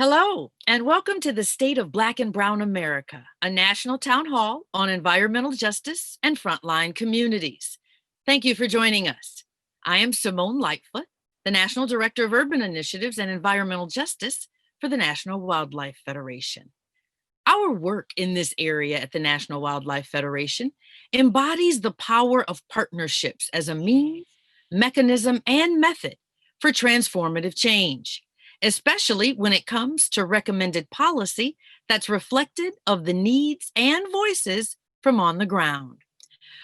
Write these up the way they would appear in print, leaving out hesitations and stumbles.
Hello, and welcome to the State of Black and Brown America, a national town hall on environmental justice and frontline communities. Thank you for joining us. I am Simone Lightfoot, the National Director of Urban Initiatives and Environmental Justice for the National Wildlife Federation. Our work in this area at the National Wildlife Federation embodies the power of partnerships as a means, mechanism, and method for transformative change, especially when it comes to recommended policy that's reflective of the needs and voices from on the ground.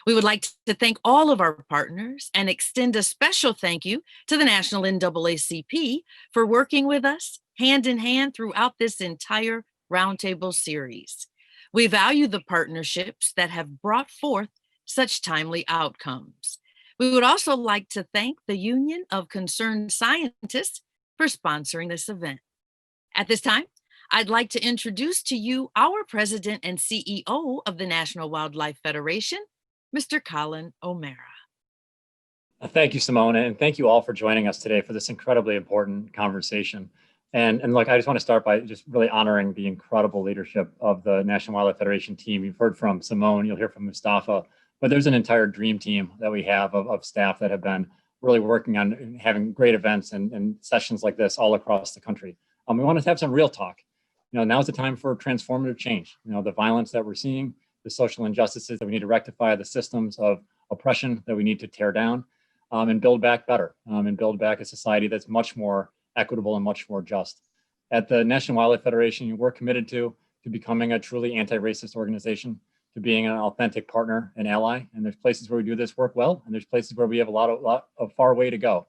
We would like to thank all of our partners and extend a special thank you to the National NAACP for working with us hand in hand throughout this entire roundtable series. We value the partnerships that have brought forth such timely outcomes. We would also like to thank the Union of Concerned Scientists for sponsoring this event. At this time, I'd like to introduce to you our President and CEO of the National Wildlife Federation, Mr. Colin O'Mara. Thank you, Simone, and thank you all for joining us today for this incredibly important conversation. And look, I just want to start by just really honoring the incredible leadership of the National Wildlife Federation team. You've heard from Simone, you'll hear from Mustafa, but there's an entire dream team that we have of staff that have been really working on having great events and sessions like this all across the country. We want to have some real talk. Now's the time for transformative change. The violence that we're seeing, the social injustices that we need to rectify, the systems of oppression that we need to tear down, and build back better, and build back a society that's much more equitable and much more just. At the National Wildlife Federation, we're committed to becoming a truly anti-racist organization, to being an authentic partner and ally. And there's places where we do this work well, and there's places where we have a lot of far way to go.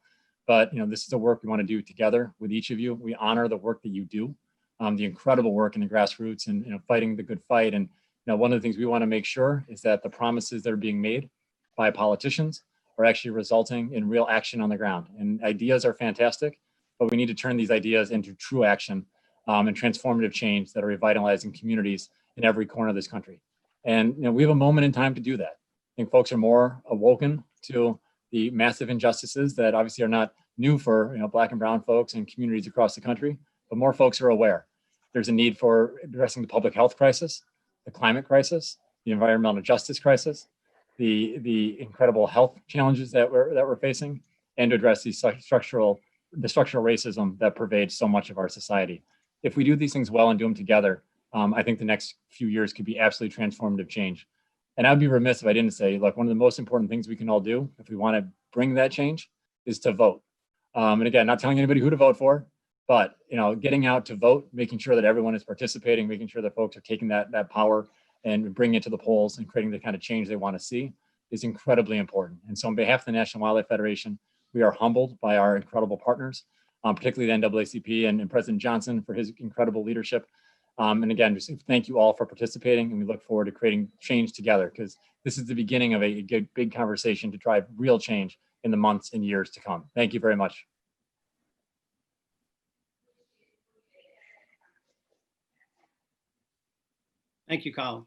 But this is the work we want to do together with each of you. We honor the work that you do, the incredible work in the grassroots and fighting the good fight. And one of the things we want to make sure is that the promises that are being made by politicians are actually resulting in real action on the ground. And ideas are fantastic, but we need to turn these ideas into true action and transformative change that are revitalizing communities in every corner of this country. And we have a moment in time to do that. I think folks are more awoken to the massive injustices that obviously are not new for Black and brown folks and communities across the country, but more folks are aware. There's a need for addressing the public health crisis, the climate crisis, the environmental justice crisis, the incredible health challenges that we're facing, and to address the structural racism that pervades so much of our society. If we do these things well and do them together, I think the next few years could be absolutely transformative change. And I'd be remiss if I didn't say, look, one of the most important things we can all do if we want to bring that change is to vote. And again, not telling anybody who to vote for, but getting out to vote, making sure that everyone is participating, making sure that folks are taking that power and bringing it to the polls and creating the kind of change they want to see is incredibly important. And so on behalf of the National Wildlife Federation, we are humbled by our incredible partners, particularly the NAACP and President Johnson for his incredible leadership. And again, just thank you all for participating, and we look forward to creating change together, because this is the beginning of a big conversation to drive real change in the months and years to come. Thank you very much. Thank you, Colin.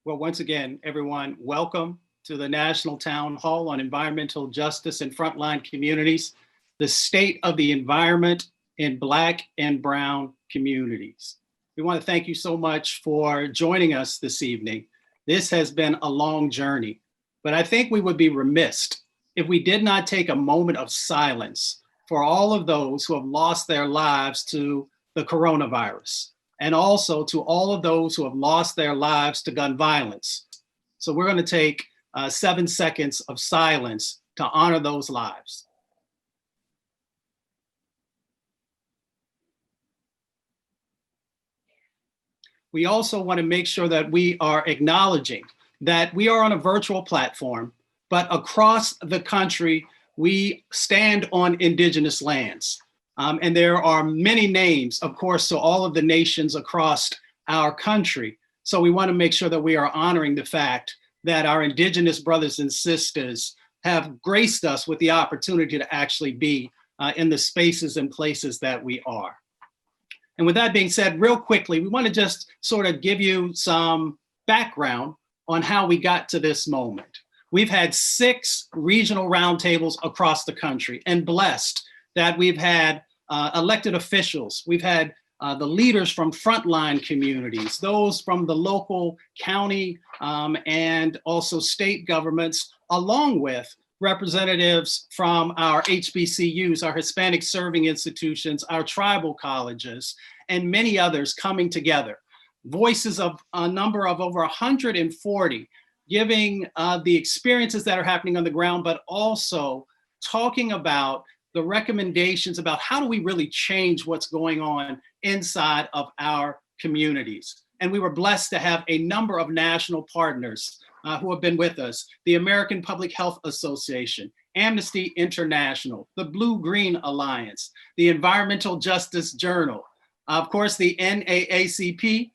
Well, once again, everyone, welcome to the National Town Hall on Environmental Justice and Frontline Communities, the state of the environment in Black and brown communities. We want to thank you so much for joining us this evening. This has been a long journey, but I think we would be remiss if we did not take a moment of silence for all of those who have lost their lives to the coronavirus, and also to all of those who have lost their lives to gun violence. So we're going to take 7 seconds of silence to honor those lives. We also want to make sure that we are acknowledging that we are on a virtual platform, but across the country, we stand on indigenous lands. And there are many names, of course, to all of the nations across our country. So we want to make sure that we are honoring the fact that our indigenous brothers and sisters have graced us with the opportunity to actually be in the spaces and places that we are. And with that being said, real quickly, we want to just sort of give you some background on how we got to this moment. We've had 6 regional roundtables across the country, and blessed that we've had elected officials. We've had the leaders from frontline communities, those from the local county and also state governments, along with representatives from our HBCUs, our Hispanic serving institutions, our tribal colleges, and many others coming together. Voices of a number of over 140, giving the experiences that are happening on the ground, but also talking about the recommendations about how do we really change what's going on inside of our communities. And we were blessed to have a number of national partners who have been with us: the American Public Health Association, Amnesty International, the Blue Green Alliance, the Environmental Justice Journal, of course, the NAACP,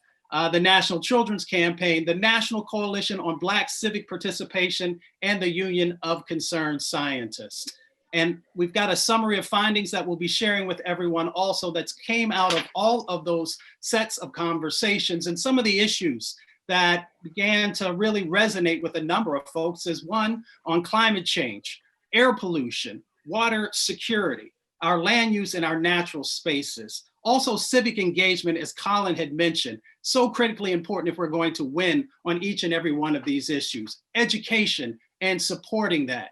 the National Children's Campaign, the National Coalition on Black Civic Participation, and the Union of Concerned Scientists. And we've got a summary of findings that we'll be sharing with everyone also that came out of all of those sets of conversations. And some of the issues that began to really resonate with a number of folks is one on climate change, air pollution, water security, our land use in our natural spaces. Also civic engagement, as Colin had mentioned, so critically important if we're going to win on each and every one of these issues. Education and supporting that.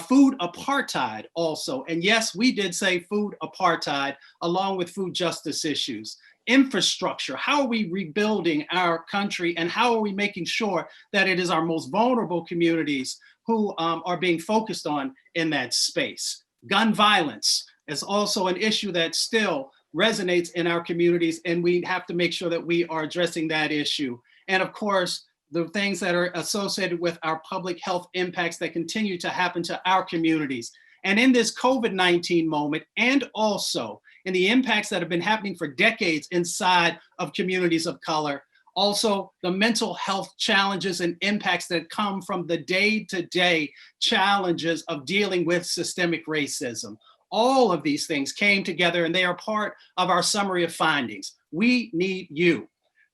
Food apartheid also, and yes, we did say food apartheid along with food justice issues. Infrastructure, how are we rebuilding our country, and how are we making sure that it is our most vulnerable communities who are being focused on in that space. Gun violence is also an issue that still resonates in our communities, and we have to make sure that we are addressing that issue. And of course, the things that are associated with our public health impacts that continue to happen to our communities. And in this COVID-19 moment, and also in the impacts that have been happening for decades inside of communities of color, also the mental health challenges and impacts that come from the day-to-day challenges of dealing with systemic racism. All of these things came together, and they are part of our summary of findings. We need you,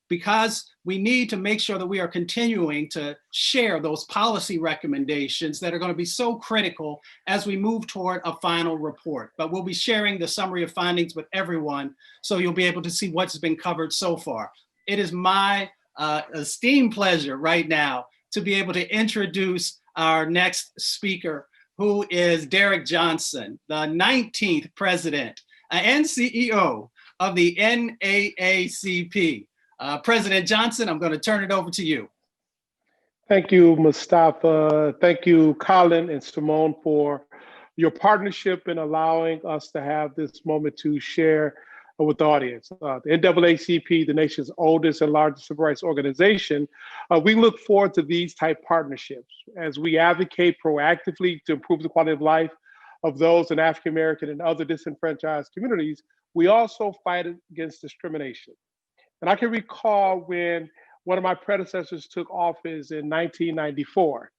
because we need to make sure that we are continuing to share those policy recommendations that are going to be so critical as we move toward a final report. But we'll be sharing the summary of findings with everyone, so you'll be able to see what's been covered so far. It is my esteemed pleasure right now to be able to introduce our next speaker, who is Derek Johnson, the 19th president and CEO of the NAACP. President Johnson, I'm going to turn it over to you. Thank you, Mustafa. Thank you, Colin and Simone, for your partnership in allowing us to have this moment to share with the audience. The NAACP, the nation's oldest and largest civil rights organization, we look forward to these type partnerships as we advocate proactively to improve the quality of life of those in African American and other disenfranchised communities. We also fight against discrimination. And I can recall when one of my predecessors took office in 1994.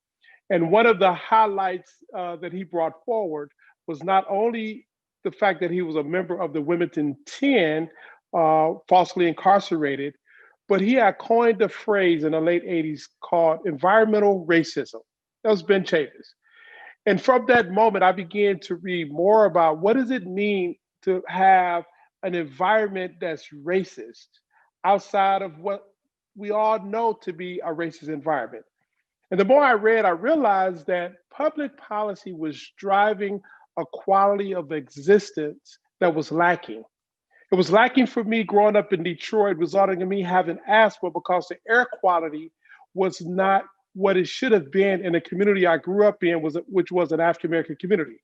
And one of the highlights that he brought forward was not only the fact that he was a member of the Wilmington 10, falsely incarcerated, but he had coined a phrase in the late 80s called environmental racism. That was Ben Chavis. And from that moment, I began to read more about what does it mean to have an environment that's racist, outside of what we all know to be a racist environment. And the more I read, I realized that public policy was driving a quality of existence that was lacking. It was lacking for me growing up in Detroit, resulting in me having asthma because the air quality was not what it should have been in the community I grew up in, which was an African American community.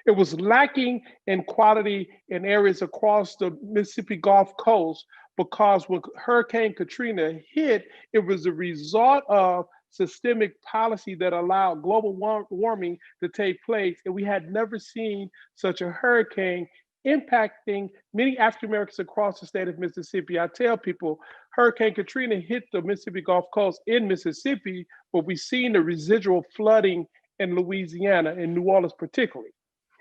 It was lacking in quality in areas across the Mississippi Gulf Coast because when Hurricane Katrina hit, it was a result of systemic policy that allowed global warming to take place. And we had never seen such a hurricane impacting many African Americans across the state of Mississippi. I tell people, Hurricane Katrina hit the Mississippi Gulf Coast in Mississippi, but we've seen the residual flooding in Louisiana and New Orleans particularly.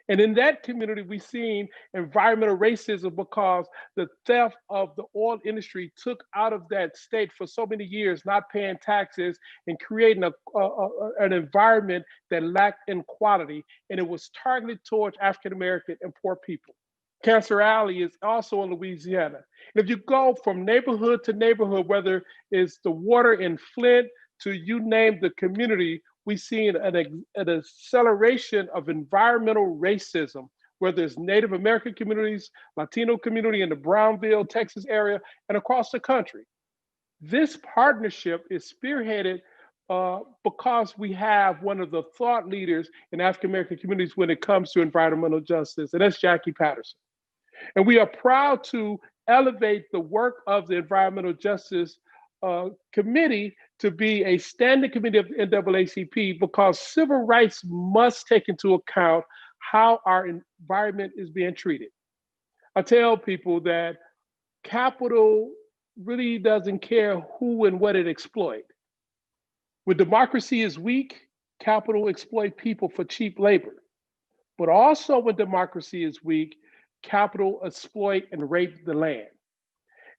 And in that community, we've seen environmental racism because the theft of the oil industry took out of that state for so many years, not paying taxes and creating an environment that lacked inequality. And it was targeted towards African American and poor people. Cancer Alley is also in Louisiana. And if you go from neighborhood to neighborhood, whether it's the water in Flint to you name the community, we've seen an acceleration of environmental racism, whether it's Native American communities, Latino community in the Brownville, Texas area, and across the country. This partnership is spearheaded because we have one of the thought leaders in African American communities when it comes to environmental justice, and that's Jackie Patterson. And we are proud to elevate the work of the Environmental Justice Committee to be a standing committee of the NAACP because civil rights must take into account how our environment is being treated. I tell people that capital really doesn't care who and what it exploits. When democracy is weak, capital exploit people for cheap labor. But also when democracy is weak, capital exploit and rape the land.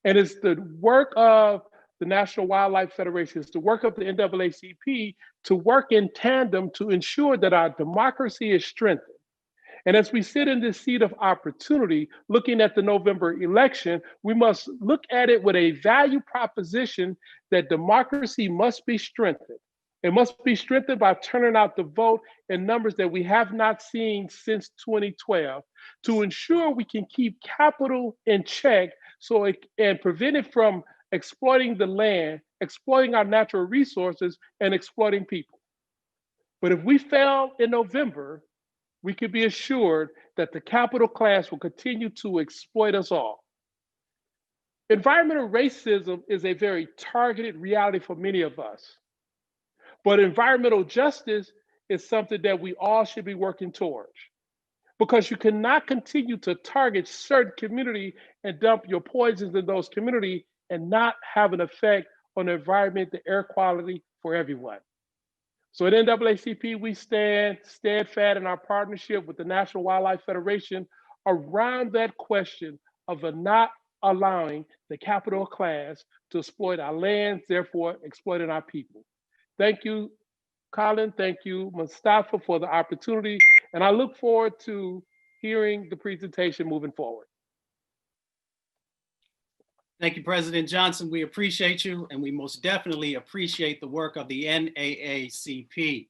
And it's the work of the National Wildlife Federation, it's the work of the NAACP to work in tandem to ensure that our democracy is strengthened. And as we sit in this seat of opportunity, looking at the November election, we must look at it with a value proposition that democracy must be strengthened. It must be strengthened by turning out the vote in numbers that we have not seen since 2012 to ensure we can keep capital in check and prevent it from exploiting the land, exploiting our natural resources, and exploiting people. But if we fail in November, we can be assured that the capital class will continue to exploit us all. Environmental racism is a very targeted reality for many of us. But environmental justice is something that we all should be working towards. Because you cannot continue to target certain community and dump your poisons in those communities and not have an effect on the environment, the air quality for everyone. So at NAACP, we stand steadfast in our partnership with the National Wildlife Federation around that question of not allowing the capital class to exploit our lands, therefore exploiting our people. Thank you, Colin. Thank you, Mustafa, for the opportunity. And I look forward to hearing the presentation moving forward. Thank you, President Johnson. We appreciate you, and we most definitely appreciate the work of the NAACP.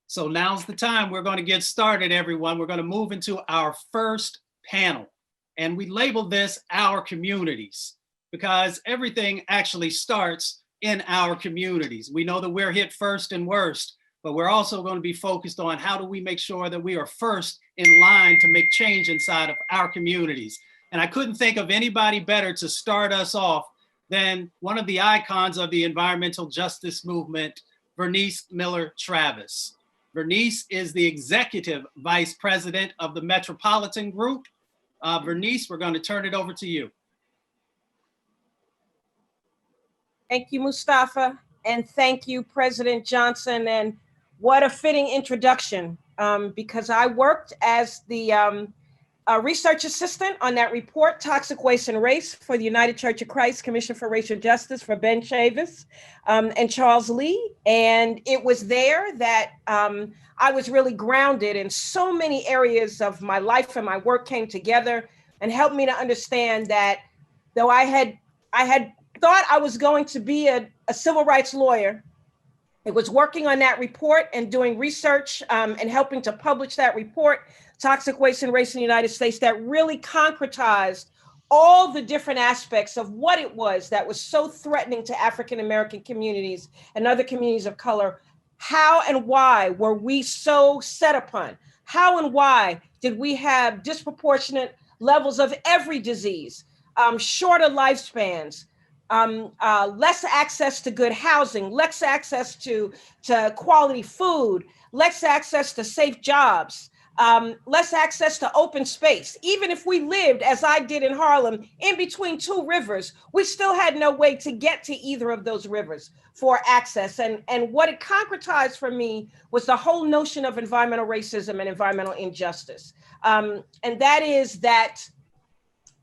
So now's the time. We're going to get started, everyone. We're going to move into our first panel. And we label this Our Communities because everything actually starts in our communities. We know that we're hit first and worst, but we're also going to be focused on how do we make sure that we are first in line to make change inside of our communities. And I couldn't think of anybody better to start us off than one of the icons of the environmental justice movement, Vernice Miller Travis. Vernice is the Executive Vice President of the Metropolitan Group. Vernice, we're going to turn it over to you. Thank you, Mustafa, and thank you, President Johnson. And what a fitting introduction, because I worked as the research assistant on that report, Toxic Waste and Race, for the United Church of Christ Commission for Racial Justice for Ben Chavis and Charles Lee. And it was there that I was really grounded in so many areas of my life, and my work came together and helped me to understand that though I had thought I was going to be a civil rights lawyer, it was working on that report and doing research and helping to publish that report, Toxic Waste and Race in the United States, that really concretized all the different aspects of what it was that was so threatening to African American communities and other communities of color. How and why were we so set upon? How and why did we have disproportionate levels of every disease, shorter lifespans, less access to good housing, less access to quality food, less access to safe jobs, less access to open space. Even if we lived, as I did in Harlem, in between two rivers, we still had no way to get to either of those rivers for access. And what it concretized for me was the whole notion of environmental racism and environmental injustice. And that is that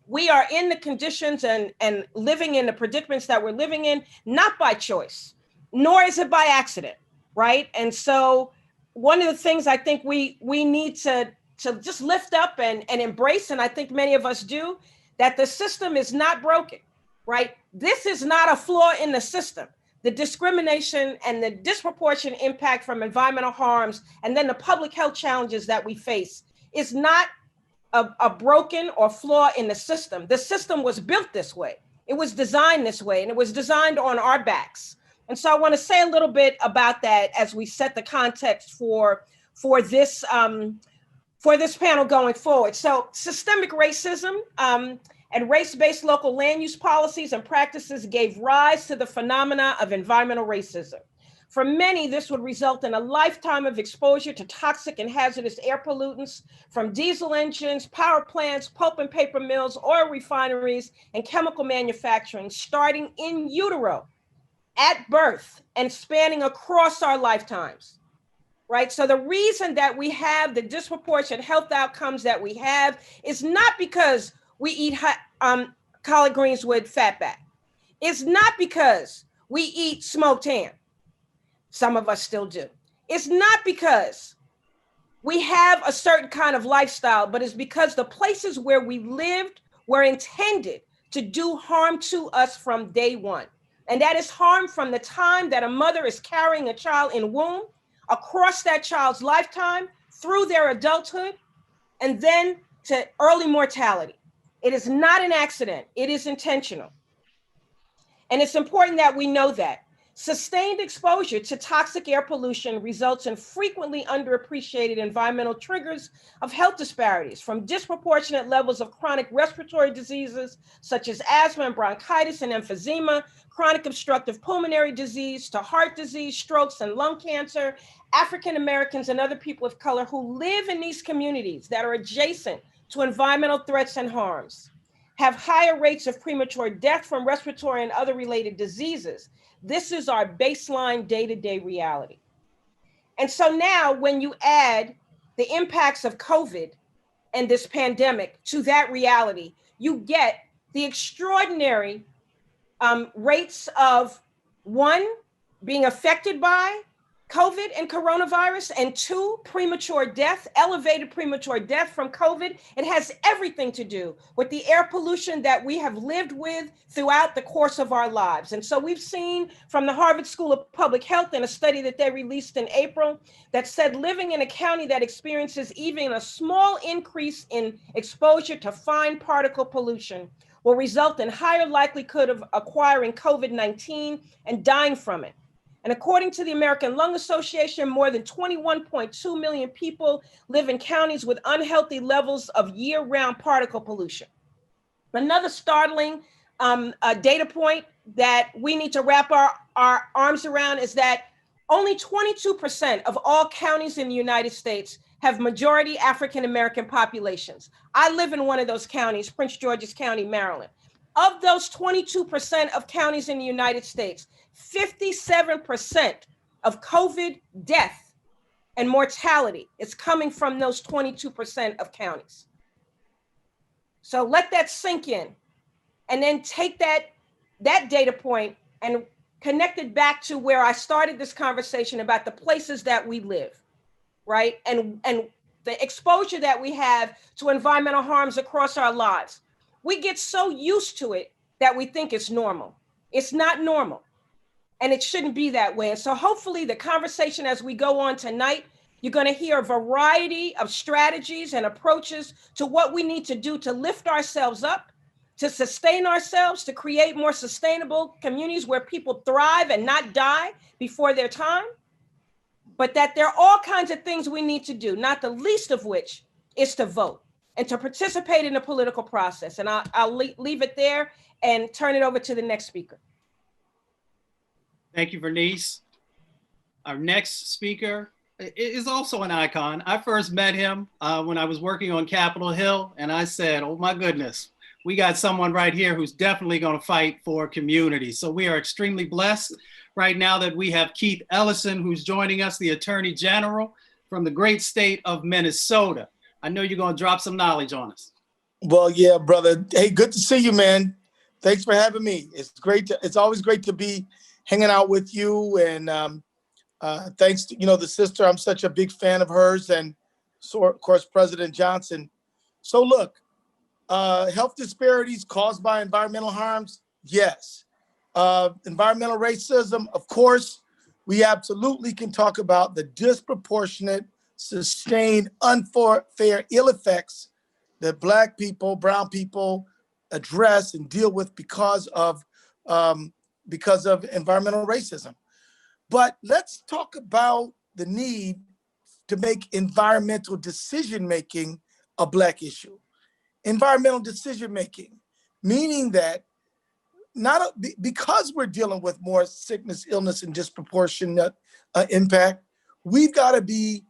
we are in the conditions and living in the predicaments that we're living in, not by choice, nor is it by accident, right? And so one of the things I think we need to just lift up and embrace, and I think many of us do, that the system is not broken, right? This is not a flaw in the system. The discrimination and the disproportionate impact from environmental harms and then the public health challenges that we face is not a broken or flaw in the system. The system was built this way. It was designed this way, and it was designed on our backs. And so I want to say a little bit about that as we set the context for this panel going forward. So systemic racism and race-based local land use policies and practices gave rise to the phenomena of environmental racism. For many, this would result in a lifetime of exposure to toxic and hazardous air pollutants from diesel engines, power plants, pulp and paper mills, oil refineries, and chemical manufacturing, starting in utero, at birth, and spanning across our lifetimes, right? So the reason that we have the disproportionate health outcomes that we have is not because we eat collard greens with fatback. It's not because we eat smoked ham. Some of us still do. It's not because we have a certain kind of lifestyle, but it's because the places where we lived were intended to do harm to us from day one. And that is harm from the time that a mother is carrying a child in womb, across that child's lifetime, through their adulthood, and then to early mortality. It is not an accident, it is intentional. And it's important that we know that. Sustained exposure to toxic air pollution results in frequently underappreciated environmental triggers of health disparities, from disproportionate levels of chronic respiratory diseases, such as asthma and bronchitis and emphysema, chronic obstructive pulmonary disease, to heart disease, strokes, and lung cancer. African Americans and other people of color who live in these communities that are adjacent to environmental threats and harms have higher rates of premature death from respiratory and other related diseases. This is our baseline day-to-day reality. And so now when you add the impacts of COVID and this pandemic to that reality, you get the extraordinary rates of, one, being affected by COVID and coronavirus, and two, premature death, elevated premature death from COVID. It has everything to do with the air pollution that we have lived with throughout the course of our lives. And so we've seen from the Harvard School of Public Health in a study that they released in April that said living in a county that experiences even a small increase in exposure to fine particle pollution will result in higher likelihood of acquiring COVID-19 and dying from it. And according to the American Lung Association, more than 21.2 million people live in counties with unhealthy levels of year-round particle pollution. Another startling data point that we need to wrap our arms around is that only 22% of all counties in the United States have majority African-American populations. I live in one of those counties, Prince George's County, Maryland. Of those 22% of counties in the United States, 57% of COVID death and mortality is coming from those 22% of counties. So let that sink in, and then take that data point and connect it back to where I started this conversation about the places that we live, right? And the exposure that we have to environmental harms across our lives. We get so used to it that we think it's normal. It's not normal, and it shouldn't be that way. And so hopefully the conversation as we go on tonight, you're going to hear a variety of strategies and approaches to what we need to do to lift ourselves up, to sustain ourselves, to create more sustainable communities where people thrive and not die before their time. But that there are all kinds of things we need to do, not the least of which is to vote and to participate in the political process. And I'll leave it there and turn it over to the next speaker. Thank you, Vernice. Our next speaker is also an icon. I first met him when I was working on Capitol Hill, and I said, oh my goodness, we got someone right here who's definitely going to fight for community. So we are extremely blessed right now that we have Keith Ellison, who's joining us, the Attorney General from the great state of Minnesota. I know you're going to drop some knowledge on us. Well, yeah, brother. Hey, good to see you, man. Thanks for having me. It's always great to be hanging out with you. And thanks to, the sister, I'm such a big fan of hers, and so, of course, President Johnson. So look, health disparities caused by environmental harms, yes. Environmental racism, of course, we absolutely can talk about the disproportionate, sustained, unfair ill effects that Black people, brown people address and deal with because of environmental racism. But let's talk about the need to make environmental decision-making a Black issue. Environmental decision-making, meaning that because we're dealing with more sickness, illness, and disproportionate impact, we've got to be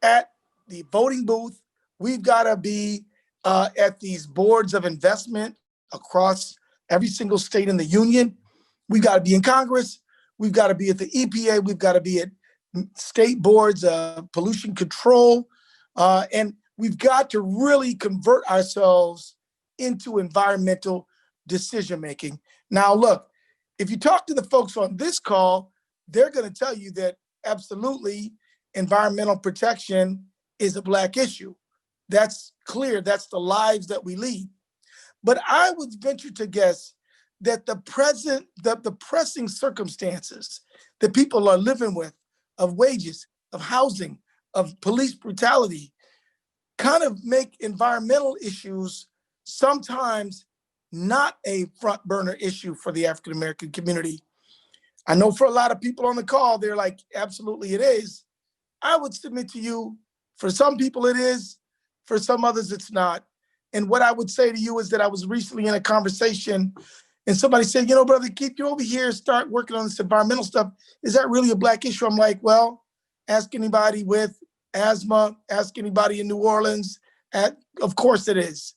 at the voting booth. We've got to be at these boards of investment across every single state in the union. We've got to be in Congress. We've got to be at the EPA. We've got to be at state boards of pollution control. And we've got to really convert ourselves into environmental decision-making. Now, look, if you talk to the folks on this call, they're going to tell you that absolutely environmental protection is a Black issue. That's clear. That's the lives that we lead. But I would venture to guess that the pressing circumstances that people are living with, of wages, of housing, of police brutality, kind of make environmental issues sometimes not a front burner issue for the African American community. I know for a lot of people on the call, they're like, absolutely it is. I would submit to you, for some people it is, for some others it's not. And what I would say to you is that I was recently in a conversation and somebody said, brother Keith, you're over here, start working on this environmental stuff. Is that really a Black issue? I'm like, well, ask anybody with asthma, ask anybody in New Orleans. Of course it is.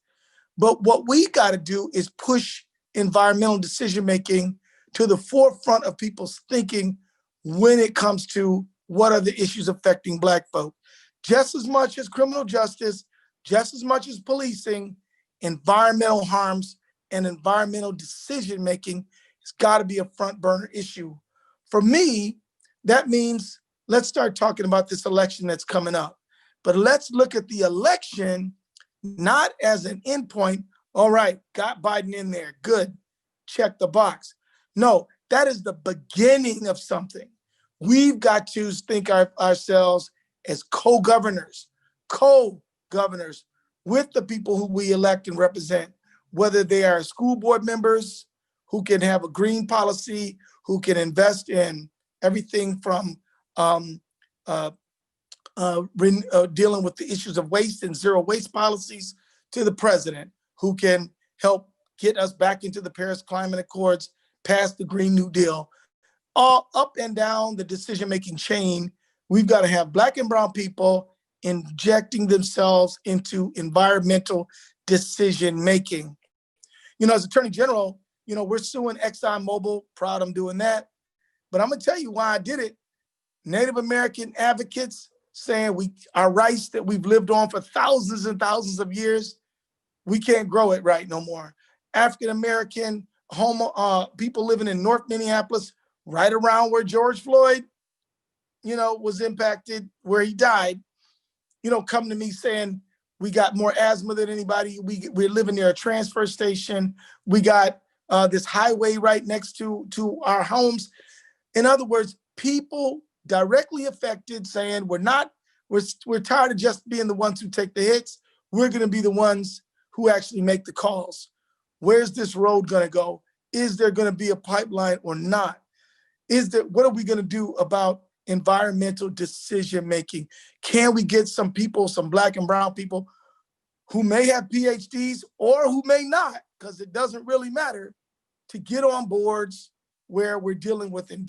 But what we got to do is push environmental decision-making to the forefront of people's thinking when it comes to what are the issues affecting Black folk. Just as much as criminal justice, just as much as policing, environmental harms and environmental decision-making has got to be a front burner issue. For me, that means let's start talking about this election that's coming up. But let's look at the election not as an endpoint. All right, got Biden in there, good, check the box. No, that is the beginning of something. We've got to think ourselves as co-governors with the people who we elect and represent, whether they are school board members who can have a green policy, who can invest in everything from dealing with the issues of waste and zero waste policies, to the president who can help get us back into the Paris Climate Accords, past the Green New Deal. All up and down the decision-making chain, we've got to have Black and brown people injecting themselves into environmental decision-making. As Attorney General, we're suing ExxonMobil, proud I'm doing that. But I'm gonna tell you why I did it. Native American advocates saying our rice that we've lived on for thousands and thousands of years, we can't grow it right no more. African American people living in North Minneapolis, right around where George Floyd, was impacted, where he died, come to me saying, we got more asthma than anybody. We're living near a transfer station. We got this highway right next to our homes. In other words, people directly affected saying, we're tired of just being the ones who take the hits. We're going to be the ones who actually make the calls. Where's this road going to go? Is there going to be a pipeline or not? What are we going to do about environmental decision-making? Can we get some people, some Black and brown people who may have PhDs or who may not, because it doesn't really matter, to get on boards where we're dealing with and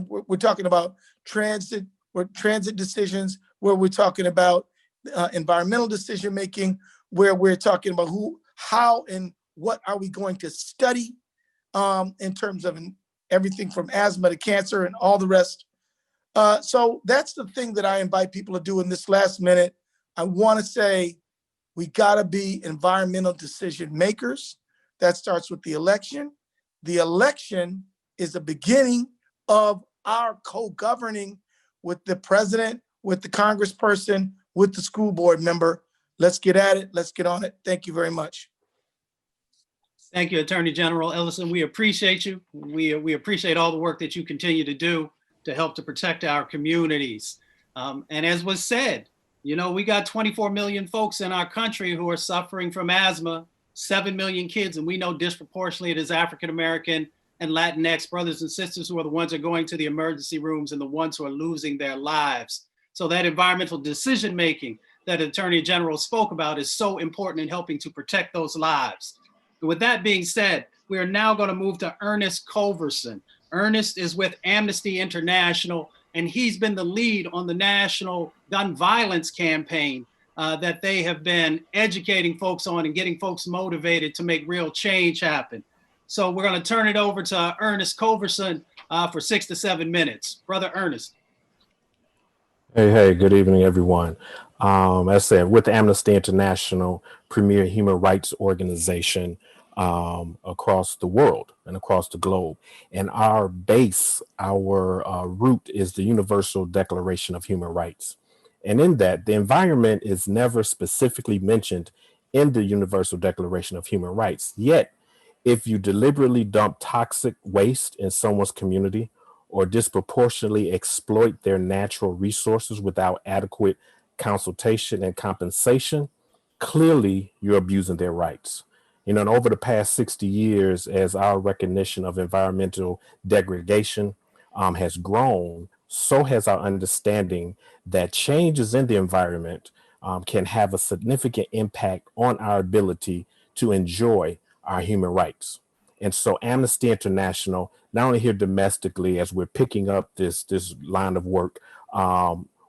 we're talking about transit, where transit decisions, where we're talking about environmental decision making, where we're talking about who, how, and what are we going to study in terms of everything from asthma to cancer and all the rest. So that's the thing that I invite people to do in this last minute. I want to say we got to be environmental decision makers. That starts with the election. The election is the beginning of our co-governing with the president, with the congressperson, with the school board member. Let's get at it. Let's get on it. Thank you very much. Thank you, Attorney General Ellison. We appreciate you. We appreciate all the work that you continue to do to help to protect our communities. And as was said, you know, we got 24 million folks in our country who are suffering from asthma, 7 million kids, and we know disproportionately it is African-American and Latinx brothers and sisters who are the ones that are going to the emergency rooms and the ones who are losing their lives. So that environmental decision-making that Attorney General spoke about is so important in helping to protect those lives. With that being said, we are now going to move to Ernest Coverson. Ernest is with Amnesty International, and he's been the lead on the national gun violence campaign that they have been educating folks on and getting folks motivated to make real change happen. So we're going to turn it over to Ernest Coverson for 6 to 7 minutes. Brother Ernest. Hey, good evening, everyone. As I said, with Amnesty International, premier human rights organization across the world and across the globe. And our base, our root is the Universal Declaration of Human Rights. And in that, the environment is never specifically mentioned in the Universal Declaration of Human Rights. Yet, if you deliberately dump toxic waste in someone's community or disproportionately exploit their natural resources without adequate consultation and compensation, clearly you're abusing their rights. You know, and over the past 60 years, as our recognition of environmental degradation has grown, so has our understanding that changes in the environment can have a significant impact on our ability to enjoy our human rights. And so Amnesty International, not only here domestically, as we're picking up this line of work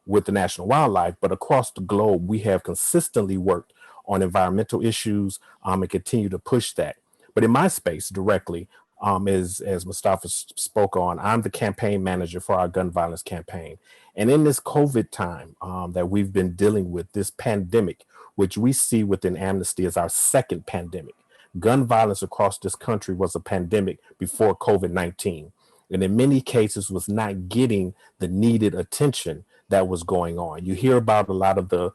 with the national wildlife, but across the globe, we have consistently worked on environmental issues and continue to push that. But in my space directly, as Mustafa spoke on, I'm the campaign manager for our gun violence campaign. And in this COVID time that we've been dealing with, this pandemic, which we see within Amnesty as our second pandemic, gun violence across this country was a pandemic before COVID-19. And in many cases was not getting the needed attention that was going on. You hear about a lot of the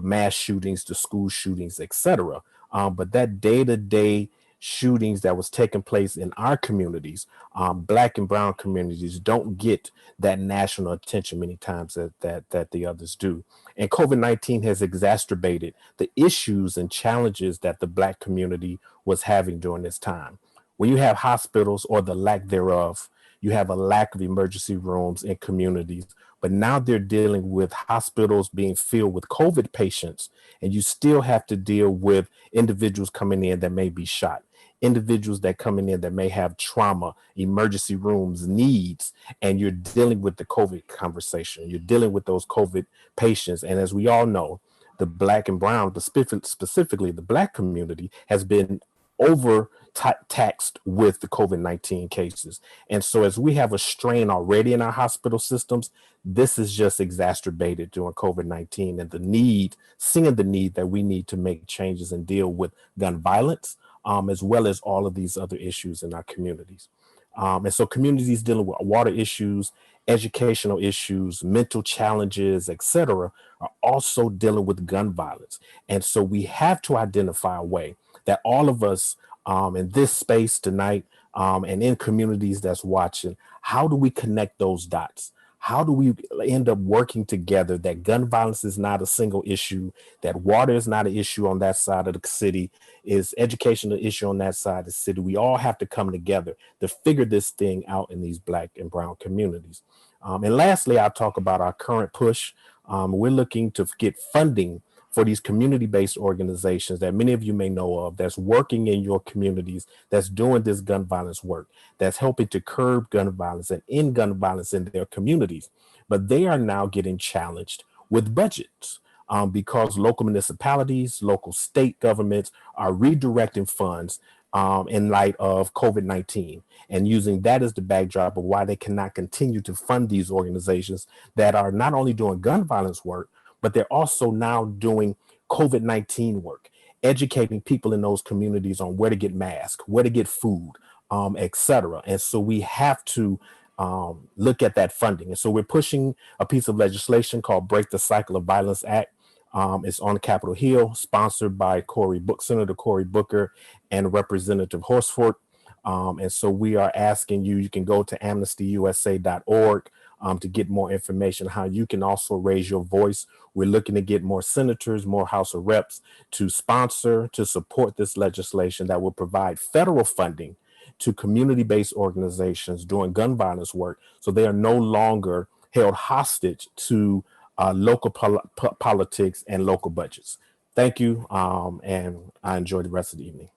mass shootings, the school shootings, etc. But that day-to-day shootings that was taking place in our communities, Black and brown communities, don't get that national attention many times that the others do. And COVID-19 has exacerbated the issues and challenges that the Black community was having during this time. When you have hospitals or the lack thereof, you have a lack of emergency rooms in communities. But now they're dealing with hospitals being filled with COVID patients, and you still have to deal with individuals coming in that may be shot, individuals that coming in that may have trauma, emergency rooms needs, and you're dealing with the COVID conversation. You're dealing with those COVID patients. And as we all know, the Black and brown, specifically the Black community, has been overtaxed with the COVID-19 cases. And so as we have a strain already in our hospital systems, this is just exacerbated during COVID-19 and seeing the need that we need to make changes and deal with gun violence, as well as all of these other issues in our communities. And so communities dealing with water issues, educational issues, mental challenges, etc., are also dealing with gun violence. And so we have to identify a way that all of us in this space tonight and in communities that's watching, how do we connect those dots? How do we end up working together that gun violence is not a single issue, that water is not an issue on that side of the city, is education an issue on that side of the city? We all have to come together to figure this thing out in these Black and brown communities. And lastly, I'll talk about our current push. We're looking to get funding for these community-based organizations that many of you may know of, that's working in your communities, that's doing this gun violence work, that's helping to curb gun violence and end gun violence in their communities. but they are now getting challenged with budgets because local municipalities, local state governments are redirecting funds in light of COVID-19 and using that as the backdrop of why they cannot continue to fund these organizations that are not only doing gun violence work, but they're also now doing COVID-19 work, educating people in those communities on where to get masks, where to get food, et cetera. And so we have to look at that funding. And so we're pushing a piece of legislation called Break the Cycle of Violence Act. It's on Capitol Hill, sponsored by Senator Cory Booker and Representative Horsford. And so we are asking you can go to amnestyusa.org to get more information, how you can also raise your voice. We're looking to get more senators, more House of Reps to sponsor, to support this legislation that will provide federal funding to community-based organizations doing gun violence work, so they are no longer held hostage to local politics and local budgets. Thank you, and I enjoy the rest of the evening.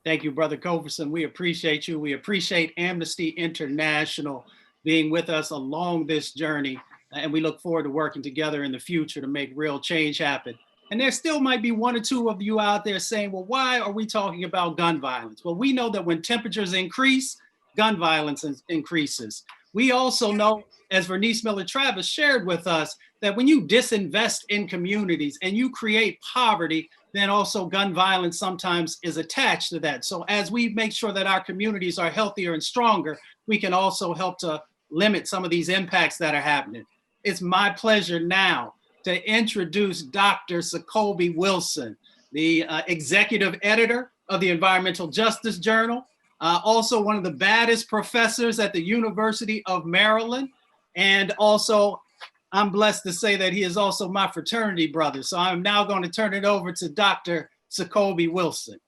Thank you, Brother Coverson. We appreciate you. We appreciate Amnesty International being with us along this journey, and we look forward to working together in the future to make real change happen. And there still might be one or two of you out there saying, well, why are we talking about gun violence? Well, we know that when temperatures increase, gun violence increases. We also know, as Vernice Miller-Travis shared with us, that when you disinvest in communities and you create poverty, then also gun violence sometimes is attached to that. So as we make sure that our communities are healthier and stronger, we can also help to limit some of these impacts that are happening. It's my pleasure now to introduce Dr. Sacobie Wilson, the executive editor of the Environmental Justice Journal, also one of the baddest professors at the University of Maryland. And also, I'm blessed to say that he is also my fraternity brother. So I'm now going to turn it over to Dr. Sacobie Wilson.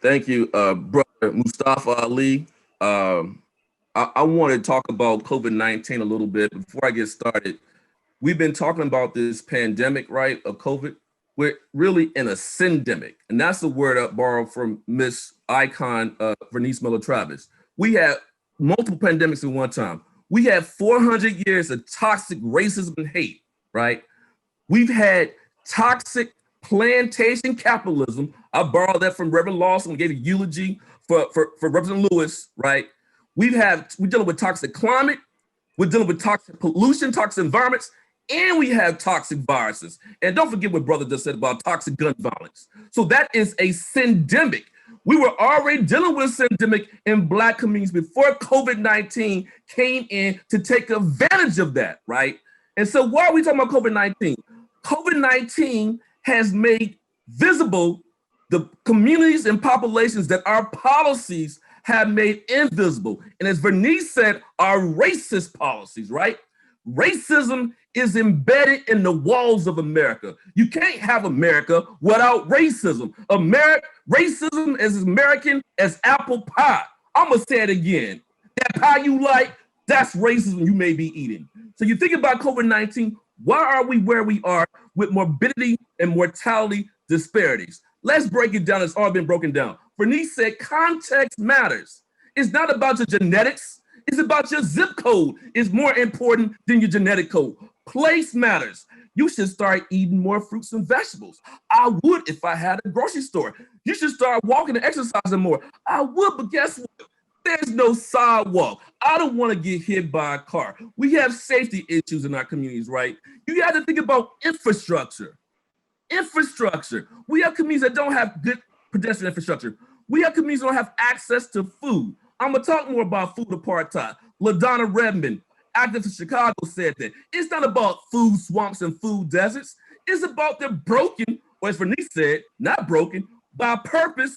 Thank you, Brother Mustafa Ali. I want to talk about COVID-19 a little bit. Before I get started, we've been talking about this pandemic, right, of COVID. We're really in a syndemic. And that's the word I borrowed from Miss Icon Vernice Miller-Travis. We had multiple pandemics at one time. We had 400 years of toxic racism and hate, right? We've had toxic plantation capitalism. I borrowed that from Reverend Lawson, gave a eulogy for Representative Lewis, right? We're dealing with toxic climate, we're dealing with toxic pollution, toxic environments, and we have toxic viruses. And don't forget what brother just said about toxic gun violence. So that is a syndemic. We were already dealing with a syndemic in Black communities before COVID-19 came in to take advantage of that, right? And so why are we talking about COVID-19? COVID-19 has made visible the communities and populations that our policies have made invisible. And as Vernice said, our racist policies, right? Racism is embedded in the walls of America. You can't have America without racism. Racism is as American as apple pie. I'm gonna say it again. That pie you like, that's racism you may be eating. So you think about COVID-19, why are we where we are with morbidity and mortality disparities? Let's break it down. It's all been broken down. Vernice said context matters. It's not about your genetics. It's about your zip code. It's more important than your genetic code. Place matters. You should start eating more fruits and vegetables. I would if I had a grocery store. You should start walking and exercising more. I would, but guess what? There's no sidewalk. I don't want to get hit by a car. We have safety issues in our communities, right? You got to think about infrastructure. Infrastructure. We have communities that don't have good pedestrian infrastructure. We have communities that don't have access to food. I'm going to talk more about food apartheid. LaDonna Redmond, activist in Chicago, said that it's not about food swamps and food deserts. It's about the broken, or as Vernice said, not broken, by purpose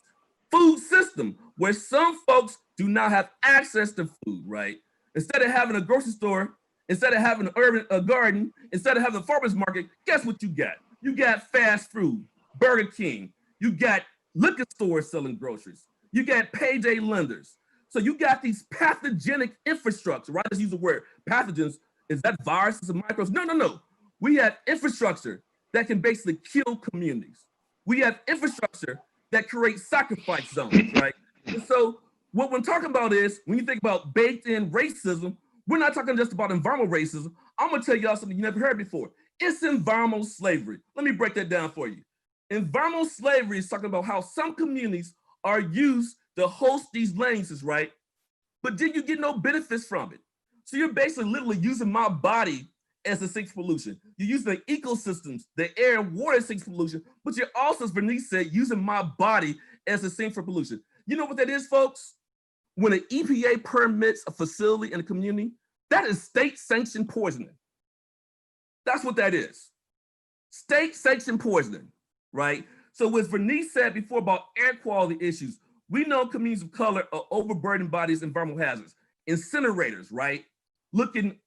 food system where some folks do not have access to food, right? Instead of having a grocery store, instead of having an urban garden, instead of having a farmer's market, guess what you got? You got fast food, Burger King. You got liquor stores selling groceries. You got payday lenders. So you got these pathogenic infrastructure, right? Let's use the word pathogens. Is that viruses and microbes? No. We have infrastructure that can basically kill communities. We have infrastructure that creates sacrifice zones, right? And so what we're talking about is, when you think about baked in racism, We're not talking just about environmental racism. I'm gonna tell y'all something you never heard before. It's environmental slavery. Let me break that down for you. Environmental slavery is talking about how some communities are used to host these lands, right? But then you get no benefits from it. So you're basically literally using my body as a sink for pollution. You're using the ecosystems, the air and water sinks for pollution, but you're also, as Bernice said, using my body as a sink for pollution. You know what that is, folks? When an EPA permits a facility in a community, that is state-sanctioned poisoning. That's what that is. State-sanctioned poisoning, right? So as Bernice said before about air quality issues, we know communities of color are overburdened by these environmental hazards. Incinerators, right? Look in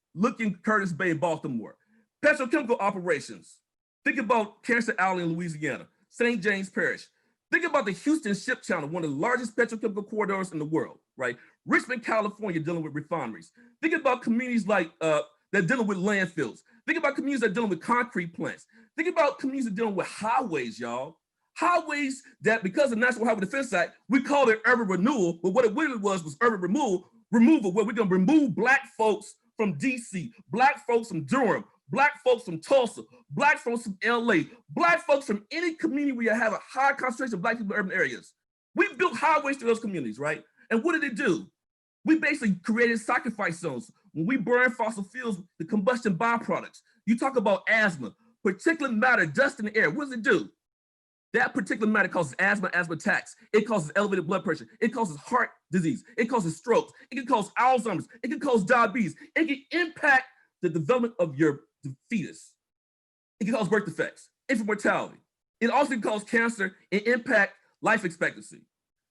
Curtis Bay, Baltimore. Petrochemical operations. Think about Cancer Alley in Louisiana, St. James Parish. Think about the Houston Ship Channel, one of the largest petrochemical corridors in the world, right? Richmond, California, dealing with refineries. Think about communities like that dealing with landfills. Think about communities that are dealing with concrete plants. Think about communities that are dealing with highways, y'all. Highways that, because of the National Highway Defense Act, we call it urban renewal, but what it really was urban removal, where we're gonna remove Black folks from DC, Black folks from Durham, Black folks from Tulsa, Black folks from LA, Black folks from any community where you have a high concentration of Black people in urban areas. We built highways to those communities, right? And what did it do? We basically created sacrifice zones. When we burn fossil fuels, the combustion byproducts, you talk about asthma, particulate matter, dust in the air, what does it do? That particular matter causes asthma, asthma attacks. It causes elevated blood pressure. It causes heart disease. It causes strokes. It can cause Alzheimer's. It can cause diabetes. It can impact the development of your fetus. It can cause birth defects, infant mortality. It also can cause cancer and impact life expectancy.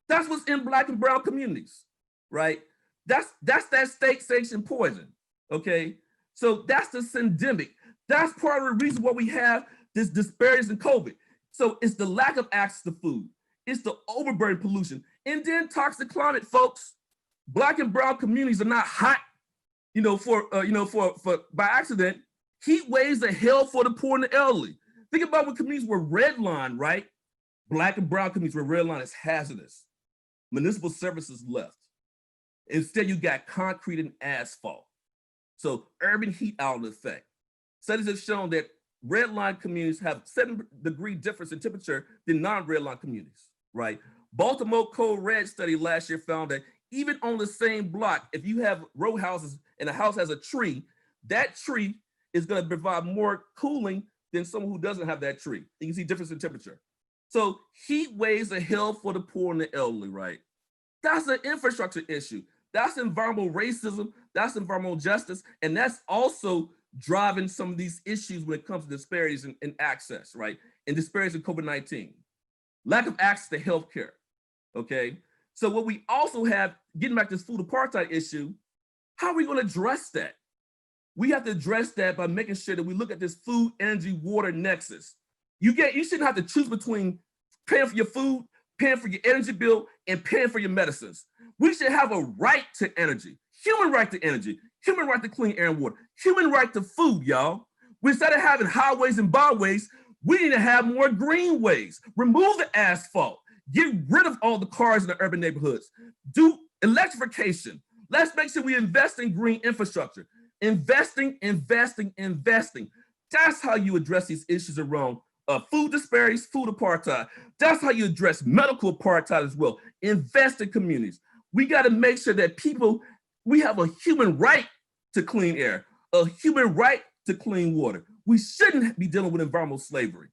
That's what's in Black and brown communities, right? That's that state-sanctioned poison, okay? So that's the syndemic. That's part of the reason why we have this disparities in COVID. So it's the lack of access to food. It's the overburden pollution. And then toxic climate, folks. Black and brown communities are not hot, by accident. Heat waves are hell for the poor and the elderly. Think about when communities were redlined, right? Black and brown communities were redlined as hazardous. Municipal services left. Instead, you got concrete and asphalt. So urban heat outlet effect. Studies have shown that red line communities have 7-degree difference in temperature than non-red line communities, right? Baltimore Code Red study last year found that even on the same block, if you have row houses and a house has a tree, that tree is gonna provide more cooling than someone who doesn't have that tree. You can see difference in temperature. So heat waves are hell for the poor and the elderly, right? That's an infrastructure issue. That's environmental racism, that's environmental justice, and that's also driving some of these issues when it comes to disparities in access, right? And disparities in COVID-19. Lack of access to healthcare, okay? So what we also have, getting back to this food apartheid issue, how are we gonna address that? We have to address that by making sure that we look at this food, energy, water nexus. You shouldn't have to choose between paying for your food, paying for your energy bill, and paying for your medicines. We should have a right to energy, human right to energy, human right to clean air and water, human right to food, y'all. Instead of having highways and byways, we need to have more greenways. Remove the asphalt. Get rid of all the cars in the urban neighborhoods. Do electrification. Let's make sure we invest in green infrastructure. Investing. That's how you address these issues around food disparities, food apartheid. That's how you address medical apartheid as well. Invest in communities. We got to make sure that we have a human right to clean air, a human right to clean water. We shouldn't be dealing with environmental slavery.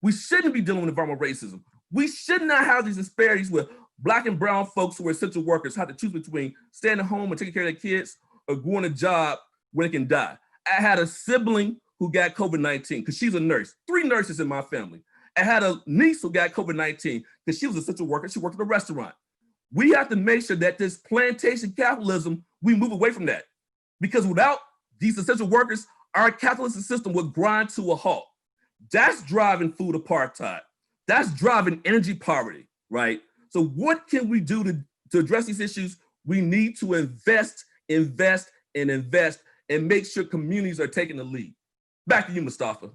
We shouldn't be dealing with environmental racism. We should not have these disparities where Black and brown folks who are essential workers have to choose between staying at home and taking care of their kids or going to a job where they can die. I had a sibling who got COVID-19 because she's a nurse, 3 nurses in my family. I had a niece who got COVID-19 because she was an essential worker. She worked at a restaurant. We have to make sure that this plantation capitalism, we move away from that. Because without these essential workers, our capitalist system would grind to a halt. That's driving food apartheid. That's driving energy poverty, right? So what can we do to address these issues? We need to invest, and make sure communities are taking the lead. Back to you, Mustafa.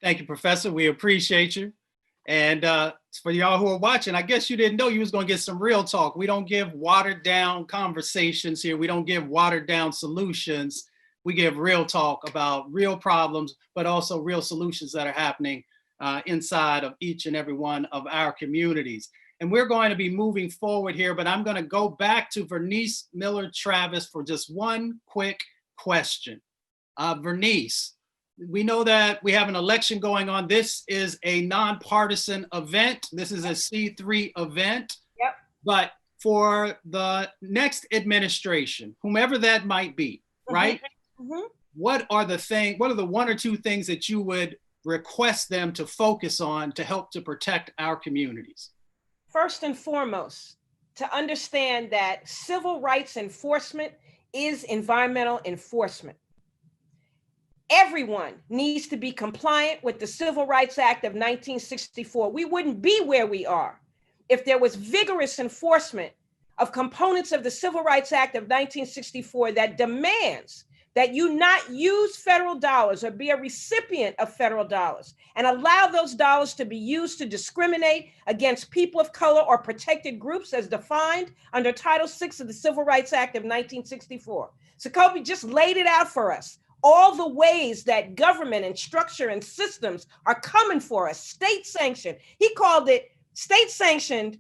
Thank you, Professor. We appreciate you. And for y'all who are watching, I guess you didn't know you was going to get some real talk. We don't give watered down conversations here. We don't give watered down solutions. We give real talk about real problems, but also real solutions that are happening inside of each and every one of our communities. And we're going to be moving forward here, but I'm going to go back to Vernice Miller-Travis for just one quick question. Vernice, we know that we have an election going on. This is a nonpartisan event. This is a C3 event. Yep. But for the next administration, whomever that might be, right? Mm-hmm. What are the one or two things that you would request them to focus on to help to protect our communities? First and foremost, to understand that civil rights enforcement is environmental enforcement. Everyone needs to be compliant with the Civil Rights Act of 1964. We wouldn't be where we are if there was vigorous enforcement of components of the Civil Rights Act of 1964 that demands that you not use federal dollars or be a recipient of federal dollars and allow those dollars to be used to discriminate against people of color or protected groups as defined under Title VI of the Civil Rights Act of 1964. So Kobe just laid it out for us. All the ways that government and structure and systems are coming for us, state sanctioned. He called it state sanctioned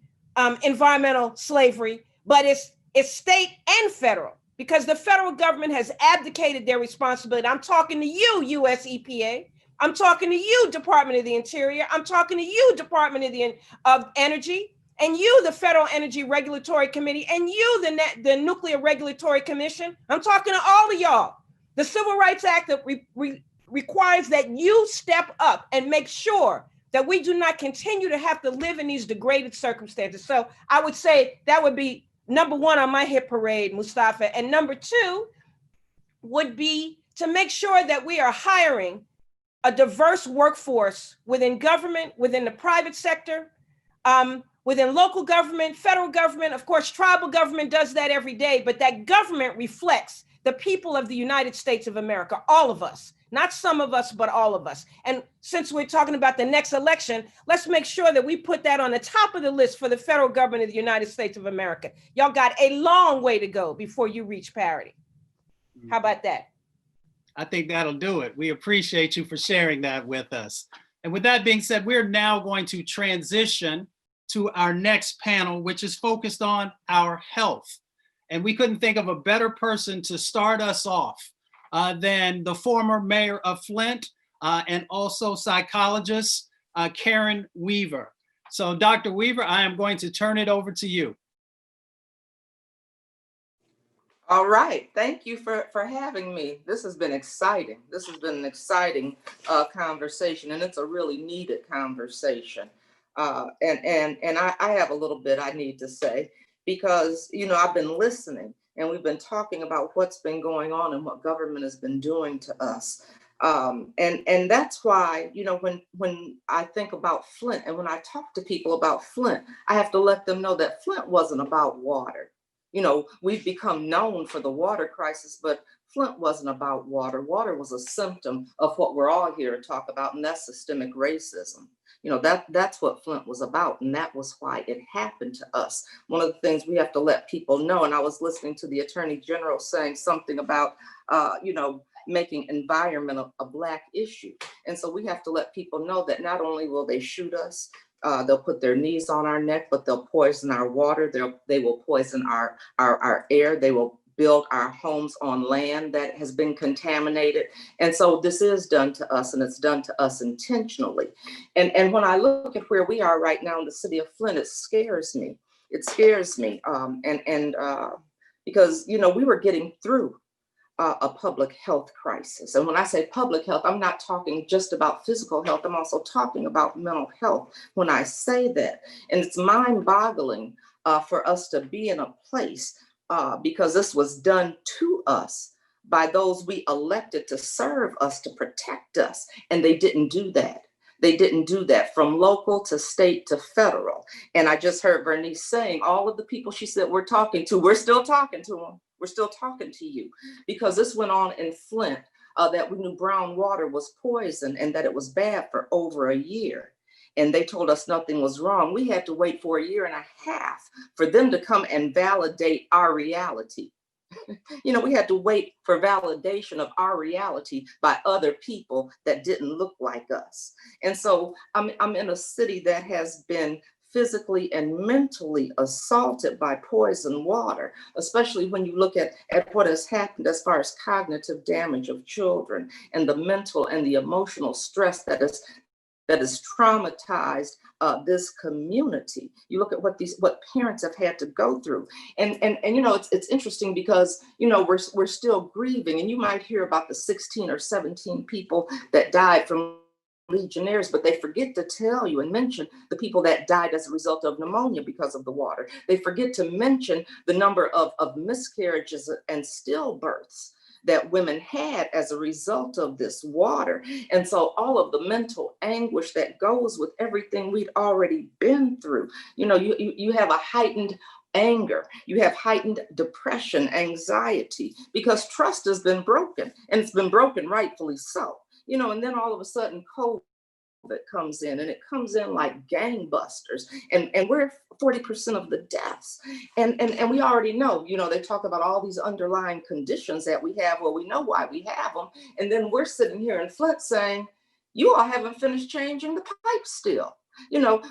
environmental slavery, but it's state and federal, because the federal government has abdicated their responsibility. I'm talking to you, US EPA. I'm talking to you, Department of the Interior. I'm talking to you, Department of Energy, and you, the Federal Energy Regulatory Committee, and you, the Nuclear Regulatory Commission. I'm talking to all of y'all. The Civil Rights Act that requires that you step up and make sure that we do not continue to have to live in these degraded circumstances. So I would say that would be number one on my hit parade, Mustafa. And number two would be to make sure that we are hiring a diverse workforce within government, within the private sector, within local government, federal government. Of course, tribal government does that every day, but that government reflects the people of the United States of America, all of us, not some of us, but all of us. And since we're talking about the next election, let's make sure that we put that on the top of the list for the federal government of the United States of America. Y'all got a long way to go before you reach parity. How about that? I think that'll do it. We appreciate you for sharing that with us. And with that being said, we're now going to transition to our next panel, which is focused on our health. And we couldn't think of a better person to start us off than the former mayor of Flint and also psychologist, Karen Weaver. So Dr. Weaver, I am going to turn it over to you. All right, thank you for having me. This has been exciting. This has been an exciting conversation, and it's a really needed conversation. And I have a little bit I need to say, because, you know, I've been listening and we've been talking about what's been going on and what government has been doing to us. And that's why, you know, when I think about Flint and when I talk to people about Flint, I have to let them know that Flint wasn't about water. You know, we've become known for the water crisis, but Flint wasn't about water. Water was a symptom of what we're all here to talk about, and that's systemic racism. You know, that's what Flint was about, and that was why it happened to us. One of the things we have to let people know, and I was listening to the Attorney General saying something about, you know, making environment a Black issue. And so we have to let people know that not only will they shoot us, they'll put their knees on our neck, but they'll poison our water. They will poison our air. They will build our homes on land that has been contaminated. And so this is done to us, and it's done to us intentionally. And when I look at where we are right now in the city of Flint, it scares me. It scares me. Because, you know, we were getting through a public health crisis. And when I say public health, I'm not talking just about physical health. I'm also talking about mental health when I say that. And it's mind-boggling for us to be in a place because this was done to us by those we elected to serve us, to protect us. And they didn't do that. They didn't do that, from local to state to federal. And I just heard Vernice saying all of the people she said we're talking to, we're still talking to them. We're still talking to you, because this went on in Flint, that we knew brown water was poison and that it was bad for over a year. and they told us nothing was wrong, we had to wait for 1.5 years for them to come and validate our reality. We had to wait for validation of our reality by other people that didn't look like us. And so I'm in a city that has been physically and mentally assaulted by poison water, especially when you look at what has happened as far as cognitive damage of children and the mental and the emotional stress that has traumatized this community. You look at what parents have had to go through, and it's interesting because we're still grieving, and you might hear about the 16 or 17 people that died from Legionnaires, but they forget to tell you and mention the people that died as a result of pneumonia because of the water. They forget to mention the number of miscarriages and stillbirths that women had as a result of this water. And so all of the mental anguish that goes with everything we'd already been through, you have a heightened anger, you have heightened depression, anxiety, because trust has been broken, and it's been broken rightfully so. And then all of a sudden COVID comes in, and it comes in like gangbusters, and we're 40% of the deaths. And we already know, they talk about all these underlying conditions that we have. Well, we know why we have them. And then we're sitting here in Flint saying, you all haven't finished changing the pipes still.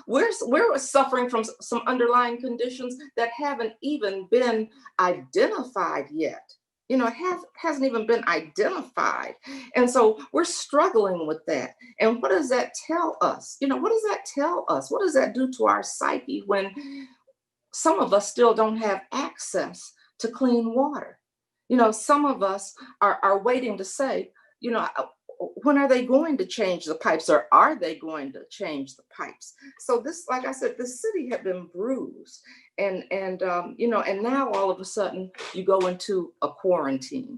We're suffering from some underlying conditions that haven't even been identified yet. It hasn't even been identified. And so we're struggling with that. And what does that tell us? What does that tell us? What does that do to our psyche when some of us still don't have access to clean water? Some of us are waiting to say, when are they going to change the pipes, or are they going to change the pipes? So this, like I said, the city had been bruised, and now all of a sudden you go into a quarantine.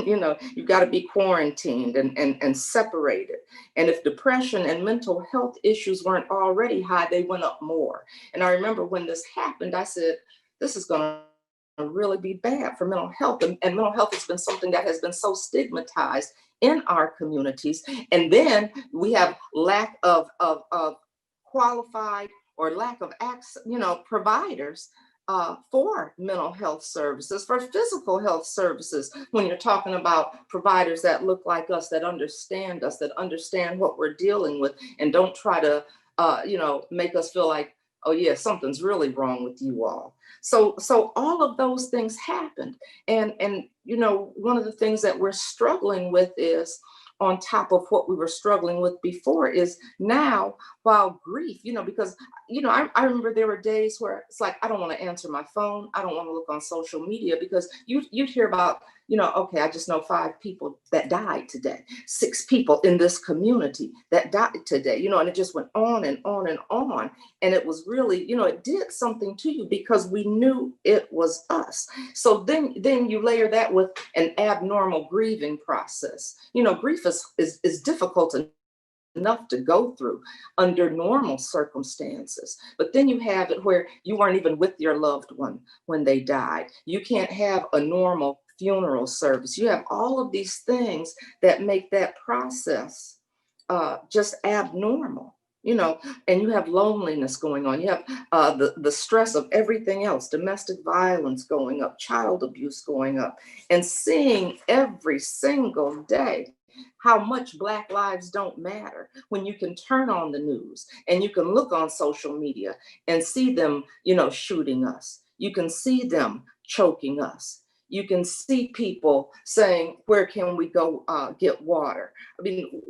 You've got to be quarantined and separated. And if depression and mental health issues weren't already high, they went up more. And I remember when this happened, I said, this is going to really be bad for mental health. And mental health has been something that has been so stigmatized in our communities. And then we have lack of qualified or lack of access, providers for mental health services, for physical health services, when you're talking about providers that look like us, that understand what we're dealing with, and don't try to, make us feel like, oh yeah, something's really wrong with you all. So all of those things happened. And one of the things that we're struggling with is, on top of what we were struggling with before, is now, while grief, because, I remember there were days where it's like, I don't want to answer my phone. I don't want to look on social media, because you'd hear about, okay, I just know 5 people that died today, 6 people in this community that died today, and it just went on and on and on. And it was really, it did something to you, because we knew it was us. So then you layer that with an abnormal grieving process. Grief is difficult enough to go through under normal circumstances. But then you have it where you weren't even with your loved one when they died. You can't have a normal funeral service. You have all of these things that make that process just abnormal. And you have loneliness going on. You have the stress of everything else, domestic violence going up, child abuse going up, and seeing every single day how much Black lives don't matter, when you can turn on the news and you can look on social media and see them, shooting us. You can see them choking us. You can see people saying, where can we go get water? I mean,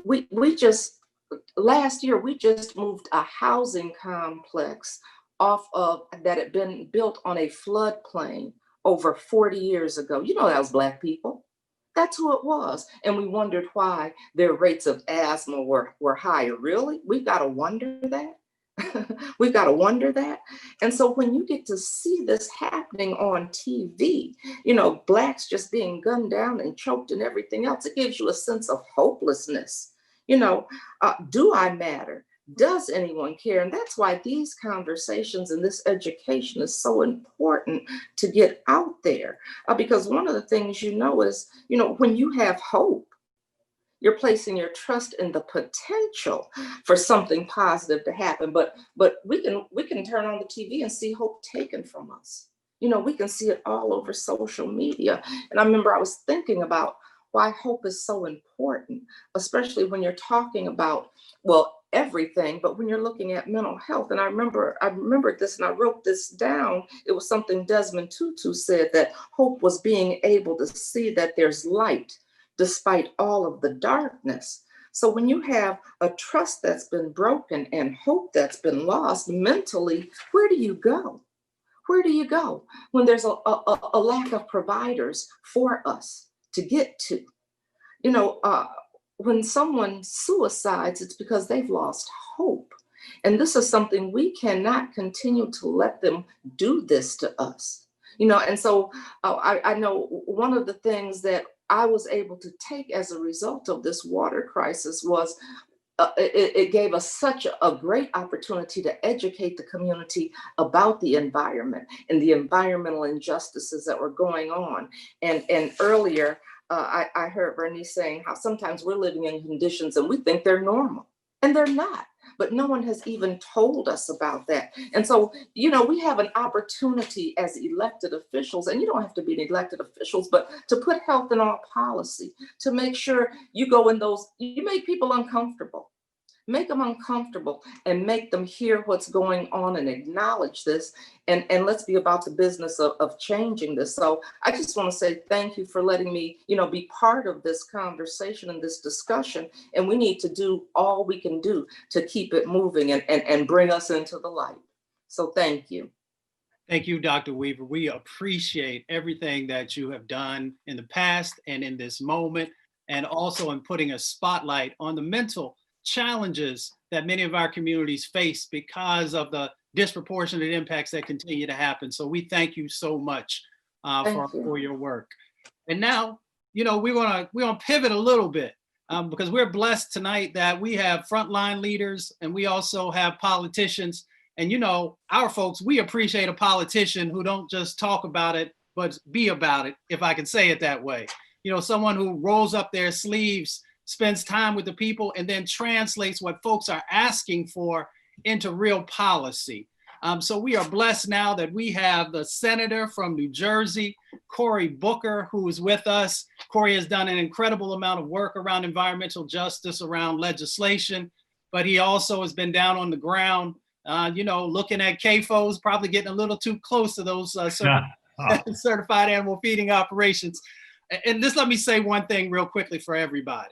last year, we just moved a housing complex off of that had been built on a floodplain over 40 years ago. That was Black people. That's who it was. And we wondered why their rates of asthma were higher. Really? We've got to wonder that? We've got to wonder that. And so when you get to see this happening on TV, Blacks just being gunned down and choked and everything else, it gives you a sense of hopelessness. Do I matter? Does anyone care? And that's why these conversations and this education is so important to get out there. Because one of the things is, when you have hope, You're placing your trust in the potential for something positive to happen. But we can turn on the TV and see hope taken from us. You know, we can see it all over social media. And I remember I was thinking about why hope is so important, especially when you're talking about, well, everything, but when you're looking at mental health. And I remembered this and I wrote this down. It was something Desmond Tutu said, that hope was being able to see that there's light despite all of the darkness. So when you have a trust that's been broken and hope that's been lost mentally, where do you go? Where do you go when there's a lack of providers for us to get to? You know, when someone suicides, it's because they've lost hope. And this is something we cannot continue to let them do this to us. You know, and so I know one of the things that I was able to take as a result of this water crisis was it gave us such a great opportunity to educate the community about the environment and the environmental injustices that were going on. And earlier, I heard Bernice saying how sometimes we're living in conditions and we think they're normal, and they're not. But no one has even told us about that. And so, you know, we have an opportunity as elected officials, and you don't have to be elected officials, but to put health in all policy, to make sure you go in those, you make people uncomfortable. Make them uncomfortable and make them hear what's going on and acknowledge this. And let's be about the business of changing this. So I just want to say thank you for letting me, you know, be part of this conversation and this discussion. And we need to do all we can do to keep it moving and bring us into the light. So thank you. Thank you, Dr. Weaver. We appreciate everything that you have done in the past and in this moment, and also in putting a spotlight on the mental challenges that many of our communities face because of the disproportionate impacts that continue to happen. So we thank you so much for your work. And now, you know, we're gonna pivot a little bit because we're blessed tonight that we have frontline leaders and we also have politicians. And you know, our folks, we appreciate a politician who don't just talk about it, but be about it, if I can say it that way. You know, someone who rolls up their sleeves, spends time with the people, and then translates what folks are asking for into real policy. So we are blessed now that we have the senator from New Jersey, Cory Booker, who is with us. Cory has done an incredible amount of work around environmental justice, around legislation, but he also has been down on the ground, you know, looking at CAFOs, probably getting a little too close to those certified animal feeding operations. And just let me say one thing real quickly for everybody.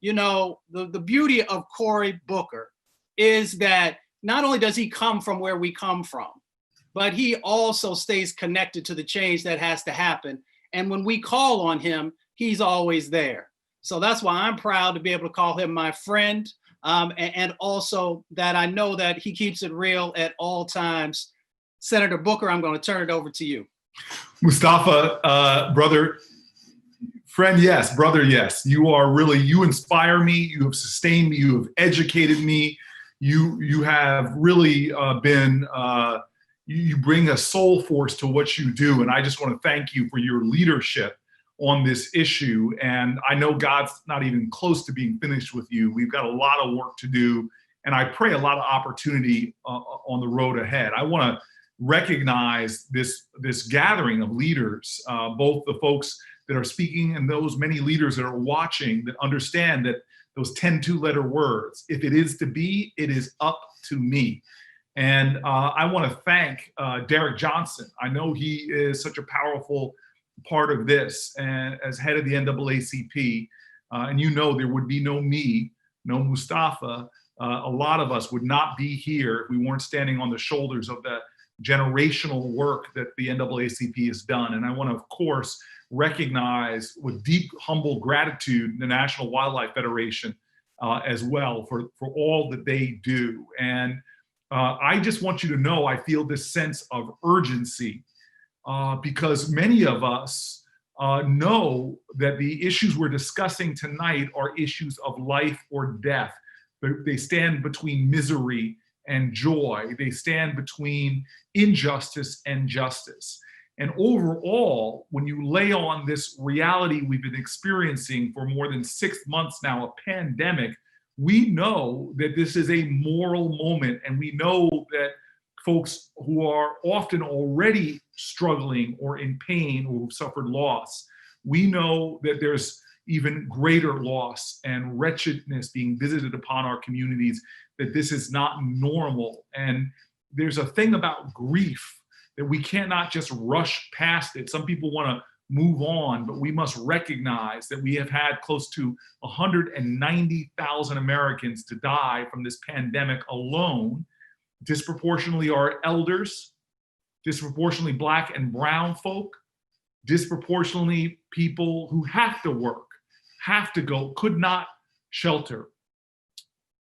You know, the beauty of Cory Booker is that not only does he come from where we come from, but he also stays connected to the change that has to happen. And when we call on him, he's always there. So that's why I'm proud to be able to call him my friend. And also that I know that he keeps it real at all times. Senator Booker, I'm going to turn it over to you. Mustafa, brother, friend, yes. Brother, yes. You inspire me. You have sustained me. You have educated me. You have really you bring a soul force to what you do. And I just want to thank you for your leadership on this issue. And I know God's not even close to being finished with you. We've got a lot of work to do. And I pray a lot of opportunity on the road ahead. I want to recognize this gathering of leaders, both the folks that are speaking and those many leaders that are watching, that understand that those 10 two-letter words, if it is to be, it is up to me. And I want to thank Derek Johnson. I know he is such a powerful part of this, and as head of the NAACP, and you know there would be no me, no Mustafa. A lot of us would not be here if we weren't standing on the shoulders of the generational work that the NAACP has done. And I want to, of course, recognize with deep, humble gratitude the National Wildlife Federation as well for all that they do. And I just want you to know I feel this sense of urgency because many of us know that the issues we're discussing tonight are issues of life or death. They stand between misery and joy. They stand between injustice and justice. And overall, when you lay on this reality we've been experiencing for more than 6 months now, a pandemic, we know that this is a moral moment, and we know that folks who are often already struggling or in pain or who've suffered loss, we know that there's even greater loss and wretchedness being visited upon our communities, that this is not normal. And there's a thing about grief that we cannot just rush past it. Some people want to move on, but we must recognize that we have had close to 190,000 Americans to die from this pandemic alone. Disproportionately our elders, disproportionately Black and brown folk, disproportionately people who have to work, have to go, could not shelter.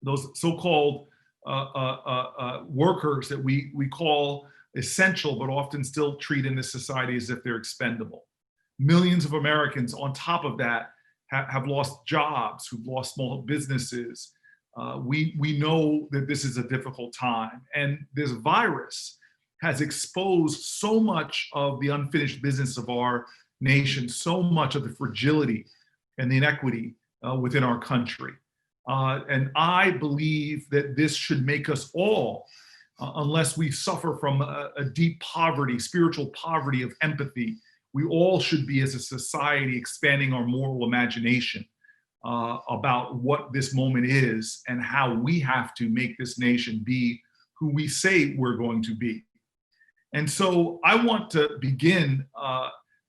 Those so-called workers that we call essential, but often still treat in this society as if they're expendable. Millions of Americans on top of that have lost jobs, who've lost small businesses. We know that this is a difficult time, and this virus has exposed so much of the unfinished business of our nation, so much of the fragility and the inequity within our country. And I believe that this should make us all, unless we suffer from a deep poverty, spiritual poverty of empathy, we all should be, as a society, expanding our moral imagination about what this moment is and how we have to make this nation be who we say we're going to be. And so I want to begin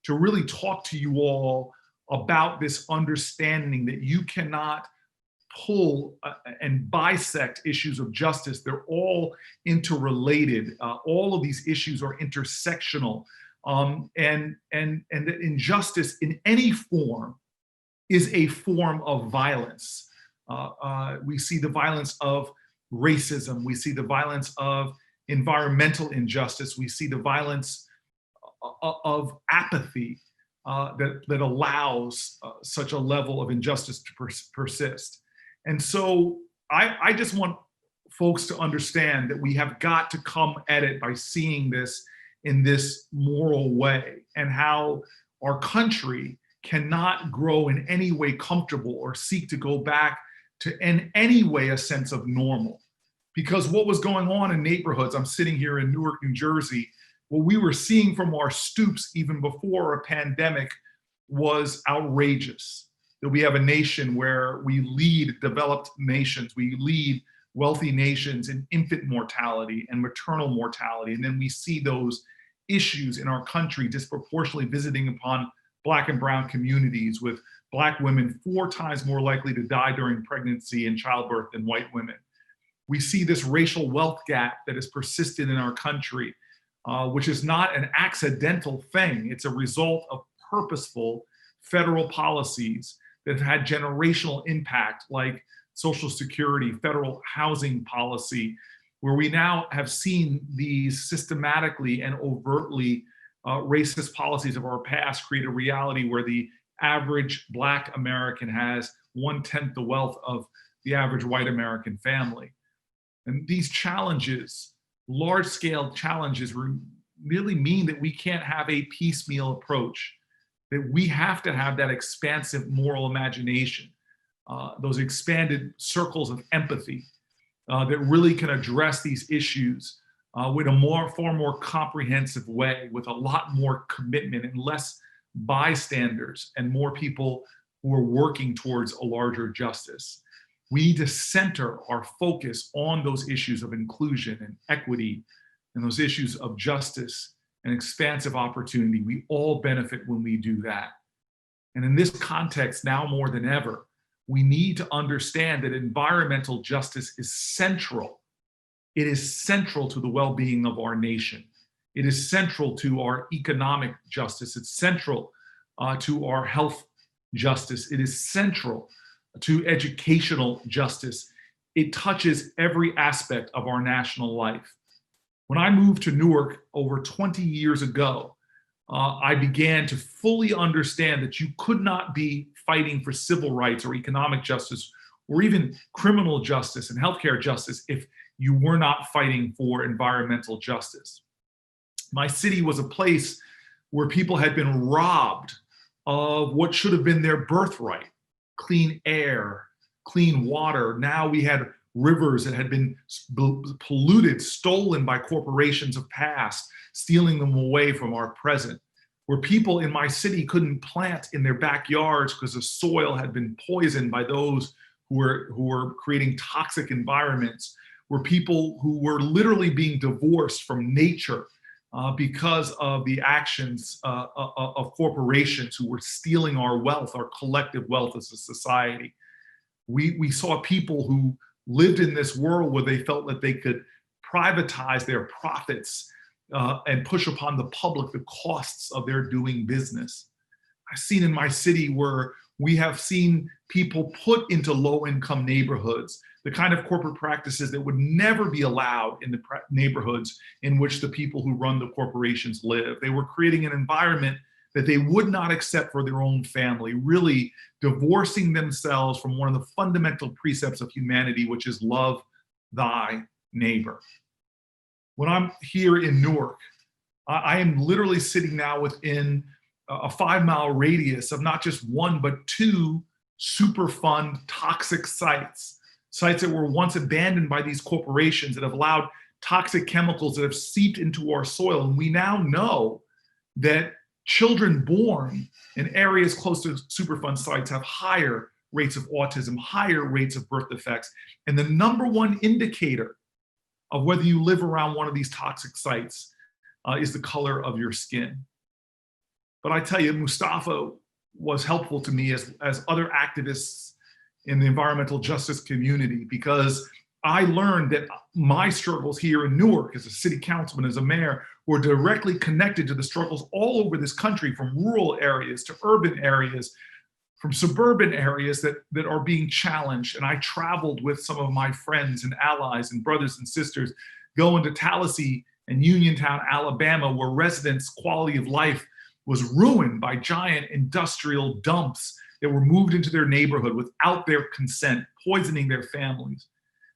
to really talk to you all about this understanding that you cannot pull and bisect issues of justice. They're all interrelated. All of these issues are intersectional, and that injustice in any form is a form of violence. We see the violence of racism. We see the violence of environmental injustice. We see the violence of apathy that allows such a level of injustice to persist. And so I just want folks to understand that we have got to come at it by seeing this in this moral way, and how our country cannot grow in any way comfortable or seek to go back to in any way a sense of normal. Because what was going on in neighborhoods, I'm sitting here in Newark, New Jersey, what we were seeing from our stoops even before a pandemic was outrageous. That we have a nation where we lead developed nations, we lead wealthy nations in infant mortality and maternal mortality. And then we see those issues in our country disproportionately visiting upon Black and brown communities, with Black women 4 times more likely to die during pregnancy and childbirth than white women. We see this racial wealth gap that has persisted in our country, which is not an accidental thing. It's a result of purposeful federal policies that have had generational impact, like Social Security, federal housing policy, where we now have seen these systematically and overtly racist policies of our past create a reality where the average Black American has 1/10 the wealth of the average white American family. And these challenges, large-scale challenges, really mean that we can't have a piecemeal approach, that we have to have that expansive moral imagination, those expanded circles of empathy that really can address these issues with a far more comprehensive way, with a lot more commitment and less bystanders and more people who are working towards a larger justice. We need to center our focus on those issues of inclusion and equity and those issues of justice and expansive opportunity. We all benefit when we do that. And in this context, now more than ever, we need to understand that environmental justice is central. It is central to the well-being of our nation. It is central to our economic justice. It's central to our health justice. It is central to educational justice. It touches every aspect of our national life. When I moved to Newark over 20 years ago, I began to fully understand that you could not be fighting for civil rights or economic justice or even criminal justice and healthcare justice if you were not fighting for environmental justice. My city was a place where people had been robbed of what should have been their birthright: clean air, clean water. Now we had rivers that had been polluted, stolen by corporations of past, stealing them away from our present. Where people in my city couldn't plant in their backyards because the soil had been poisoned by those who were creating toxic environments. Where people who were literally being divorced from nature because of the actions of corporations who were stealing our wealth, our collective wealth as a society. We saw people who lived in this world where they felt that they could privatize their profits and push upon the public the costs of their doing business. I've seen in my city where we have seen people put into low-income neighborhoods the kind of corporate practices that would never be allowed in the neighborhoods in which the people who run the corporations live. They were creating an environment that they would not accept for their own family, really divorcing themselves from one of the fundamental precepts of humanity, which is love thy neighbor. When I'm here in Newark, I am literally sitting now within a 5-mile radius of not just one, but 2 Superfund toxic sites that were once abandoned by these corporations that have allowed toxic chemicals that have seeped into our soil. And we now know that children born in areas close to Superfund sites have higher rates of autism, higher rates of birth defects. And the #1 indicator of whether you live around one of these toxic sites is the color of your skin. But I tell you, Mustafa was helpful to me as other activists in the environmental justice community, because I learned that my struggles here in Newark as a city councilman, as a mayor, were directly connected to the struggles all over this country, from rural areas to urban areas, from suburban areas that are being challenged. And I traveled with some of my friends and allies and brothers and sisters, going to Tallahassee and Uniontown, Alabama, where residents' quality of life was ruined by giant industrial dumps that were moved into their neighborhood without their consent, poisoning their families.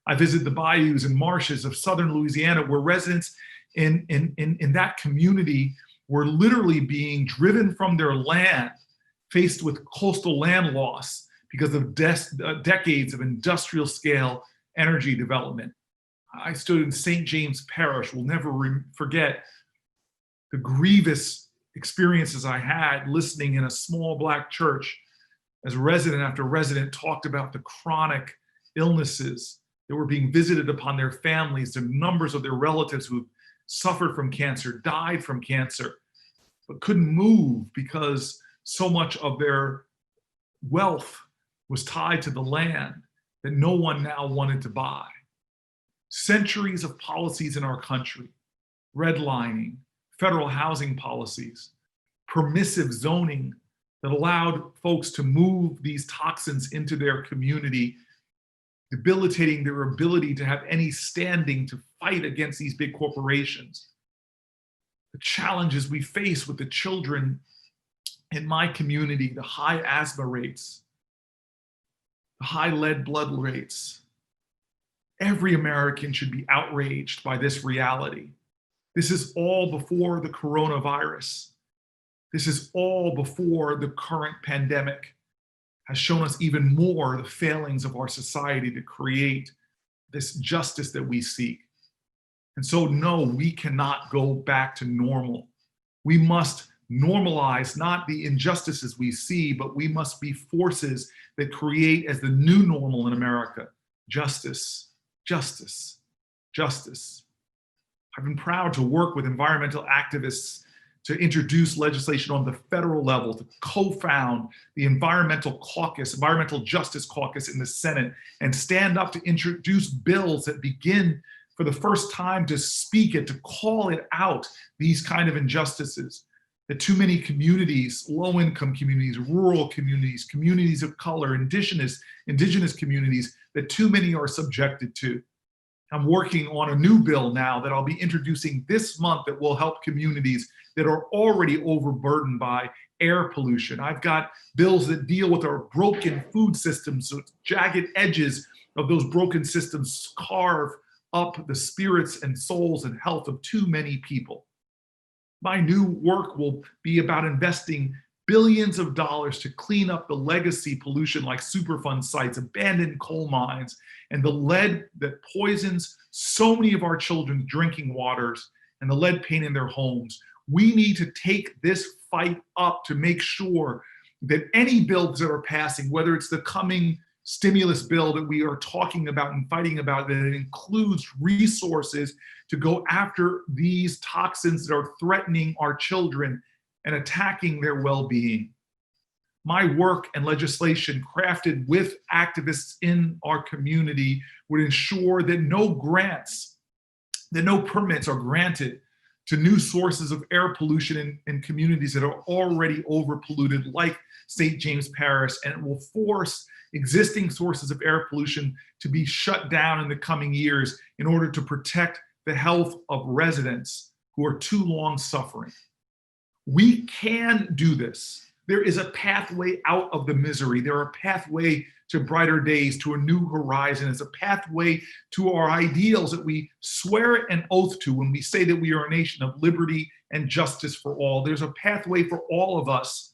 I visited the bayous and marshes of southern Louisiana, where residents in that community were literally being driven from their land, faced with coastal land loss because of decades of industrial scale energy development. I stood in St. James Parish, will never forget the grievous experiences I had listening in a small Black church as resident after resident talked about the chronic illnesses that were being visited upon their families, the numbers of their relatives who suffered from cancer, died from cancer, but couldn't move because so much of their wealth was tied to the land that no one now wanted to buy. Centuries of policies in our country, redlining, federal housing policies, permissive zoning that allowed folks to move these toxins into their community, debilitating their ability to have any standing to fight against these big corporations. The challenges we face with the children in my community, the high asthma rates, the high lead blood rates. Every American should be outraged by this reality. This is all before the coronavirus. This is all before the current pandemic has shown us even more the failings of our society to create this justice that we seek. And so, no, we cannot go back to normal. We must normalize not the injustices we see, but we must be forces that create as the new normal in America, justice, justice, justice. I've been proud to work with environmental activists to introduce legislation on the federal level, to co-found the Environmental Justice Caucus in the Senate, and stand up to introduce bills that begin for the first time to speak it, to call it out, these kind of injustices that too many communities, low-income communities, rural communities, communities of color, indigenous communities, that too many are subjected to. I'm working on a new bill now that I'll be introducing this month that will help communities that are already overburdened by air pollution. I've got bills that deal with our broken food systems, so jagged edges of those broken systems carve up the spirits and souls and health of too many people. My new work will be about investing billions of dollars to clean up the legacy pollution like Superfund sites, abandoned coal mines, and the lead that poisons so many of our children's drinking waters and the lead paint in their homes. We need to take this fight up to make sure that any bills that are passing, whether it's the coming stimulus bill that we are talking about and fighting about, that it includes resources to go after these toxins that are threatening our children and attacking their well-being. My work and legislation crafted with activists in our community would ensure that no grants, that no permits are granted to new sources of air pollution in communities that are already overpolluted, like St. James Parish, and it will force existing sources of air pollution to be shut down in the coming years in order to protect the health of residents who are too long suffering. We can do this. There is a pathway out of the misery. There are a pathway to brighter days, to a new horizon. It's a pathway to our ideals that we swear an oath to when we say that we are a nation of liberty and justice for all. There's a pathway for all of us.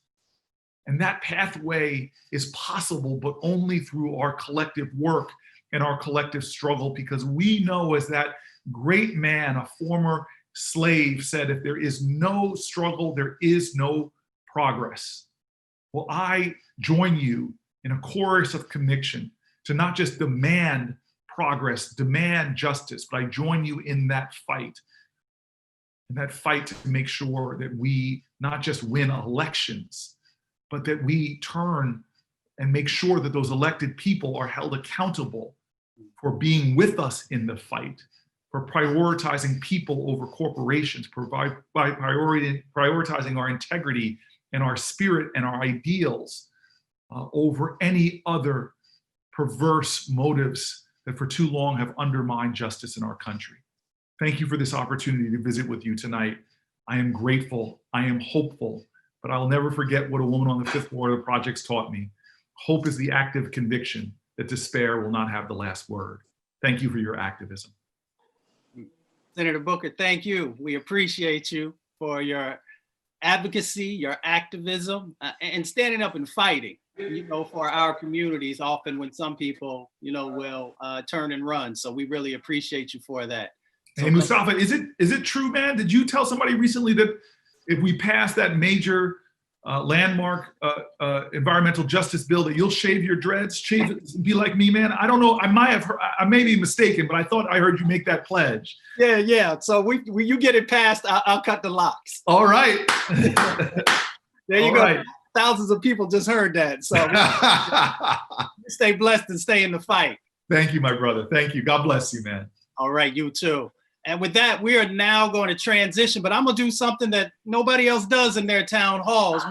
And that pathway is possible, but only through our collective work and our collective struggle, because we know, as that great man, a former slave, said, if there is no struggle, there is no progress. Well, I join you in a chorus of conviction to not just demand progress, demand justice, but I join you in that fight to make sure that we not just win elections, but that we turn and make sure that those elected people are held accountable for being with us in the fight, for prioritizing people over corporations, by prioritizing our integrity and our spirit and our ideals over any other perverse motives that for too long have undermined justice in our country. Thank you for this opportunity to visit with you tonight. I am grateful, I am hopeful, but I'll never forget what a woman on the fifth floor of the projects taught me. Hope is the active conviction that despair will not have the last word. Thank you for your activism. Senator Booker, thank you. We appreciate you for your advocacy, your activism, and standing up and fighting, for our communities, often when some people, will turn and run. So we really appreciate you for that. So, hey, Mustafa, is it true, man? Did you tell somebody recently that if we pass that major landmark environmental justice bill, that you'll shave your dreads, shave it, be like me, man? I don't know. I may be mistaken, but I thought I heard you make that pledge. Yeah. So when you get it passed, I'll cut the locks. All right. There you go. Right. Thousands of people just heard that. So stay blessed and stay in the fight. Thank you, my brother. Thank you. God bless you, man. All right, you too. And with that, we are now going to transition, but I'm going to do something that nobody else does in their town halls.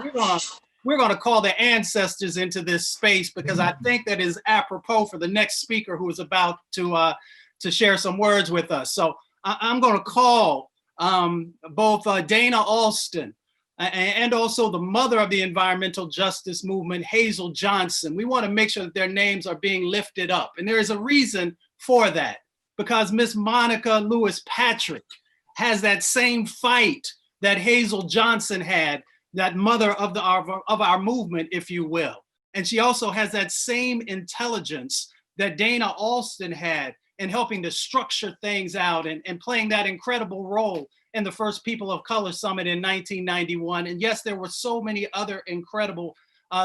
We're going to call the ancestors into this space, because I think that is apropos for the next speaker who is about to share some words with us. So I'm going to call both Dana Alston and also the mother of the environmental justice movement, Hazel Johnson. We want to make sure that their names are being lifted up. And there is a reason for that, because Miss Monica Lewis Patrick has that same fight that Hazel Johnson had, that mother of our movement, if you will. And she also has that same intelligence that Dana Alston had in helping to structure things out and playing that incredible role in the first People of Color Summit in 1991. And yes, there were so many other incredible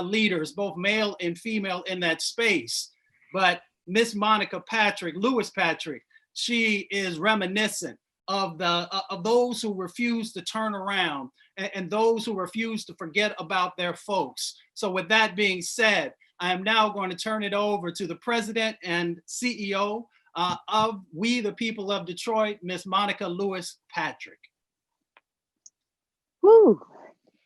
leaders, both male and female, in that space. But Miss Monica Lewis Patrick, she is reminiscent of those who refuse to turn around and those who refuse to forget about their folks. So with that being said, I am now going to turn it over to the president and CEO of We the People of Detroit, Miss Monica Lewis Patrick. Woo.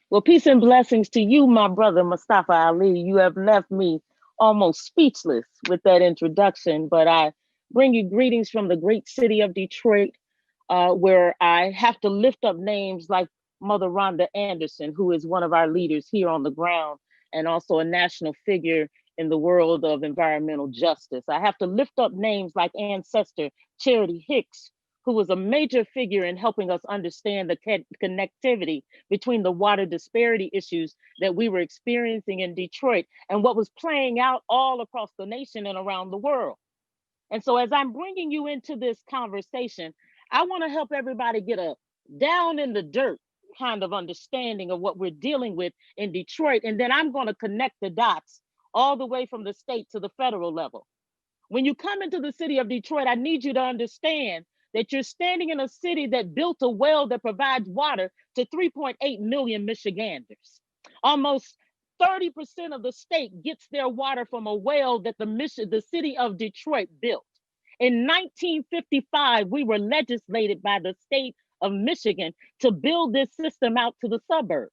Well, peace and blessings to you, my brother, Mustafa Ali. You have left me almost speechless with that introduction, but I bring you greetings from the great city of Detroit, where I have to lift up names like Mother Rhonda Anderson, who is one of our leaders here on the ground and also a national figure in the world of environmental justice. I have to lift up names like ancestor Charity Hicks, who was a major figure in helping us understand the connectivity between the water disparity issues that we were experiencing in Detroit and what was playing out all across the nation and around the world. And so as I'm bringing you into this conversation, I want to help everybody get a down in the dirt kind of understanding of what we're dealing with in Detroit. And then I'm going to connect the dots all the way from the state to the federal level. When you come into the city of Detroit, I need you to understand that you're standing in a city that built a well that provides water to 3.8 million Michiganders. Almost 30% of the state gets their water from a well that the city of Detroit built. In 1955, we were legislated by the state of Michigan to build this system out to the suburbs.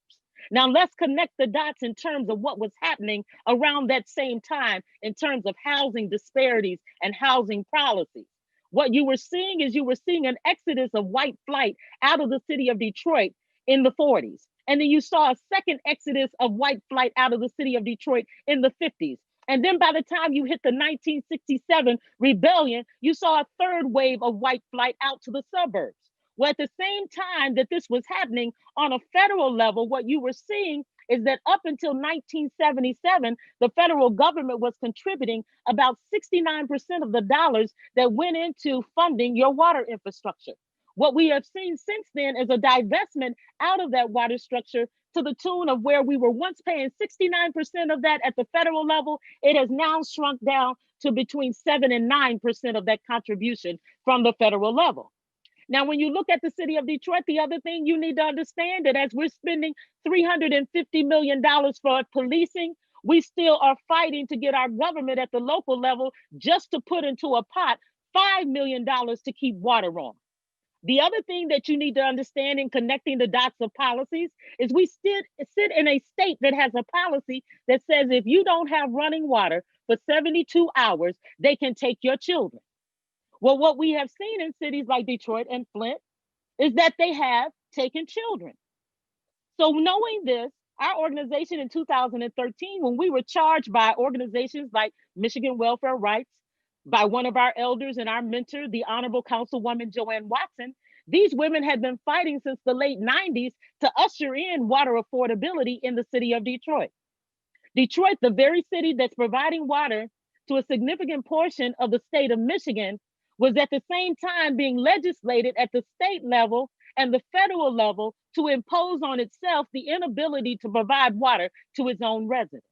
Now let's connect the dots in terms of what was happening around that same time in terms of housing disparities and housing policies. What you were seeing is an exodus of white flight out of the city of Detroit in the 40s. And then you saw a second exodus of white flight out of the city of Detroit in the 50s. And then by the time you hit the 1967 rebellion, you saw a third wave of white flight out to the suburbs. Well, at the same time that this was happening on a federal level, what you were seeing is that up until 1977, the federal government was contributing about 69% of the dollars that went into funding your water infrastructure. What we have seen since then is a divestment out of that water structure to the tune of where we were once paying 69% of that at the federal level. It has now shrunk down to between 7 and 9% of that contribution from the federal level. Now, when you look at the city of Detroit, the other thing you need to understand that as we're spending $350 million for policing, we still are fighting to get our government at the local level just to put into a pot $5 million to keep water on. The other thing that you need to understand in connecting the dots of policies is we sit in a state that has a policy that says if you don't have running water for 72 hours, they can take your children. Well, what we have seen in cities like Detroit and Flint is that they have taken children. So knowing this, our organization in 2013, when we were charged by organizations like Michigan Welfare Rights, by one of our elders and our mentor, the Honorable Councilwoman Joanne Watson, these women had been fighting since the late 90s to usher in water affordability in the city of Detroit. Detroit, the very city that's providing water to a significant portion of the state of Michigan, was at the same time being legislated at the state level and the federal level to impose on itself the inability to provide water to its own residents.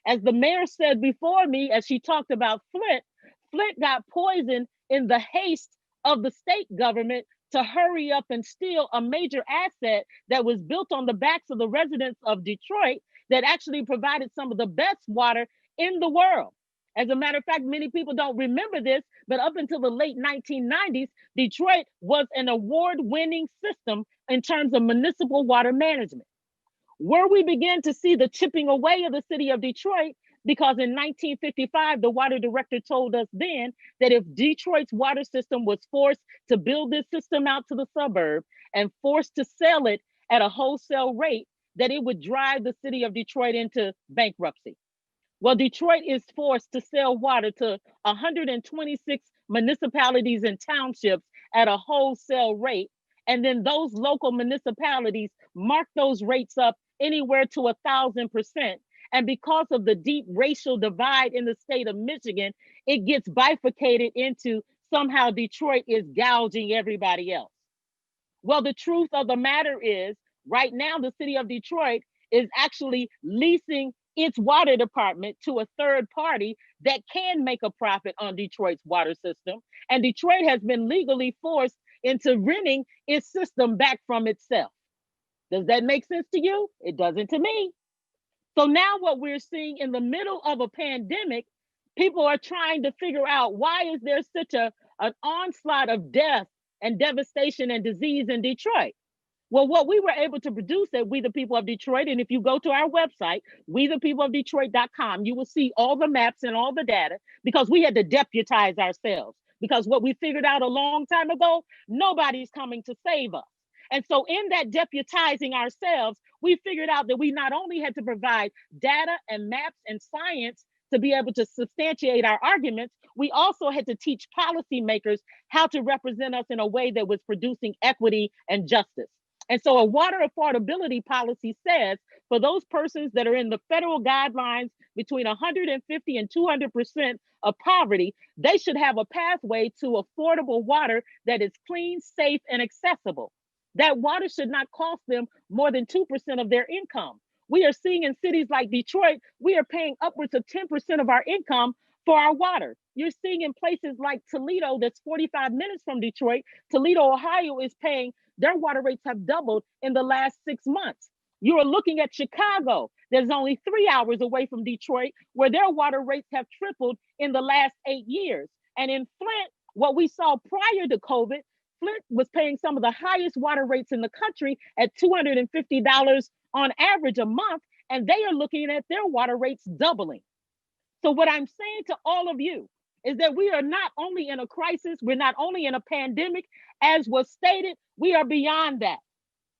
As the mayor said before me, as she talked about Flint, Flint got poisoned in the haste of the state government to hurry up and steal a major asset that was built on the backs of the residents of Detroit that actually provided some of the best water in the world. As a matter of fact, many people don't remember this, but up until the late 1990s, Detroit was an award-winning system in terms of municipal water management. Where we began to see the chipping away of the city of Detroit, because in 1955, the water director told us then that if Detroit's water system was forced to build this system out to the suburb and forced to sell it at a wholesale rate, that it would drive the city of Detroit into bankruptcy. Well, Detroit is forced to sell water to 126 municipalities and townships at a wholesale rate. And then those local municipalities mark those rates up anywhere to 1,000%. And because of the deep racial divide in the state of Michigan, it gets bifurcated into somehow Detroit is gouging everybody else. Well, the truth of the matter is right now, the city of Detroit is actually leasing its water department to a third party that can make a profit on Detroit's water system. And Detroit has been legally forced into renting its system back from itself. Does that make sense to you? It doesn't to me. So now what we're seeing in the middle of a pandemic, people are trying to figure out why is there such an onslaught of death and devastation and disease in Detroit? Well, what we were able to produce at We the People of Detroit, and if you go to our website, wethepeopleofdetroit.com, you will see all the maps and all the data because we had to deputize ourselves. Because what we figured out a long time ago, nobody's coming to save us. And so in that deputizing ourselves, we figured out that we not only had to provide data and maps and science to be able to substantiate our arguments, we also had to teach policymakers how to represent us in a way that was producing equity and justice. And so a water affordability policy says for those persons that are in the federal guidelines between 150 and 200% of poverty, they should have a pathway to affordable water that is clean, safe, and accessible. That water should not cost them more than 2% of their income. We are seeing in cities like Detroit, we are paying upwards of 10% of our income for our water. You're seeing in places like Toledo, that's 45 minutes from Detroit, Toledo, Ohio is paying, their water rates have doubled in the last 6 months. You are looking at Chicago, that's only 3 hours away from Detroit, where their water rates have tripled in the last 8 years. And in Flint, what we saw prior to COVID, Flint was paying some of the highest water rates in the country at $250 on average a month, and they are looking at their water rates doubling. So what I'm saying to all of you is that we are not only in a crisis, we're not only in a pandemic, as was stated, we are beyond that.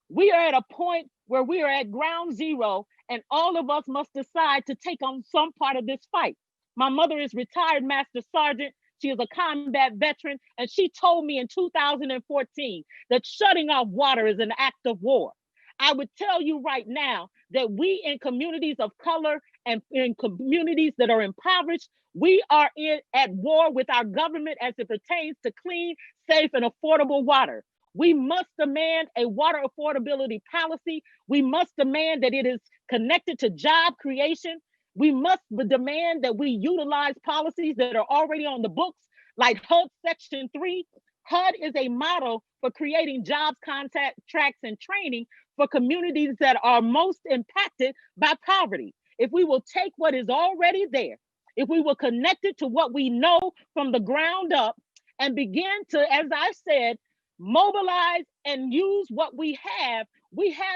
We are at a point where we are at ground zero, and all of us must decide to take on some part of this fight. My mother is retired Master Sergeant. She is a combat veteran, and she told me in 2014 that shutting off water is an act of war. I would tell you right now that we in communities of color and in communities that are impoverished, we are at war with our government as it pertains to clean, safe, and affordable water. We must demand a water affordability policy. We must demand that it is connected to job creation. We must demand that we utilize policies that are already on the books, like HUD Section 3. HUD is a model for creating jobs, contracts, and training for communities that are most impacted by poverty. If we will take what is already there, if we will connect it to what we know from the ground up and begin to, as I said, mobilize and use what we have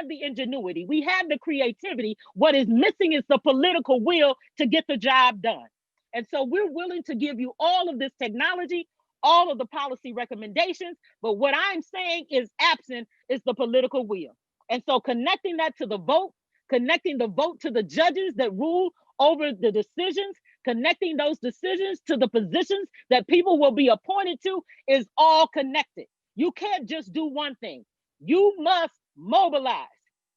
the ingenuity, we have the creativity. What is missing is the political will to get the job done. And so we're willing to give you all of this technology, all of the policy recommendations, but what I'm saying is absent is the political will. And so connecting that to the vote, connecting the vote to the judges that rule over the decisions, connecting those decisions to the positions that people will be appointed to is all connected. You can't just do one thing. You must mobilize,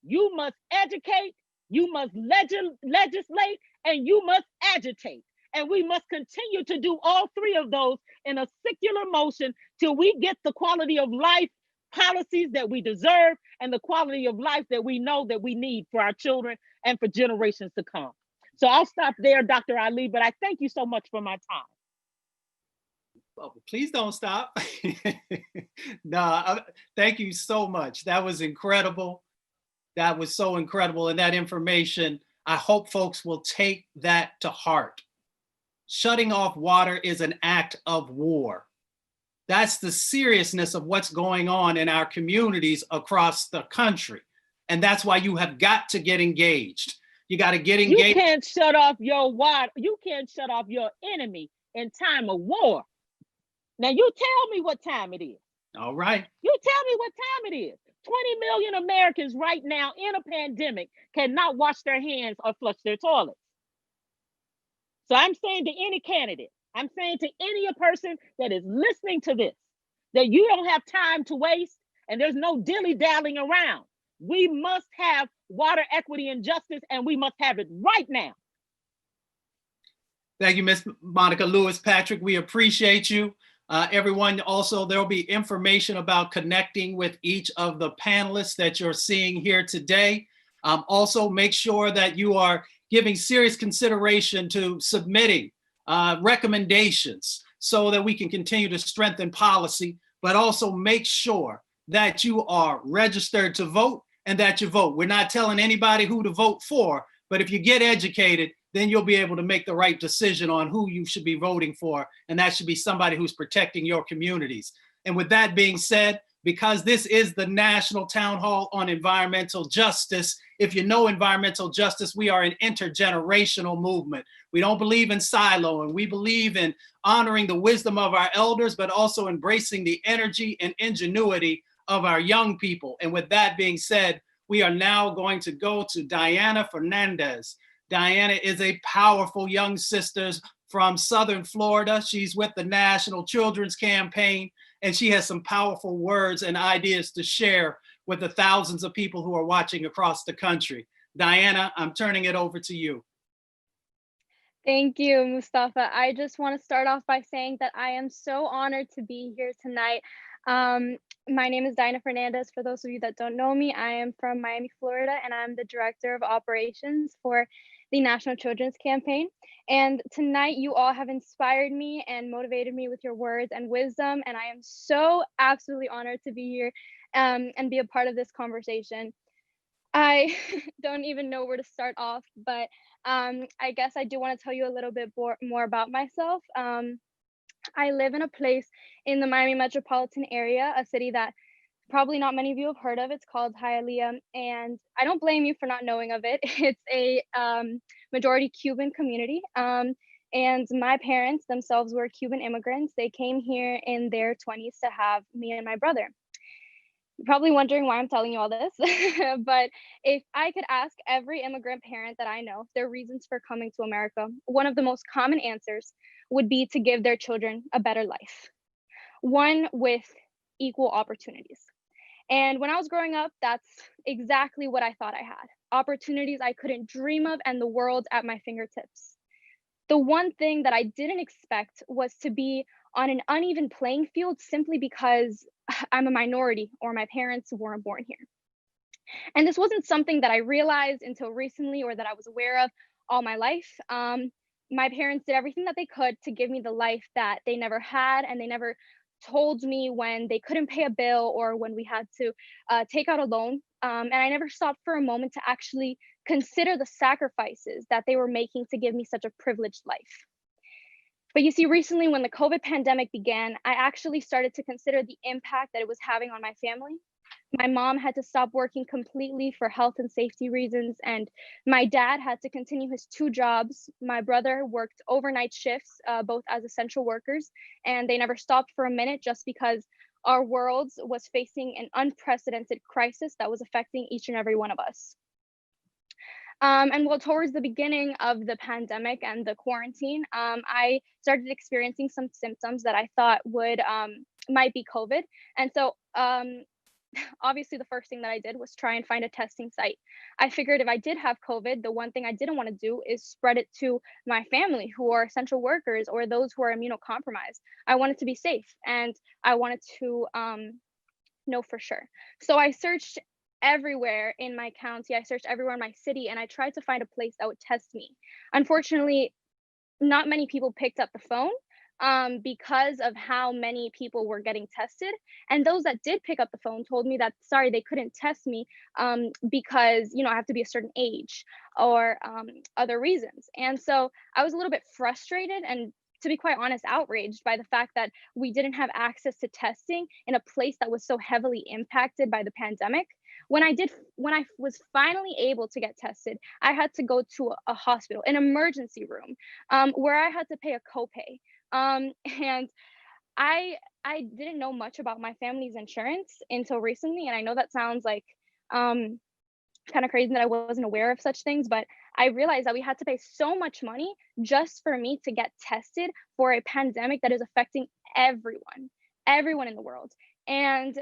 you must educate, you must legislate, and you must agitate. And we must continue to do all three of those in a secular motion till we get the quality of life policies that we deserve and the quality of life that we know that we need for our children and for generations to come. So I'll stop there, Dr. Ali, but I thank you so much for my time. Well, please don't stop. Thank you so much. That was incredible. That was so incredible. And that information, I hope folks will take that to heart. Shutting off water is an act of war. That's the seriousness of what's going on in our communities across the country. And that's why you have got to get engaged. You got to get engaged. You can't shut off your water. You can't shut off your enemy in time of war. Now you tell me what time it is. All right. You tell me what time it is. 20 million Americans right now in a pandemic cannot wash their hands or flush their toilets. So I'm saying to any candidate, I'm saying to any person that is listening to this, that you don't have time to waste and there's no dilly-dallying around. We must have water equity and justice, and we must have it right now. Thank you, Ms. Monica Lewis Patrick. We appreciate you. Everyone, also, there'll be information about connecting with each of the panelists that you're seeing here today. Also, make sure that you are giving serious consideration to submitting recommendations so that we can continue to strengthen policy, but also make sure that you are registered to vote and that you vote. We're not telling anybody who to vote for, but if you get educated, then you'll be able to make the right decision on who you should be voting for. And that should be somebody who's protecting your communities. And with that being said, because this is the National Town Hall on Environmental Justice, if you know environmental justice, we are an intergenerational movement. We don't believe in siloing. We believe in honoring the wisdom of our elders, but also embracing the energy and ingenuity of our young people. And with that being said, we are now going to go to Diana Fernandez. Diana is a powerful young sister from Southern Florida. She's with the National Children's Campaign, and she has some powerful words and ideas to share with the thousands of people who are watching across the country. Diana, I'm turning it over to you. Thank you, Mustafa. I just want to start off by saying that I am so honored to be here tonight. My name is Diana Fernandez. For those of you that don't know me, I am from Miami, Florida, and I'm the Director of Operations for the National Children's Campaign. And tonight, you all have inspired me and motivated me with your words and wisdom, and I am so absolutely honored to be here and be a part of this conversation. I don't even know where to start off, but I guess I do want to tell you a little bit more about myself. I live in a place in the Miami metropolitan area, a city that probably not many of you have heard of. It's called Hialeah, and I don't blame you for not knowing of it. It's a majority Cuban community, and my parents themselves were Cuban immigrants. They came here in their 20s to have me and my brother. You're probably wondering why I'm telling you all this, but if I could ask every immigrant parent that I know their reasons for coming to America, one of the most common answers would be to give their children a better life, one with equal opportunities. And when I was growing up, that's exactly what I thought I had. Opportunities I couldn't dream of and the world at my fingertips. The one thing that I didn't expect was to be on an uneven playing field simply because I'm a minority or my parents weren't born here. And this wasn't something that I realized until recently or that I was aware of all my life. My parents did everything that they could to give me the life that they never had, and they never told me when they couldn't pay a bill or when we had to take out a loan. And I never stopped for a moment to actually consider the sacrifices that they were making to give me such a privileged life. But you see, recently when the COVID pandemic began, I actually started to consider the impact that it was having on my family. My mom had to stop working completely for health and safety reasons, and my dad had to continue his 2 jobs. My brother worked overnight shifts, both as essential workers, and they never stopped for a minute just because our world was facing an unprecedented crisis that was affecting each and every one of us. And well, towards the beginning of the pandemic and the quarantine, I started experiencing some symptoms that I thought might be COVID. And so obviously the first thing that I did was try and find a testing site. I figured if I did have COVID, the one thing I didn't want to do is spread it to my family who are essential workers or those who are immunocompromised. I wanted to be safe and I wanted to know for sure. So I searched everywhere in my county, I searched everywhere in my city, and I tried to find a place that would test me. Unfortunately, not many people picked up the phone because of how many people were getting tested. And those that did pick up the phone told me that, sorry, they couldn't test me because, I have to be a certain age or other reasons. And so I was a little bit frustrated and, to be quite honest, outraged by the fact that we didn't have access to testing in a place that was so heavily impacted by the pandemic. When I was finally able to get tested, I had to go to a hospital, an emergency room, where I had to pay a copay. And I didn't know much about my family's insurance until recently. And I know that sounds like kind of crazy that I wasn't aware of such things, but I realized that we had to pay so much money just for me to get tested for a pandemic that is affecting everyone in the world. And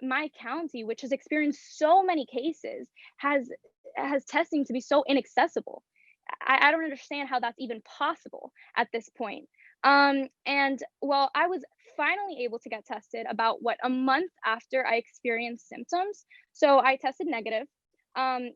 my county, which has experienced so many cases, has testing to be so inaccessible. I don't understand how that's even possible at this point. And well, I was finally able to get tested about a month after I experienced symptoms. So I tested negative,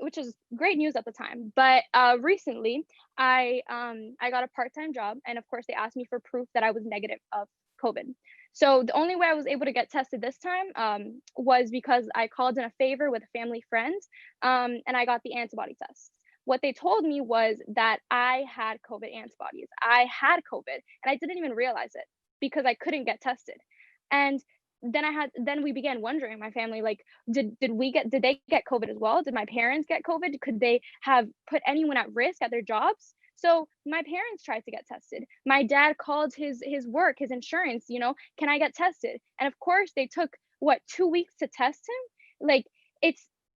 which is great news at the time. But recently, I got a part-time job, and of course, they asked me for proof that I was negative of COVID. So the only way I was able to get tested this time was because I called in a favor with a family friend, and I got the antibody test. What they told me was that I had COVID antibodies. I had COVID, and I didn't even realize it because I couldn't get tested. And then we began wondering, my family, like, did they get COVID as well? Did my parents get COVID? Could they have put anyone at risk at their jobs? So my parents tried to get tested. My dad called his work, his insurance, can I get tested? And of course they took 2 weeks to test him? Like,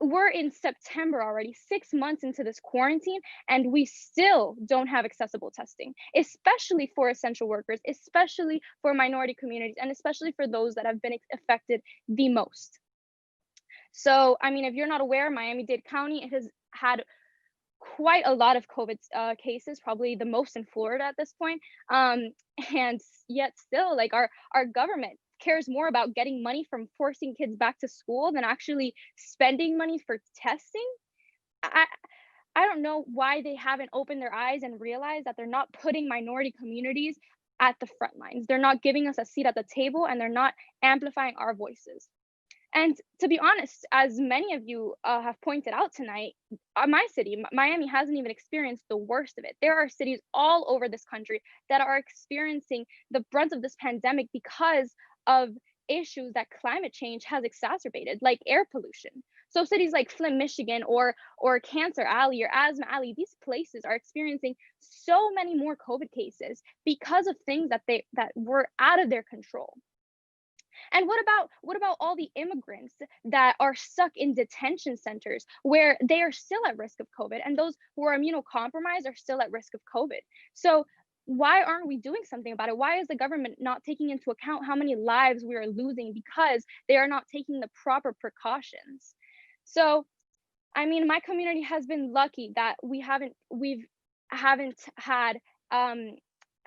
we're in September already, 6 months into this quarantine, and we still don't have accessible testing, especially for essential workers, especially for minority communities, and especially for those that have been affected the most. So, I mean, if you're not aware, Miami-Dade County has had quite a lot of COVID cases, probably the most in Florida at this point. And yet still, like, our government cares more about getting money from forcing kids back to school than actually spending money for testing. I I don't know why they haven't opened their eyes and realized that they're not putting minority communities at the front lines. They're not giving us a seat at the table, and they're not amplifying our voices. And to be honest, as many of you have pointed out tonight, my city, Miami, hasn't even experienced the worst of it. There are cities all over this country that are experiencing the brunt of this pandemic because of issues that climate change has exacerbated, like air pollution. So cities like Flint, Michigan, or Cancer Alley or Asthma Alley, these places are experiencing so many more COVID cases because of things that were out of their control. And what about all the immigrants that are stuck in detention centers where they are still at risk of COVID, and those who are immunocompromised are still at risk of COVID? So why aren't we doing something about it? Why is the government not taking into account how many lives we are losing because they are not taking the proper precautions? So, I mean, my community has been lucky that we've haven't had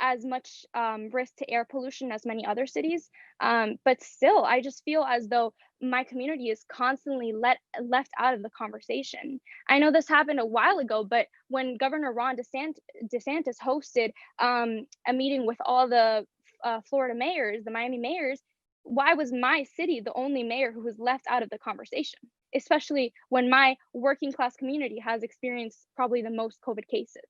as much risk to air pollution as many other cities. But still, I just feel as though my community is constantly left out of the conversation. I know this happened a while ago, but when Governor Ron DeSantis hosted a meeting with all the Florida mayors, the Miami mayors, why was my city the only mayor who was left out of the conversation? Especially when my working class community has experienced probably the most COVID cases.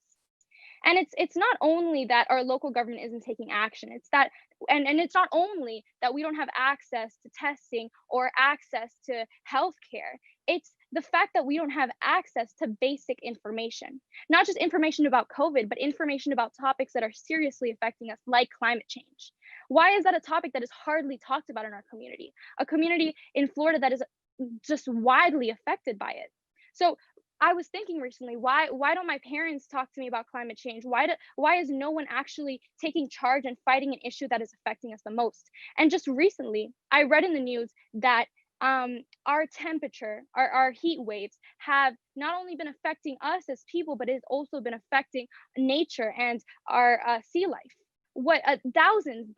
And it's not only that our local government isn't taking action, it's that and it's not only that we don't have access to testing or access to healthcare, it's the fact that we don't have access to basic information, not just information about COVID, but information about topics that are seriously affecting us, like climate change. Why is that a topic that is hardly talked about in our community, a community in Florida that is just widely affected by it? So I was thinking recently, why don't my parents talk to me about climate change? Why is no one actually taking charge and fighting an issue that is affecting us the most? And just recently, I read in the news that our temperature, our heat waves have not only been affecting us as people, but it's also been affecting nature and our sea life. What thousands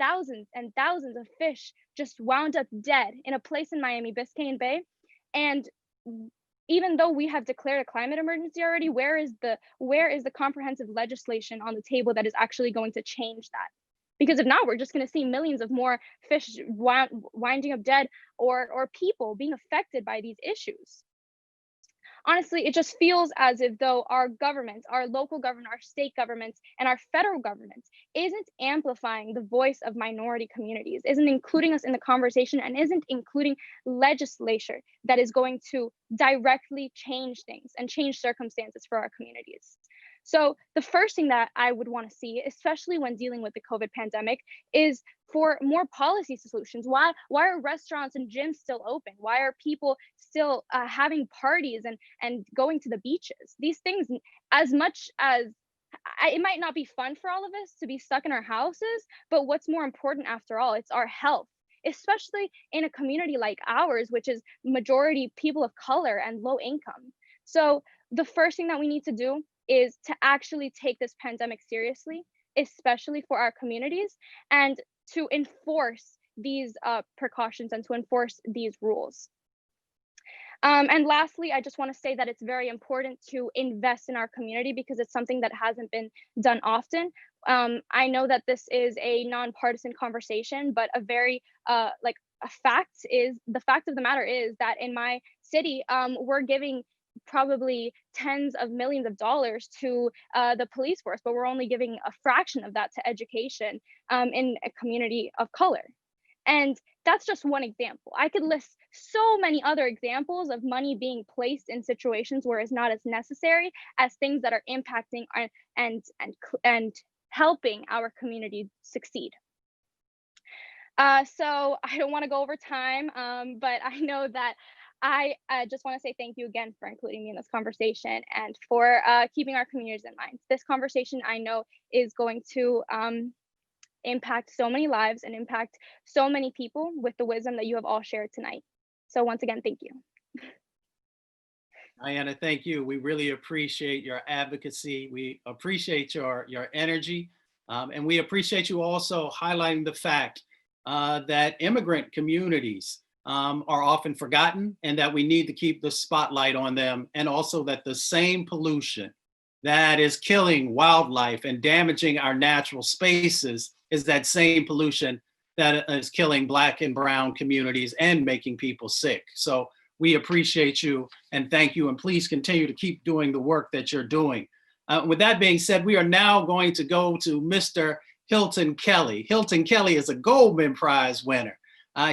and thousands of fish just wound up dead in a place in Miami, Biscayne Bay. And even though we have declared a climate emergency already, where is the comprehensive legislation on the table that is actually going to change that? Because if not, we're just going to see millions of more fish winding up dead, or people being affected by these issues. Honestly, it just feels as if though our governments, our local government, our state governments, and our federal government isn't amplifying the voice of minority communities, isn't including us in the conversation, and isn't including legislation that is going to directly change things and change circumstances for our communities. So the first thing that I would want to see, especially when dealing with the COVID pandemic, is for more policy solutions. Why are restaurants and gyms still open? Why are people still having parties and going to the beaches? These things, as much as it might not be fun for all of us to be stuck in our houses, but what's more important after all, it's our health, especially in a community like ours, which is majority people of color and low income. So the first thing that we need to do is to actually take this pandemic seriously, especially for our communities, and to enforce these precautions and to enforce these rules. And lastly, I just want to say that it's very important to invest in our community because it's something that hasn't been done often. I know that this is a nonpartisan conversation, but the fact of the matter is that in my city, we're giving probably tens of millions of dollars to the police force, but we're only giving a fraction of that to education in a community of color. And that's just one example. I could list so many other examples of money being placed in situations where it's not as necessary as things that are impacting and helping our community succeed. So I don't want to go over time, but I know that I just want to say thank you again for including me in this conversation and for keeping our communities in mind. This conversation I know is going to impact so many lives and impact so many people with the wisdom that you have all shared tonight. So once again, thank you. Diana, thank you. We really appreciate your advocacy. We appreciate your energy. And we appreciate you also highlighting the fact that immigrant communities are often forgotten and that we need to keep the spotlight on them. And also that the same pollution that is killing wildlife and damaging our natural spaces is that same pollution that is killing Black and Brown communities and making people sick. So we appreciate you and thank you. And please continue to keep doing the work that you're doing. With that being said, we are now going to go to Mr. Hilton Kelly. Hilton Kelly is a Goldman Prize winner.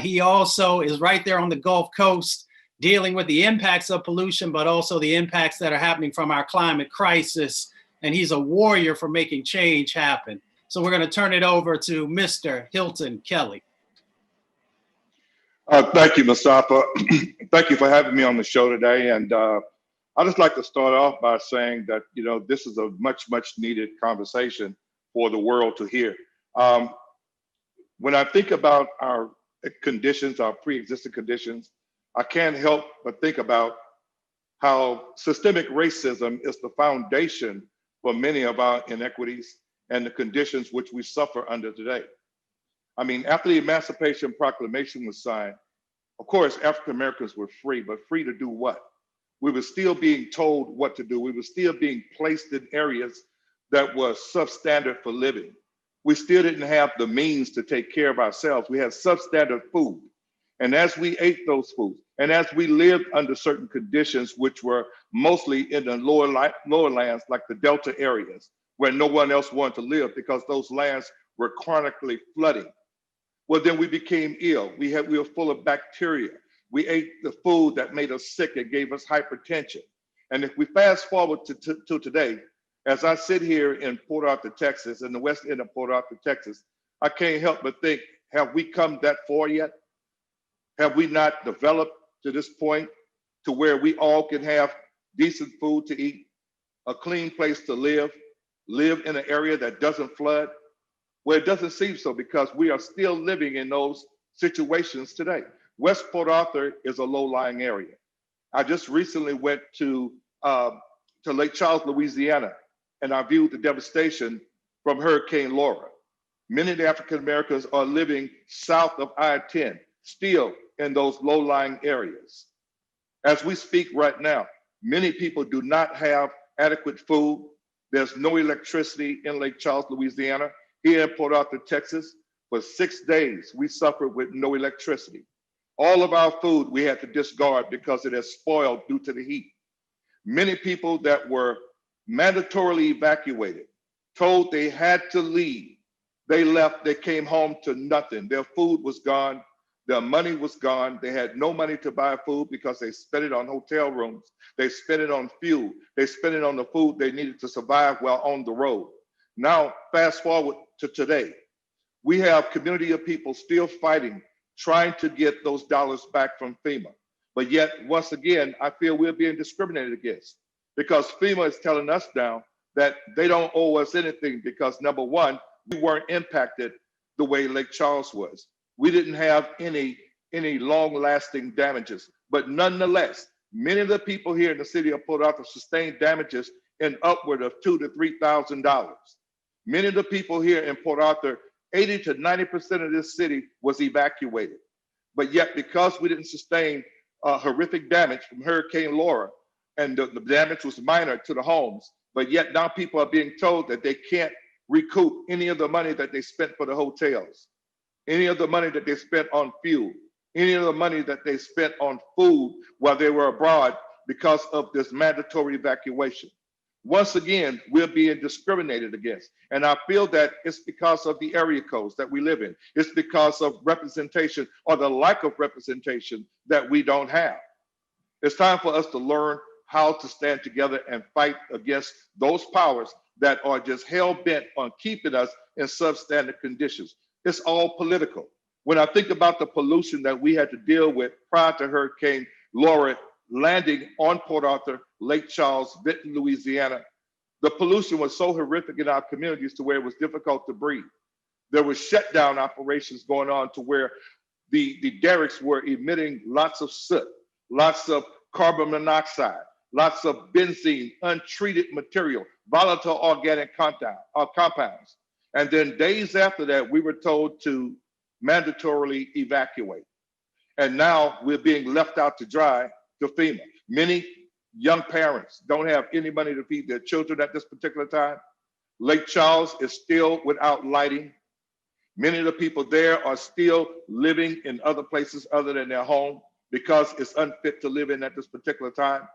He also is right there on the Gulf Coast dealing with the impacts of pollution, but also the impacts that are happening from our climate crisis. And he's a warrior for making change happen. So we're going to turn it over to Mr. Hilton Kelly. Thank you, Mustafa. Thank you for having me on the show today. And I'd just like to start off by saying that, you know, this is a much needed conversation for the world to hear. When I think about our conditions, our pre-existing conditions, I can't help but think about how systemic racism is the foundation for many of our inequities and the conditions which we suffer under today. I mean, after the Emancipation Proclamation was signed, of course, African Americans were free, but free to do what? We were still being told what to do. We were still being placed in areas that were substandard for living. We still didn't have the means to take care of ourselves. We had substandard food. And as we ate those foods, and as we lived under certain conditions, which were mostly in the lower lands, like the Delta areas, where no one else wanted to live because those lands were chronically flooding. Well, then we became ill. We were full of bacteria. We ate the food that made us sick. It gave us hypertension. And if we fast forward to today, as I sit here in Port Arthur, Texas, in the west end of Port Arthur, Texas, I can't help but think, have we come that far yet? Have we not developed to this point to where we all can have decent food to eat, a clean place to live in an area that doesn't flood? Well, it doesn't seem so because we are still living in those situations today. West Port Arthur is a low-lying area. I just recently went to Lake Charles, Louisiana, and I viewed the devastation from Hurricane Laura. Many of the African Americans are living south of I-10, still in those low-lying areas. As we speak right now, many people do not have adequate food. There's no electricity in Lake Charles, Louisiana. Here in Port Arthur, Texas, for 6 days, we suffered with no electricity. All of our food we had to discard because it has spoiled due to the heat. Many people that were mandatorily evacuated, told they had to leave. They left, they came home to nothing. Their food was gone, their money was gone. They had no money to buy food because they spent it on hotel rooms. They spent it on fuel. They spent it on the food they needed to survive while on the road. Now, fast forward to today. We have community of people still fighting, trying to get those dollars back from FEMA. But yet, once again, I feel we're being discriminated against because FEMA is telling us now that they don't owe us anything because number one, we weren't impacted the way Lake Charles was. We didn't have any long-lasting damages. But nonetheless, many of the people here in the city of Port Arthur sustained damages in upward of $2,000 to $3,000. Many of the people here in Port Arthur, 80 to 90% of this city was evacuated. But yet, because we didn't sustain horrific damage from Hurricane Laura, and the damage was minor to the homes, but yet now people are being told that they can't recoup any of the money that they spent for the hotels, any of the money that they spent on fuel, any of the money that they spent on food while they were abroad because of this mandatory evacuation. Once again, we're being discriminated against. And I feel that it's because of the area codes that we live in. It's because of representation or the lack of representation that we don't have. It's time for us to learn how to stand together and fight against those powers that are just hell-bent on keeping us in substandard conditions. It's all political. When I think about the pollution that we had to deal with prior to Hurricane laureate landing on Port Arthur, Lake Charles, Benton, Louisiana, the pollution was so horrific in our communities to where it was difficult to breathe. There were shutdown operations going on to where the derricks were emitting lots of soot, lots of carbon monoxide, lots of benzene, untreated material, volatile organic compounds. And then days after that, we were told to mandatorily evacuate. And now we're being left out to dry to FEMA. Many young parents don't have any money to feed their children at this particular time. Lake Charles is still without lighting. Many of the people there are still living in other places other than their home because it's unfit to live in at this particular time.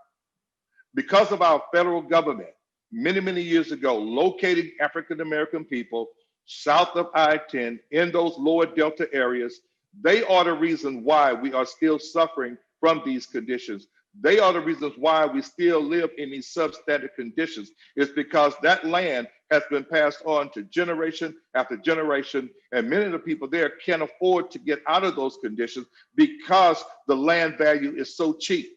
Because of our federal government, many, many years ago, locating African-American people south of I-10 in those lower Delta areas, they are the reason why we are still suffering from these conditions. They are the reasons why we still live in these substandard conditions. It's because that land has been passed on to generation after generation, and many of the people there can't afford to get out of those conditions because the land value is so cheap.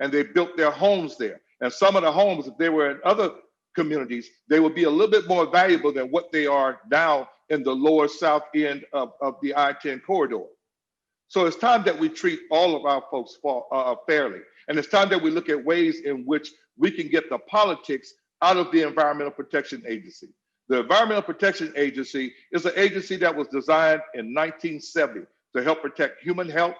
And they built their homes there. And some of the homes, if they were in other communities, they would be a little bit more valuable than what they are now in the lower south end of the I-10 corridor. So it's time that we treat all of our folks fairly. And it's time that we look at ways in which we can get the politics out of the Environmental Protection Agency. The Environmental Protection Agency is an agency that was designed in 1970 to help protect human health,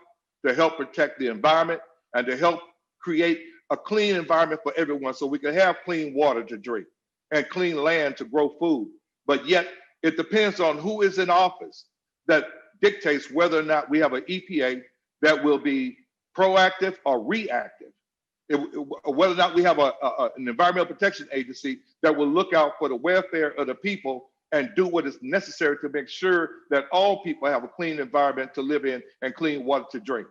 to help protect the environment, and to help create a clean environment for everyone so we can have clean water to drink and clean land to grow food. But yet it depends on who is in office that dictates whether or not we have an EPA that will be proactive or reactive. Whether or not we have an environmental protection agency that will look out for the welfare of the people and do what is necessary to make sure that all people have a clean environment to live in and clean water to drink.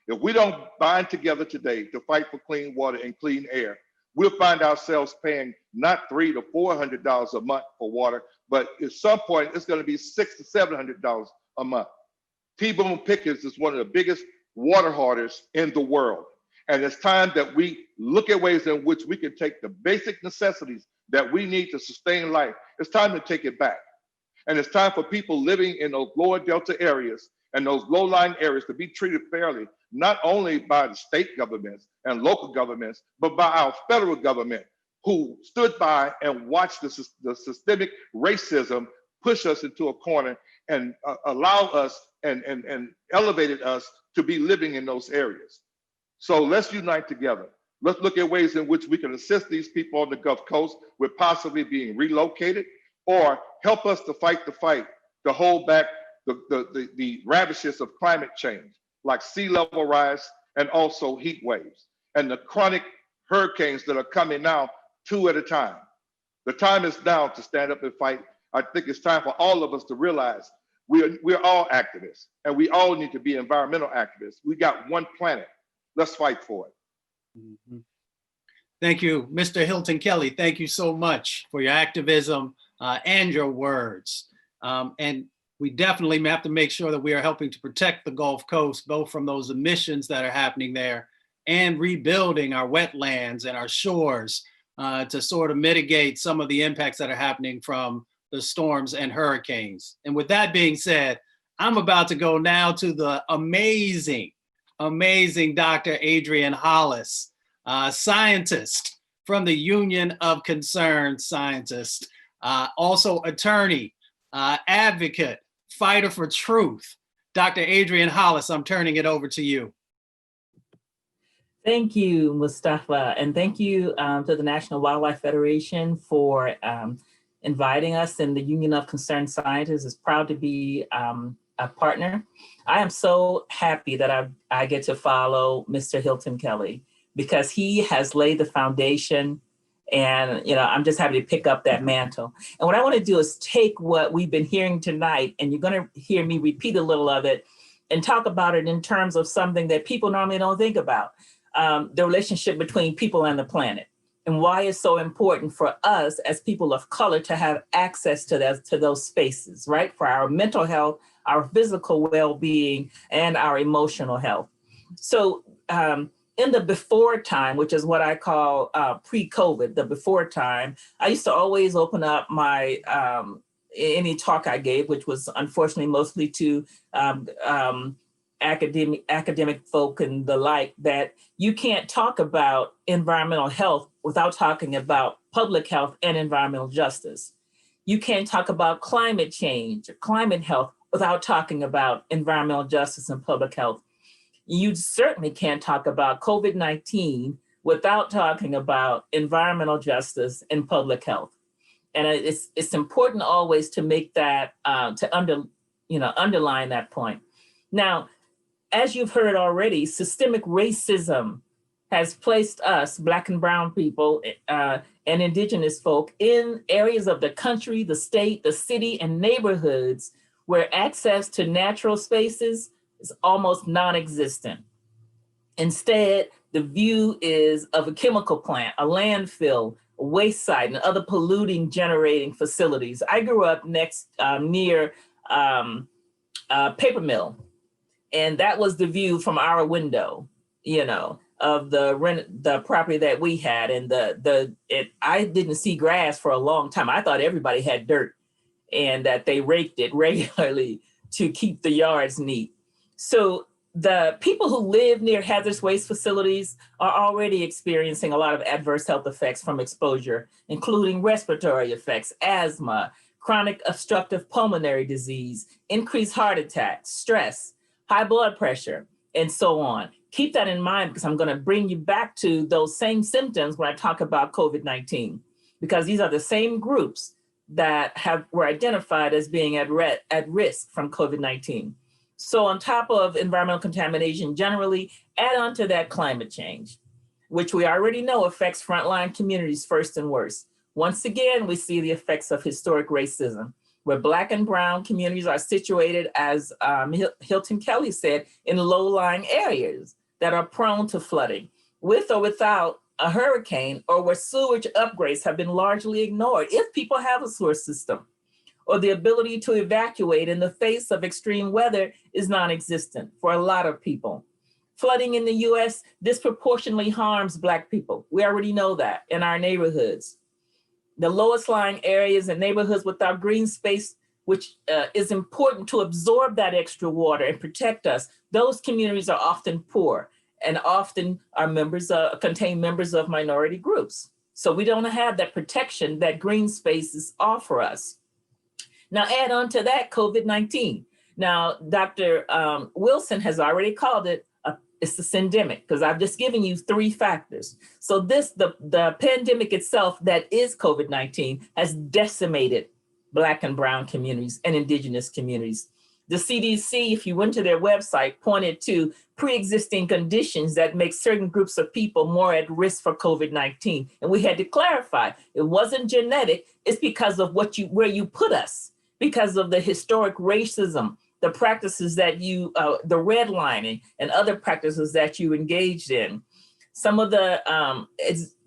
If we don't bind together today to fight for clean water and clean air, we'll find ourselves paying not $300 to $400 a month for water, but at some point it's going to be $600 to $700 a month. T-Boone Pickens is one of the biggest water hoarders in the world. And it's time that we look at ways in which we can take the basic necessities that we need to sustain life. It's time to take it back. And it's time for people living in those lower Delta areas and those low-lying areas to be treated fairly, not only by the state governments and local governments, but by our federal government, who stood by and watched the systemic racism push us into a corner and allow us and elevated us to be living in those areas. So let's unite together. Let's look at ways in which we can assist these people on the Gulf Coast with possibly being relocated, or help us to fight the fight to hold back the ravages of climate change, like sea level rise and also heat waves, and the chronic hurricanes that are coming now 2 at a time. The time is now to stand up and fight. I think it's time for all of us to realize we're all activists, and we all need to be environmental activists. We got one planet. Let's fight for it. Mm-hmm. Thank you, Mr. Hilton Kelly. Thank you so much for your activism and your words. And we definitely have to make sure that we are helping to protect the Gulf Coast, both from those emissions that are happening there and rebuilding our wetlands and our shores to sort of mitigate some of the impacts that are happening from the storms and hurricanes. And with that being said, I'm about to go now to the amazing Dr. Adrienne Hollis, scientist from the Union of Concerned Scientists, also attorney, advocate, fighter for truth. Dr. Adrienne Hollis, I'm turning it over to you. Thank you, Mustafa, and thank you to the National Wildlife Federation for inviting us, and the Union of Concerned Scientists is proud to be a partner. I am so happy that I get to follow Mr. Hilton Kelly, because he has laid the foundation, and I'm just happy to pick up that mantle. And what I want to do is take what we've been hearing tonight, and you're going to hear me repeat a little of it, and talk about it in terms of something that people normally don't think about, the relationship between people and the planet, and why it's so important for us as people of color to have access to those spaces, right? For our mental health, our physical well-being, and our emotional health. So in the before time, which is what I call pre-COVID, the before time, I used to always open up my any talk I gave, which was unfortunately mostly to academic folk and the like, that you can't talk about environmental health without talking about public health and environmental justice. You can't talk about climate change or climate health without talking about environmental justice and public health. You certainly can't talk about COVID-19 without talking about environmental justice and public health. And it's important always to make that, underline that point. Now, as you've heard already, systemic racism has placed us, Black and Brown people and Indigenous folk, in areas of the country, the state, the city, and neighborhoods where access to natural spaces is almost non-existent. Instead, the view is of a chemical plant, a landfill, a waste site, and other polluting generating facilities. I grew up near paper mill, and that was the view from our window, of the property that we had. And I didn't see grass for a long time. I thought everybody had dirt and that they raked it regularly to keep the yards neat. So the people who live near hazardous waste facilities are already experiencing a lot of adverse health effects from exposure, including respiratory effects, asthma, chronic obstructive pulmonary disease, increased heart attacks, stress, high blood pressure, and so on. Keep that in mind, because I'm going to bring you back to those same symptoms when I talk about COVID-19, because these are the same groups that were identified as being at risk from COVID-19. So on top of environmental contamination generally, add on to that climate change, which we already know affects frontline communities first and worst. Once again, we see the effects of historic racism, where Black and Brown communities are situated, as Hilton Kelly said, in low-lying areas that are prone to flooding, with or without a hurricane, or where sewage upgrades have been largely ignored, if people have a sewer system, or the ability to evacuate in the face of extreme weather is non-existent for a lot of people. Flooding in the US disproportionately harms Black people. We already know that in our neighborhoods. The lowest lying areas and neighborhoods without green space, which is important to absorb that extra water and protect us, those communities are often poor and often are contain members of minority groups. So we don't have that protection that green spaces offer us. Now add on to that COVID-19. Now, Dr. Wilson has already called it, it's the syndemic, because I've just given you 3 factors. So the pandemic itself that is COVID-19 has decimated Black and Brown communities and Indigenous communities. The CDC, if you went to their website, pointed to pre-existing conditions that make certain groups of people more at risk for COVID-19. And we had to clarify, it wasn't genetic, it's because of where you put us, because of the historic racism, the practices that the redlining and other practices that you engaged in. Some of the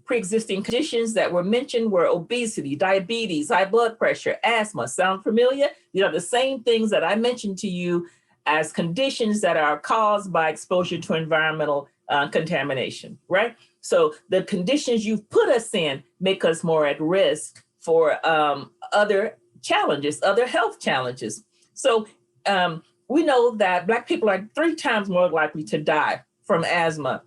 pre-existing conditions that were mentioned were obesity, diabetes, high blood pressure, asthma. Sound familiar? These are the same things that I mentioned to you as conditions that are caused by exposure to environmental contamination, right? So the conditions you've put us in make us more at risk for other challenges, other health challenges. So we know that Black people are 3 times more likely to die from asthma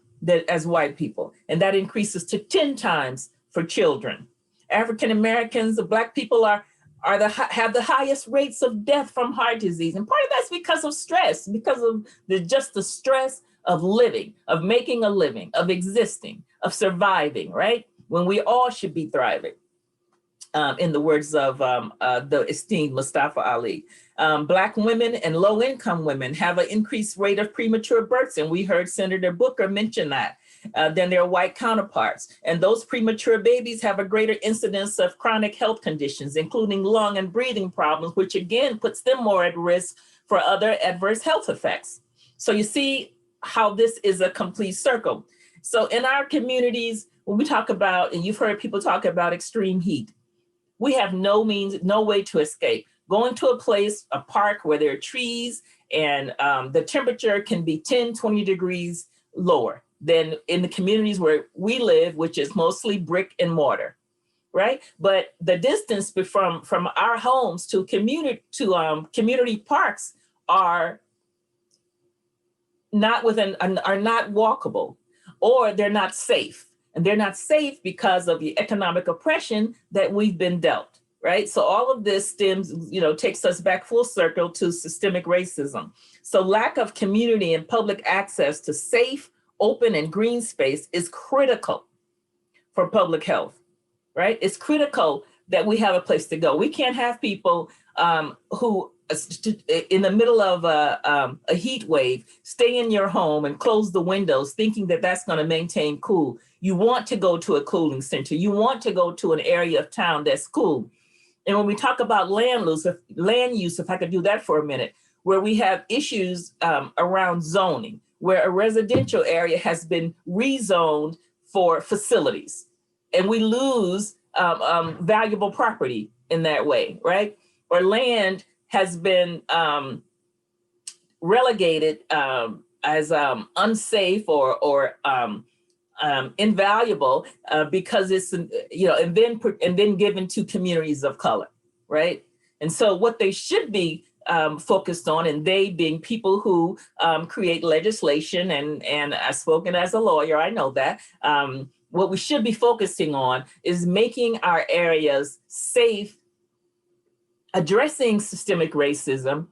as white people, and that increases to 10 times for children. African Americans, the Black people have the highest rates of death from heart disease, and part of that's because of stress, because of the stress of living, of making a living, of existing, of surviving, right? When we all should be thriving. In the words of the esteemed Mustafa Ali. Black women and low-income women have an increased rate of premature births, and we heard Senator Booker mention that, than their white counterparts. And those premature babies have a greater incidence of chronic health conditions, including lung and breathing problems, which again puts them more at risk for other adverse health effects. So you see how this is a complete circle. So in our communities, when we talk about, and you've heard people talk about extreme heat, we have no way to escape. Going to a place, a park where there are trees and the temperature can be 10, 20 degrees lower than in the communities where we live, which is mostly brick and mortar, right? But the distance from our homes to community parks are not walkable, or they're not safe. And they're not safe because of the economic oppression that we've been dealt, right? So all of this stems, takes us back full circle to systemic racism. So lack of community and public access to safe, open, and green space is critical for public health, right? It's critical that we have a place to go. We can't have people who, in the middle of a heat wave, stay in your home and close the windows thinking that that's going to maintain cool. You want to go to a cooling center. You want to go to an area of town that's cool. And when we talk about land use, if I could do that for a minute, where we have issues around zoning, where a residential area has been rezoned for facilities, and we lose valuable property in that way, right? Or land has been relegated as unsafe or invaluable because it's and then given to communities of color, right? And so what they should be focused on, and they being people who create legislation, and I've spoken as a lawyer, I know that. What we should be focusing on is making our areas safe, addressing systemic racism,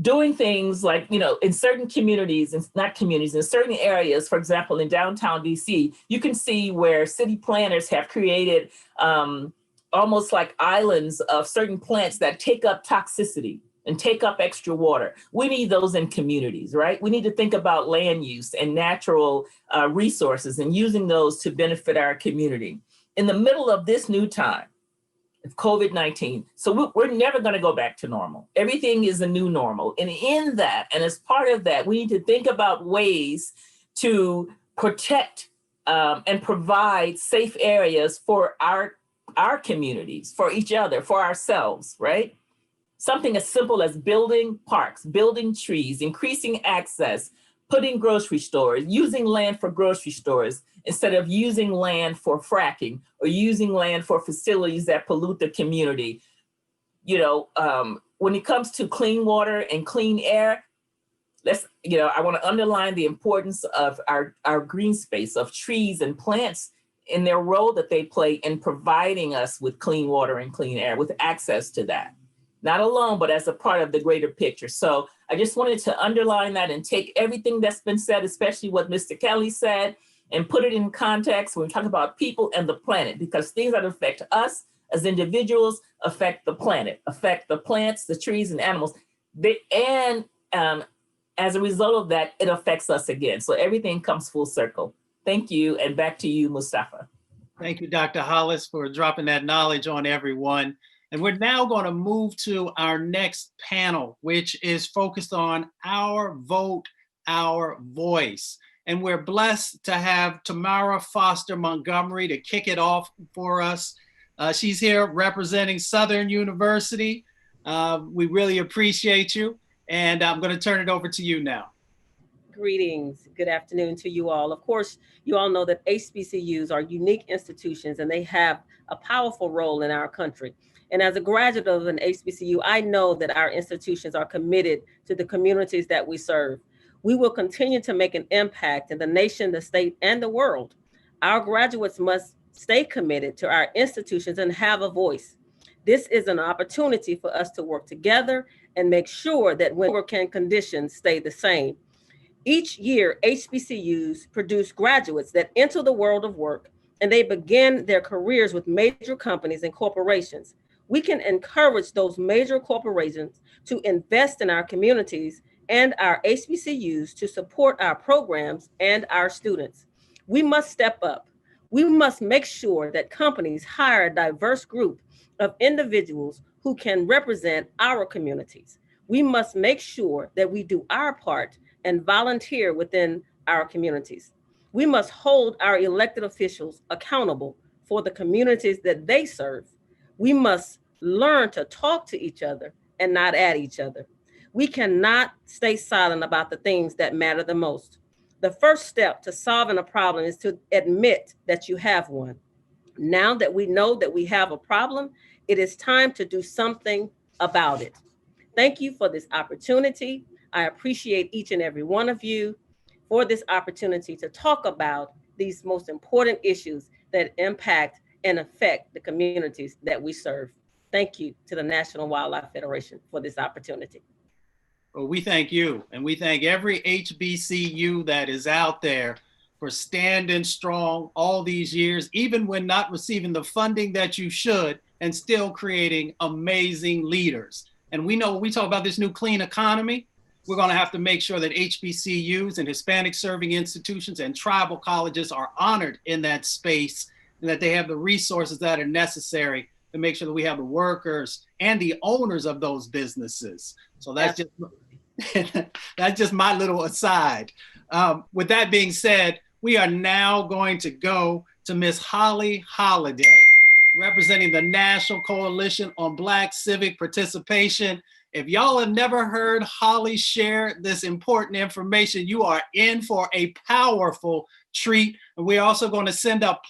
doing things like, in certain communities, and not communities, in certain areas, for example, in downtown DC, you can see where city planners have created almost like islands of certain plants that take up toxicity and take up extra water. We need those in communities, right? We need to think about land use and natural resources and using those to benefit our community. In the middle of this new time, of COVID-19. So we're never going to go back to normal. Everything is a new normal. And in that, and as part of that, we need to think about ways to protect and provide safe areas for our communities, for each other, for ourselves, right? Something as simple as building parks, building trees, increasing access, putting grocery stores, using land for grocery stores instead of using land for fracking or using land for facilities that pollute the community. When it comes to clean water and clean air, I want to underline the importance of our green space, of trees and plants in their role that they play in providing us with clean water and clean air, with access to that. Not alone, but as a part of the greater picture. So I just wanted to underline that and take everything that's been said, especially what Mr. Kelly said, and put it in context when we talk about people and the planet, because things that affect us as individuals affect the planet, affect the plants, the trees, and animals. As a result of that, it affects us again. So everything comes full circle. Thank you, and back to you, Mustafa. Thank you, Dr. Hollis, for dropping that knowledge on everyone. And we're now going to move to our next panel, which is focused on our vote, our voice. And we're blessed to have Tamara Foster Montgomery to kick it off for us. She's here representing Southern University. We really appreciate you. And I'm going to turn it over to you now. Greetings. Good afternoon to you all. Of course, you all know that HBCUs are unique institutions and they have a powerful role in our country. And as a graduate of an HBCU, I know that our institutions are committed to the communities that we serve. We will continue to make an impact in the nation, the state, and the world. Our graduates must stay committed to our institutions and have a voice. This is an opportunity for us to work together and make sure that when working conditions stay the same. Each year, HBCUs produce graduates that enter the world of work, and they begin their careers with major companies and corporations. We can encourage those major corporations to invest in our communities and our HBCUs to support our programs and our students. We must step up. We must make sure that companies hire a diverse group of individuals who can represent our communities. We must make sure that we do our part and volunteer within our communities. We must hold our elected officials accountable for the communities that they serve. We must learn to talk to each other and not at each other. We cannot stay silent about the things that matter the most. The first step to solving a problem is to admit that you have one. Now that we know that we have a problem, it is time to do something about it. Thank you for this opportunity. I appreciate each and every one of you for this opportunity to talk about these most important issues that impact and affect the communities that we serve. Thank you to the National Wildlife Federation for this opportunity. Well, we thank you, and we thank every HBCU that is out there for standing strong all these years, even when not receiving the funding that you should, and still creating amazing leaders. And we know when we talk about this new clean economy, we're going to have to make sure that HBCUs and Hispanic serving institutions and tribal colleges are honored in that space, and that they have the resources that are necessary to make sure that we have the workers and the owners of those businesses. So that's that's just my little aside. With that being said, we are now going to go to Miss Holly Holliday, representing the National Coalition on Black Civic Participation. If y'all have never heard Holly share this important information, you are in for a powerful treat. And we're also going to send up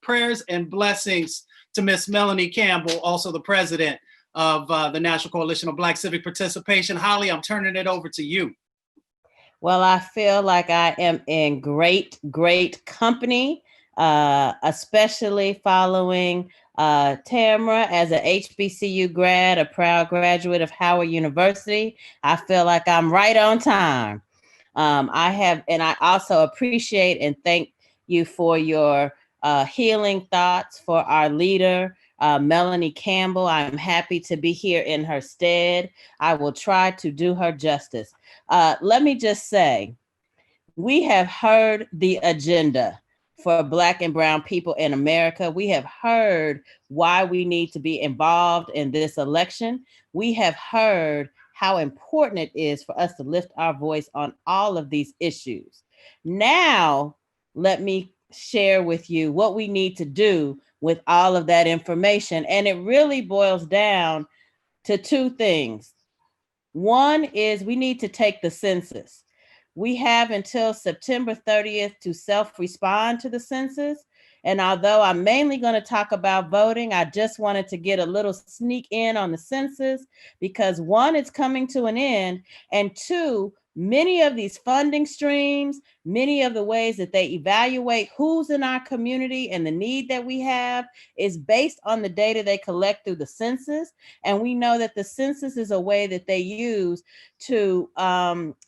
prayers and blessings to Miss Melanie Campbell, also the president of the National Coalition on Black Civic Participation. Holly, I'm turning it over to you. Well, I feel like I am in great company, especially following Tamara as an HBCU grad, a proud graduate of Howard University. I feel like I'm right on time. And I also appreciate and thank you for your healing thoughts for our leader, Melanie Campbell. I'm happy to be here in her stead. I will try to do her justice. Let me just say, we have heard the agenda for Black and Brown people in America. We have heard why we need to be involved in this election. We have heard how important it is for us to lift our voice on all of these issues. Now, let me share with you what we need to do with all of that information. And it really boils down to two things. One is we need to take the census. We have until September 30th to self-respond to the census. And although I'm mainly going to talk about voting, I just wanted to get a little sneak in on the census because one, it's coming to an end, and two, many of these funding streams, many of the ways that they evaluate who's in our community and the need that we have is based on the data they collect through the census. And we know that the census is a way that they use to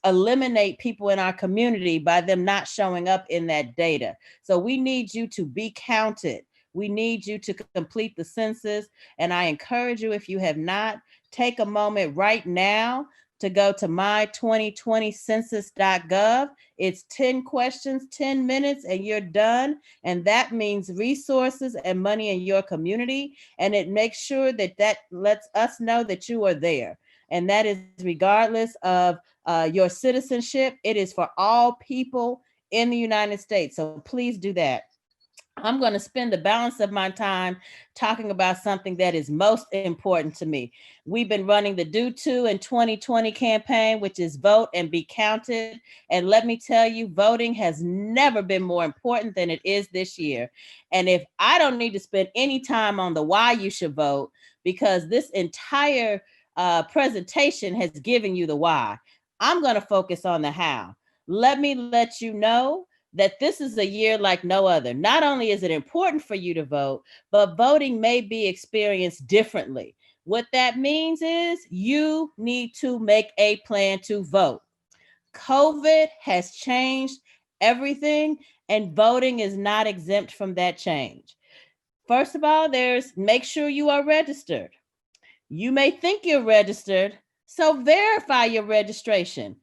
eliminate people in our community by them not showing up in that data. So we need you to be counted. We need you to complete the census. And I encourage you, if you have not, take a moment right now to go to my2020census.gov. It's 10 questions, 10 minutes, and you're done. And that means resources and money in your community. And it makes sure that that lets us know that you are there. And that is regardless of your citizenship. It is for all people in the United States. So please do that. I'm going to spend the balance of my time talking about something that is most important to me. We've been running the Do To in 2020 campaign, which is vote and be counted. And let me tell you, voting has never been more important than it is this year. And if I don't need to spend any time on the why you should vote, because this entire presentation has given you the why, I'm going to focus on the how. Let me let you know that this is a year like no other. Not only is it important for you to vote, but voting may be experienced differently. What that means is you need to make a plan to vote. COVID has changed everything, and voting is not exempt from that change. First of all, make sure you are registered. You may think you're registered, so verify your registration.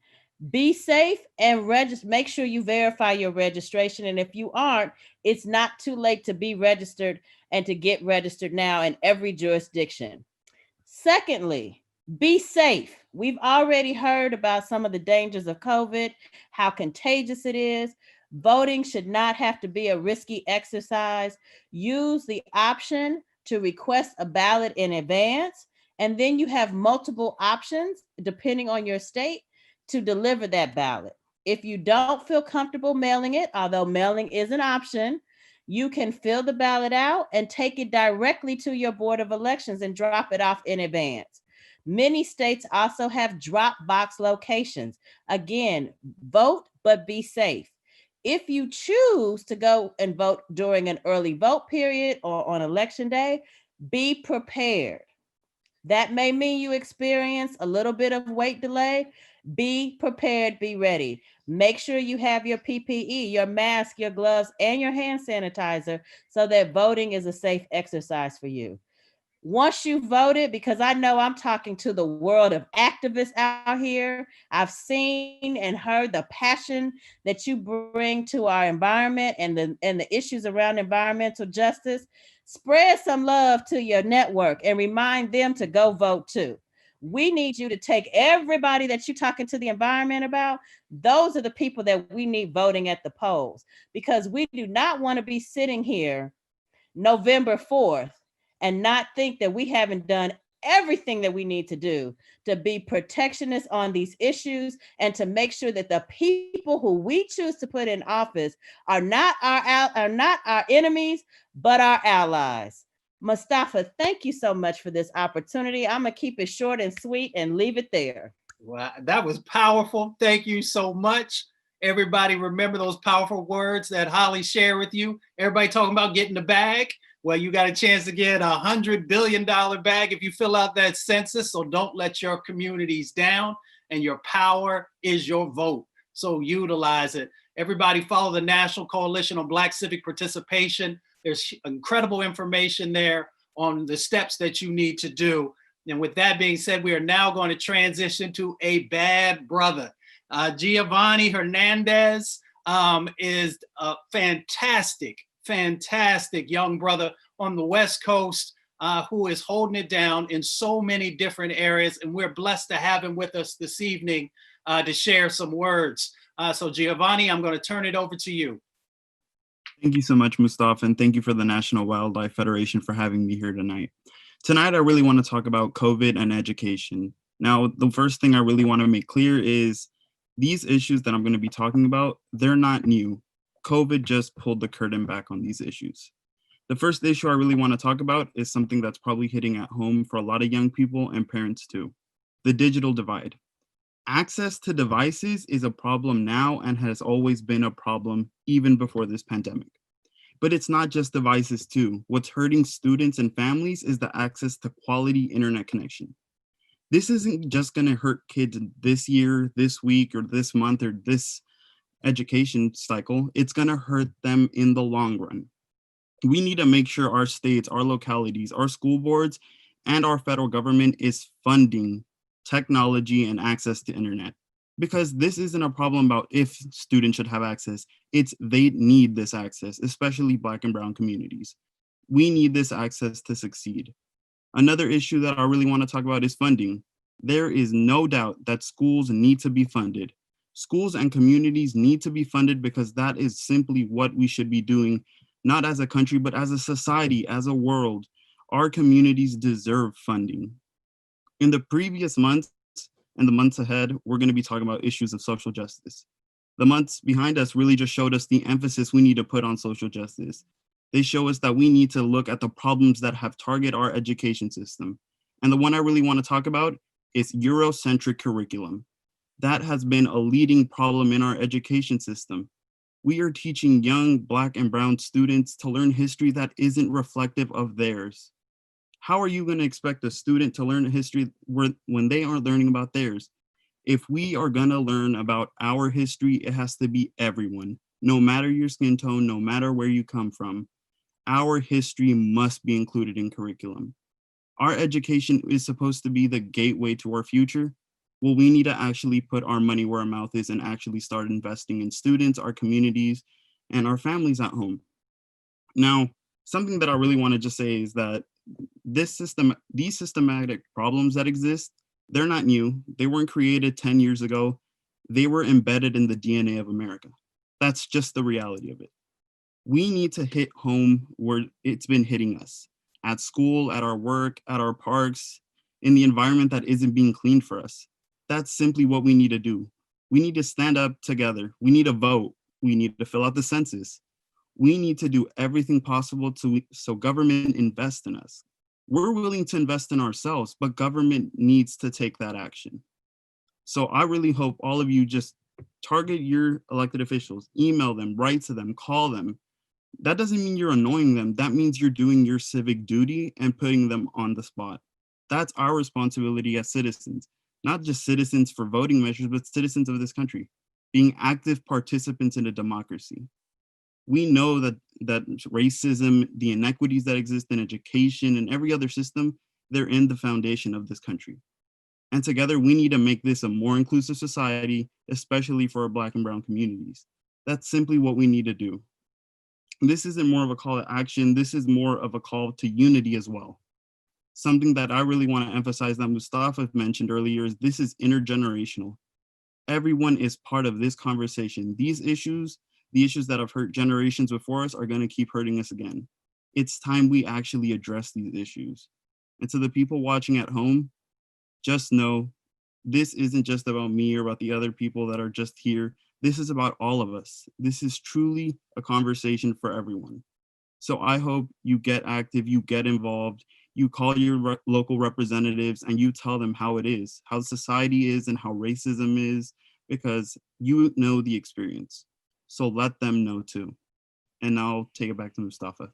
Be safe and make sure you verify your registration. And if you aren't, it's not too late to be registered and to get registered now in every jurisdiction. Secondly, be safe. We've already heard about some of the dangers of COVID, how contagious it is. Voting should not have to be a risky exercise. Use the option to request a ballot in advance. And then you have multiple options, depending on your state, to deliver that ballot. If you don't feel comfortable mailing it, although mailing is an option, you can fill the ballot out and take it directly to your Board of Elections and drop it off in advance. Many states also have drop box locations. Again, vote, but be safe. If you choose to go and vote during an early vote period or on election day, be prepared. That may mean you experience a little bit of wait delay. Be prepared, be ready. Make sure you have your PPE, your mask, your gloves, and your hand sanitizer so that voting is a safe exercise for you. Once you voted, because I know I'm talking to the world of activists out here, I've seen and heard the passion that you bring to our environment and the issues around environmental justice. Spread some love to your network and remind them to go vote too. We need you to take everybody that you're talking to the environment about. Those are the people that we need voting at the polls, because we do not want to be sitting here November 4th and not think that we haven't done everything that we need to do to be protectionist on these issues and to make sure that the people who we choose to put in office are not our enemies, but our allies. Mustafa, thank you so much for this opportunity. I'm gonna keep it short and sweet and leave it there. Wow, that was powerful. Thank you so much. Everybody remember those powerful words that Holly shared with you. Everybody talking about getting the bag. Well, you got a chance to get $100 billion bag if you fill out that census. So don't let your communities down, and your power is your vote. So utilize it. Everybody follow the National Coalition on Black Civic Participation. There's incredible information there on the steps that you need to do. And with that being said, we are now going to transition to a bad brother. Giovanni Hernandez is a fantastic young brother on the West Coast who is holding it down in so many different areas. And we're blessed to have him with us this evening to share some words. So Giovanni, I'm going to turn it over to you. Thank you so much, Mustafa, and thank you for the National Wildlife Federation for having me here tonight. Tonight, I really want to talk about COVID and education. Now, the first thing I really want to make clear is these issues that I'm going to be talking about, they're not new. COVID just pulled the curtain back on these issues. The first issue I really want to talk about is something that's probably hitting at home for a lot of young people and parents too, the digital divide. Access to devices is a problem now and has always been a problem even before this pandemic. But it's not just devices too. What's hurting students and families is the access to quality internet connection. This isn't just going to hurt kids this year, this week, or this month, or this education cycle. It's going to hurt them in the long run. We need to make sure our states, our localities, our school boards, and our federal government is funding technology and access to internet. Because this isn't a problem about if students should have access, it's they need this access, especially Black and Brown communities. We need this access to succeed. Another issue that I really want to talk about is funding. There is no doubt that schools need to be funded. Schools and communities need to be funded because that is simply what we should be doing, not as a country, but as a society, as a world. Our communities deserve funding. In the previous months and the months ahead, we're going to be talking about issues of social justice. The months behind us really just showed us the emphasis we need to put on social justice. They show us that we need to look at the problems that have targeted our education system. And the one I really want to talk about is Eurocentric curriculum. That has been a leading problem in our education system. We are teaching young Black and Brown students to learn history that isn't reflective of theirs. How are you going to expect a student to learn history when they aren't learning about theirs? If we are going to learn about our history, it has to be everyone, no matter your skin tone, no matter where you come from. Our history must be included in curriculum. Our education is supposed to be the gateway to our future. Well, we need to actually put our money where our mouth is and actually start investing in students, our communities, and our families at home. Now, something that I really want to just say is that these systematic problems that exist, they're not new. They weren't created 10 years ago. They were embedded in the DNA of America. That's just the reality of it. We need to hit home where it's been hitting us. at school, at our work, at our parks, in the environment that isn't being cleaned for us. That's simply what we need to do. We need to stand up together. We need to vote. We need to fill out the census. We need to do everything possible so government invests in us. We're willing to invest in ourselves, but government needs to take that action. So I really hope all of you just target your elected officials, email them, write to them, call them. That doesn't mean you're annoying them. That means you're doing your civic duty and putting them on the spot. That's our responsibility as citizens, not just citizens for voting measures, but citizens of this country, being active participants in a democracy. We know that racism, the inequities that exist in education and every other system, they're in the foundation of this country. And together we need to make this a more inclusive society, especially for our Black and Brown communities. That's simply what we need to do. This isn't more of a call to action, this is more of a call to unity as well. Something that I really want to emphasize that Mustafa mentioned earlier is this is intergenerational. Everyone is part of this conversation. These issues, the issues that have hurt generations before us, are going to keep hurting us again. It's time we actually address these issues. And to the people watching at home, just know this isn't just about me or about the other people that are just here. This is about all of us. This is truly a conversation for everyone. So I hope you get active, you get involved, you call your local representatives and you tell them how it is, how society is and how racism is, because you know the experience. So let them know too. And now I'll take it back to Mustafa.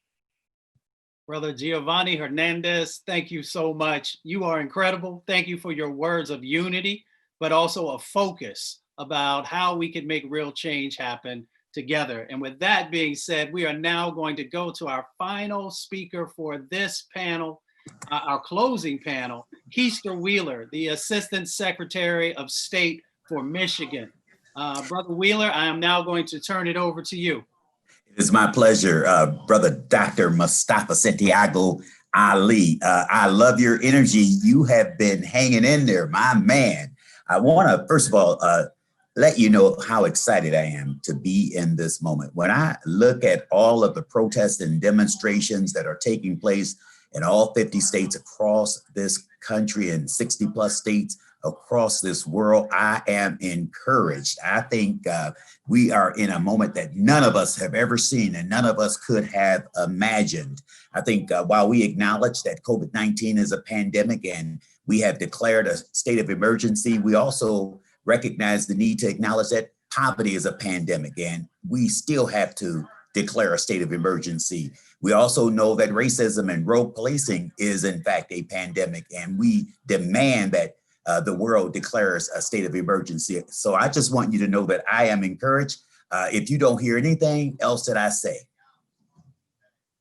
Brother Giovanni Hernandez, thank you so much. You are incredible. Thank you for your words of unity, but also a focus about how we can make real change happen together. And with that being said, we are now going to go to our final speaker for this panel, our closing panel, Keister Wheeler, the Assistant Secretary of State for Michigan. Brother Wheeler, I am now going to turn it over to you. It is my pleasure, Brother Dr. Mustafa Santiago Ali. I love your energy. You have been hanging in there, my man. I want to, first of all, let you know how excited I am to be in this moment. When I look at all of the protests and demonstrations that are taking place in all 50 states across this country and 60 plus states across this world, I am encouraged. I think we are in a moment that none of us have ever seen and none of us could have imagined. I think while we acknowledge that COVID-19 is a pandemic and we have declared a state of emergency, we also recognize the need to acknowledge that poverty is a pandemic and we still have to declare a state of emergency. We also know that racism and rogue policing is in fact a pandemic and we demand that the world declares a state of emergency. So I just want you to know that I am encouraged. If you don't hear anything else that I say,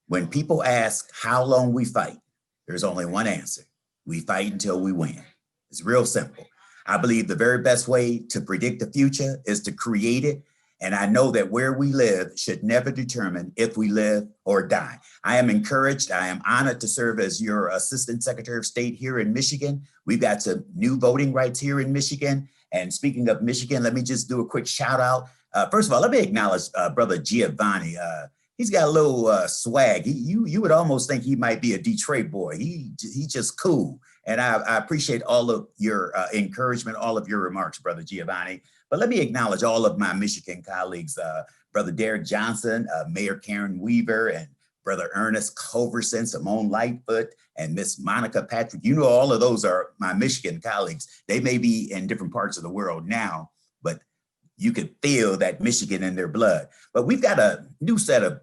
when people ask how long we fight, there's only one answer. We fight until we win. It's real simple. I believe the very best way to predict the future is to create it. And I know that where we live should never determine if we live or die. I am encouraged. I am honored to serve as your Assistant Secretary of State here in Michigan. We've got some new voting rights here in Michigan. And speaking of Michigan, let me just do a quick shout out. First of all, let me acknowledge Brother Giovanni. He's got a little swag. You would almost think he might be a Detroit boy. He's just cool. And I appreciate all of your encouragement, all of your remarks, Brother Giovanni. But let me acknowledge all of my Michigan colleagues, Brother Derek Johnson, Mayor Karen Weaver, and Brother Ernest Coverson, Simone Lightfoot, and Miss Monica Patrick. You know, all of those are my Michigan colleagues. They may be in different parts of the world now, but you could feel that Michigan in their blood. But we've got a new set of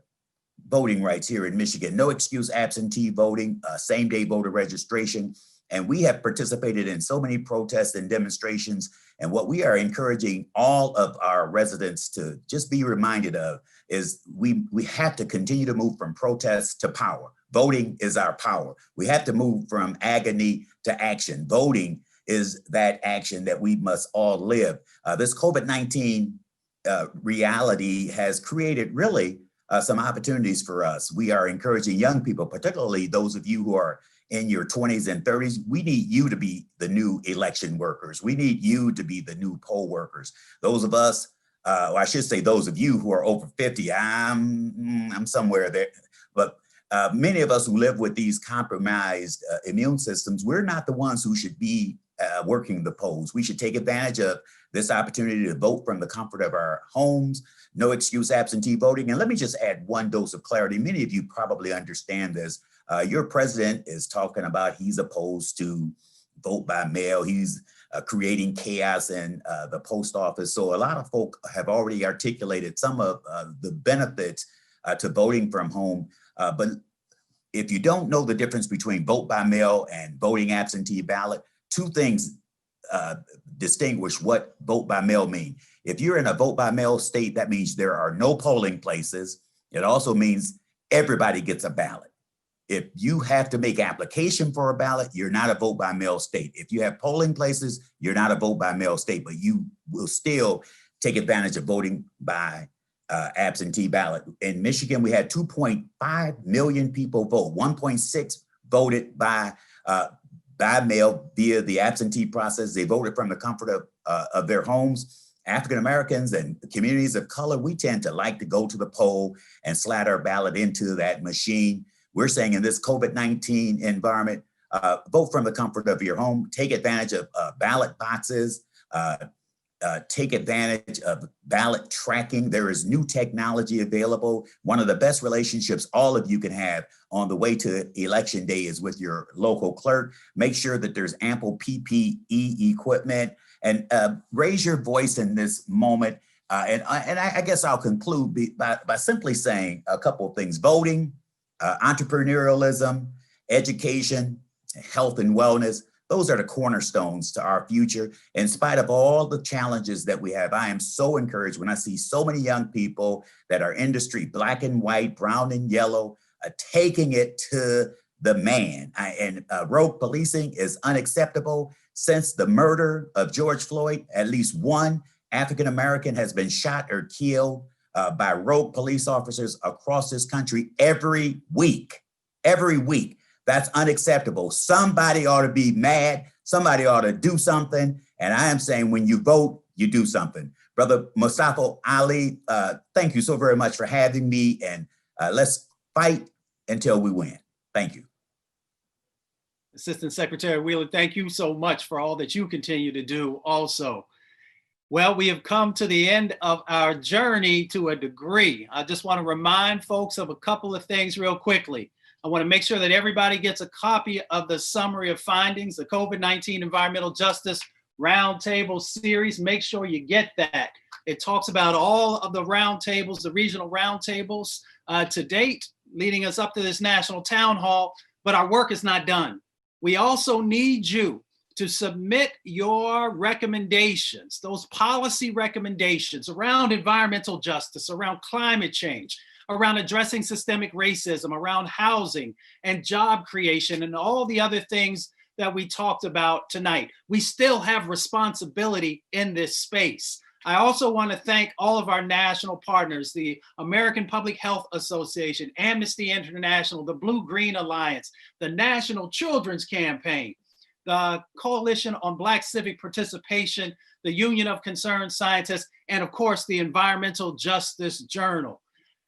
voting rights here in Michigan. No excuse absentee voting, same-day voter registration. And we have participated in so many protests and demonstrations. And what we are encouraging all of our residents to just be reminded of is we have to continue to move from protest to power. Voting is our power. We have to move from agony to action. Voting is that action that we must all live. This COVID-19 reality has created really some opportunities for us. We are encouraging young people, particularly those of you who are in your 20s and 30s, we need you to be the new election workers. We need you to be the new poll workers. Those of us, well, I should say those of you who are over 50, I'm somewhere there, but Many of us who live with these compromised immune systems, we're not the ones who should be working the polls. We should take advantage of this opportunity to vote from the comfort of our homes, no excuse absentee voting. And let me just add one dose of clarity. Many of you probably understand this. Your president is talking about he's opposed to vote by mail. He's creating chaos in the post office. So a lot of folk have already articulated some of the benefits to voting from home. But if you don't know the difference between vote by mail and voting absentee ballot, two things distinguish what vote by mail mean. If you're in a vote by mail state, that means there are no polling places. It also means everybody gets a ballot. If you have to make application for a ballot, you're not a vote by mail state. If you have polling places, you're not a vote by mail state, but you will still take advantage of voting by absentee ballot. In Michigan, we had 2.5 million people vote. 1.6 voted by mail via the absentee process. They voted from the comfort of their homes. African Americans and communities of color, we tend to like to go to the poll and slide our ballot into that machine. We're saying in this COVID-19 environment, vote from the comfort of your home, take advantage of ballot boxes, take advantage of ballot tracking. There is new technology available. One of the best relationships all of you can have on the way to election day is with your local clerk. Make sure that there's ample PPE equipment and raise your voice in this moment. And I guess I'll conclude by simply saying a couple of things. Voting, entrepreneurialism, education, health and wellness. Those are the cornerstones to our future. In spite of all the challenges that we have, I am so encouraged when I see so many young people that are industry, black and white, brown and yellow, taking it to the man. Rogue policing is unacceptable. Since the murder of George Floyd, at least one African-American has been shot or killed by rogue police officers across this country every week. Every week. That's unacceptable. Somebody ought to be mad. Somebody ought to do something. And I am saying when you vote, you do something. Brother Mustafa Ali, thank you so very much for having me. And let's fight until we win. Thank you. Assistant Secretary Wheeler, thank you so much for all that you continue to do also. Well, we have come to the end of our journey to a degree. I just want to remind folks of a couple of things real quickly. I want to make sure that everybody gets a copy of the summary of findings, the COVID-19 Environmental Justice Roundtable series. Make sure you get that. It talks about all of the roundtables, the regional roundtables to date, leading us up to this national town hall, but our work is not done. We also need you to submit your recommendations, those policy recommendations around environmental justice, around climate change, around addressing systemic racism, around housing and job creation, and all the other things that we talked about tonight. We still have responsibility in this space. I also want to thank all of our national partners, the American Public Health Association, Amnesty International, the Blue-Green Alliance, the National Children's Campaign, the Coalition on Black Civic Participation, the Union of Concerned Scientists, and of course, the Environmental Justice Journal.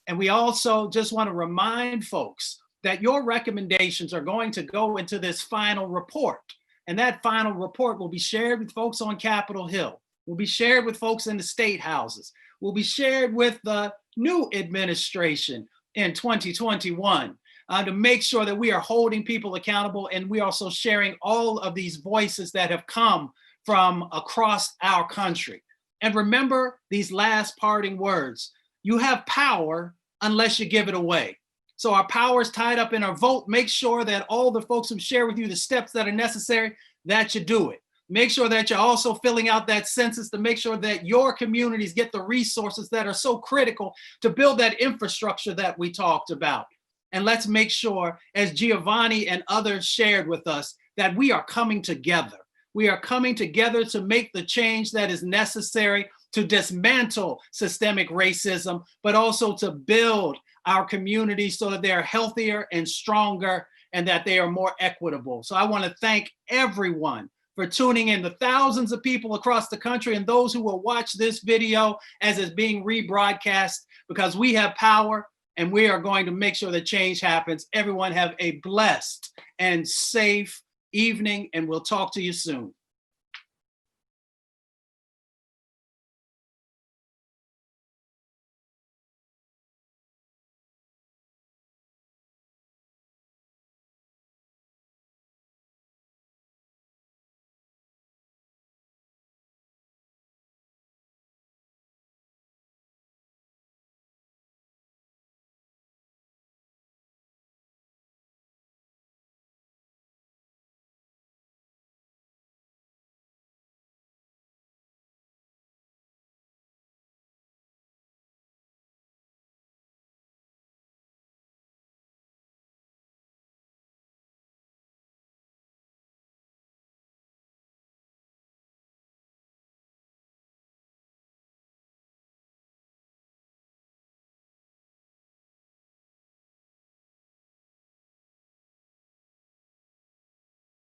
And we also just want to remind folks that your recommendations are going to go into this final report. And that final report will be shared with folks on Capitol Hill, will be shared with folks in the state houses, will be shared with the new administration in 2021 to make sure that we are holding people accountable. And we are also sharing all of these voices that have come from across our country. And remember these last parting words. You have power unless you give it away. So our power is tied up in our vote. Make sure that all the folks who share with you the steps that are necessary, that you do it. Make sure that you're also filling out that census to make sure that your communities get the resources that are so critical to build that infrastructure that we talked about. And let's make sure, as Giovanni and others shared with us, that we are coming together. We are coming together to make the change that is necessary to dismantle systemic racism, but also to build our communities so that they are healthier and stronger and that they are more equitable. So I want to thank everyone for tuning in, the thousands of people across the country and those who will watch this video as it's being rebroadcast, because we have power and we are going to make sure that change happens. Everyone have a blessed and safe evening, and we'll talk to you soon.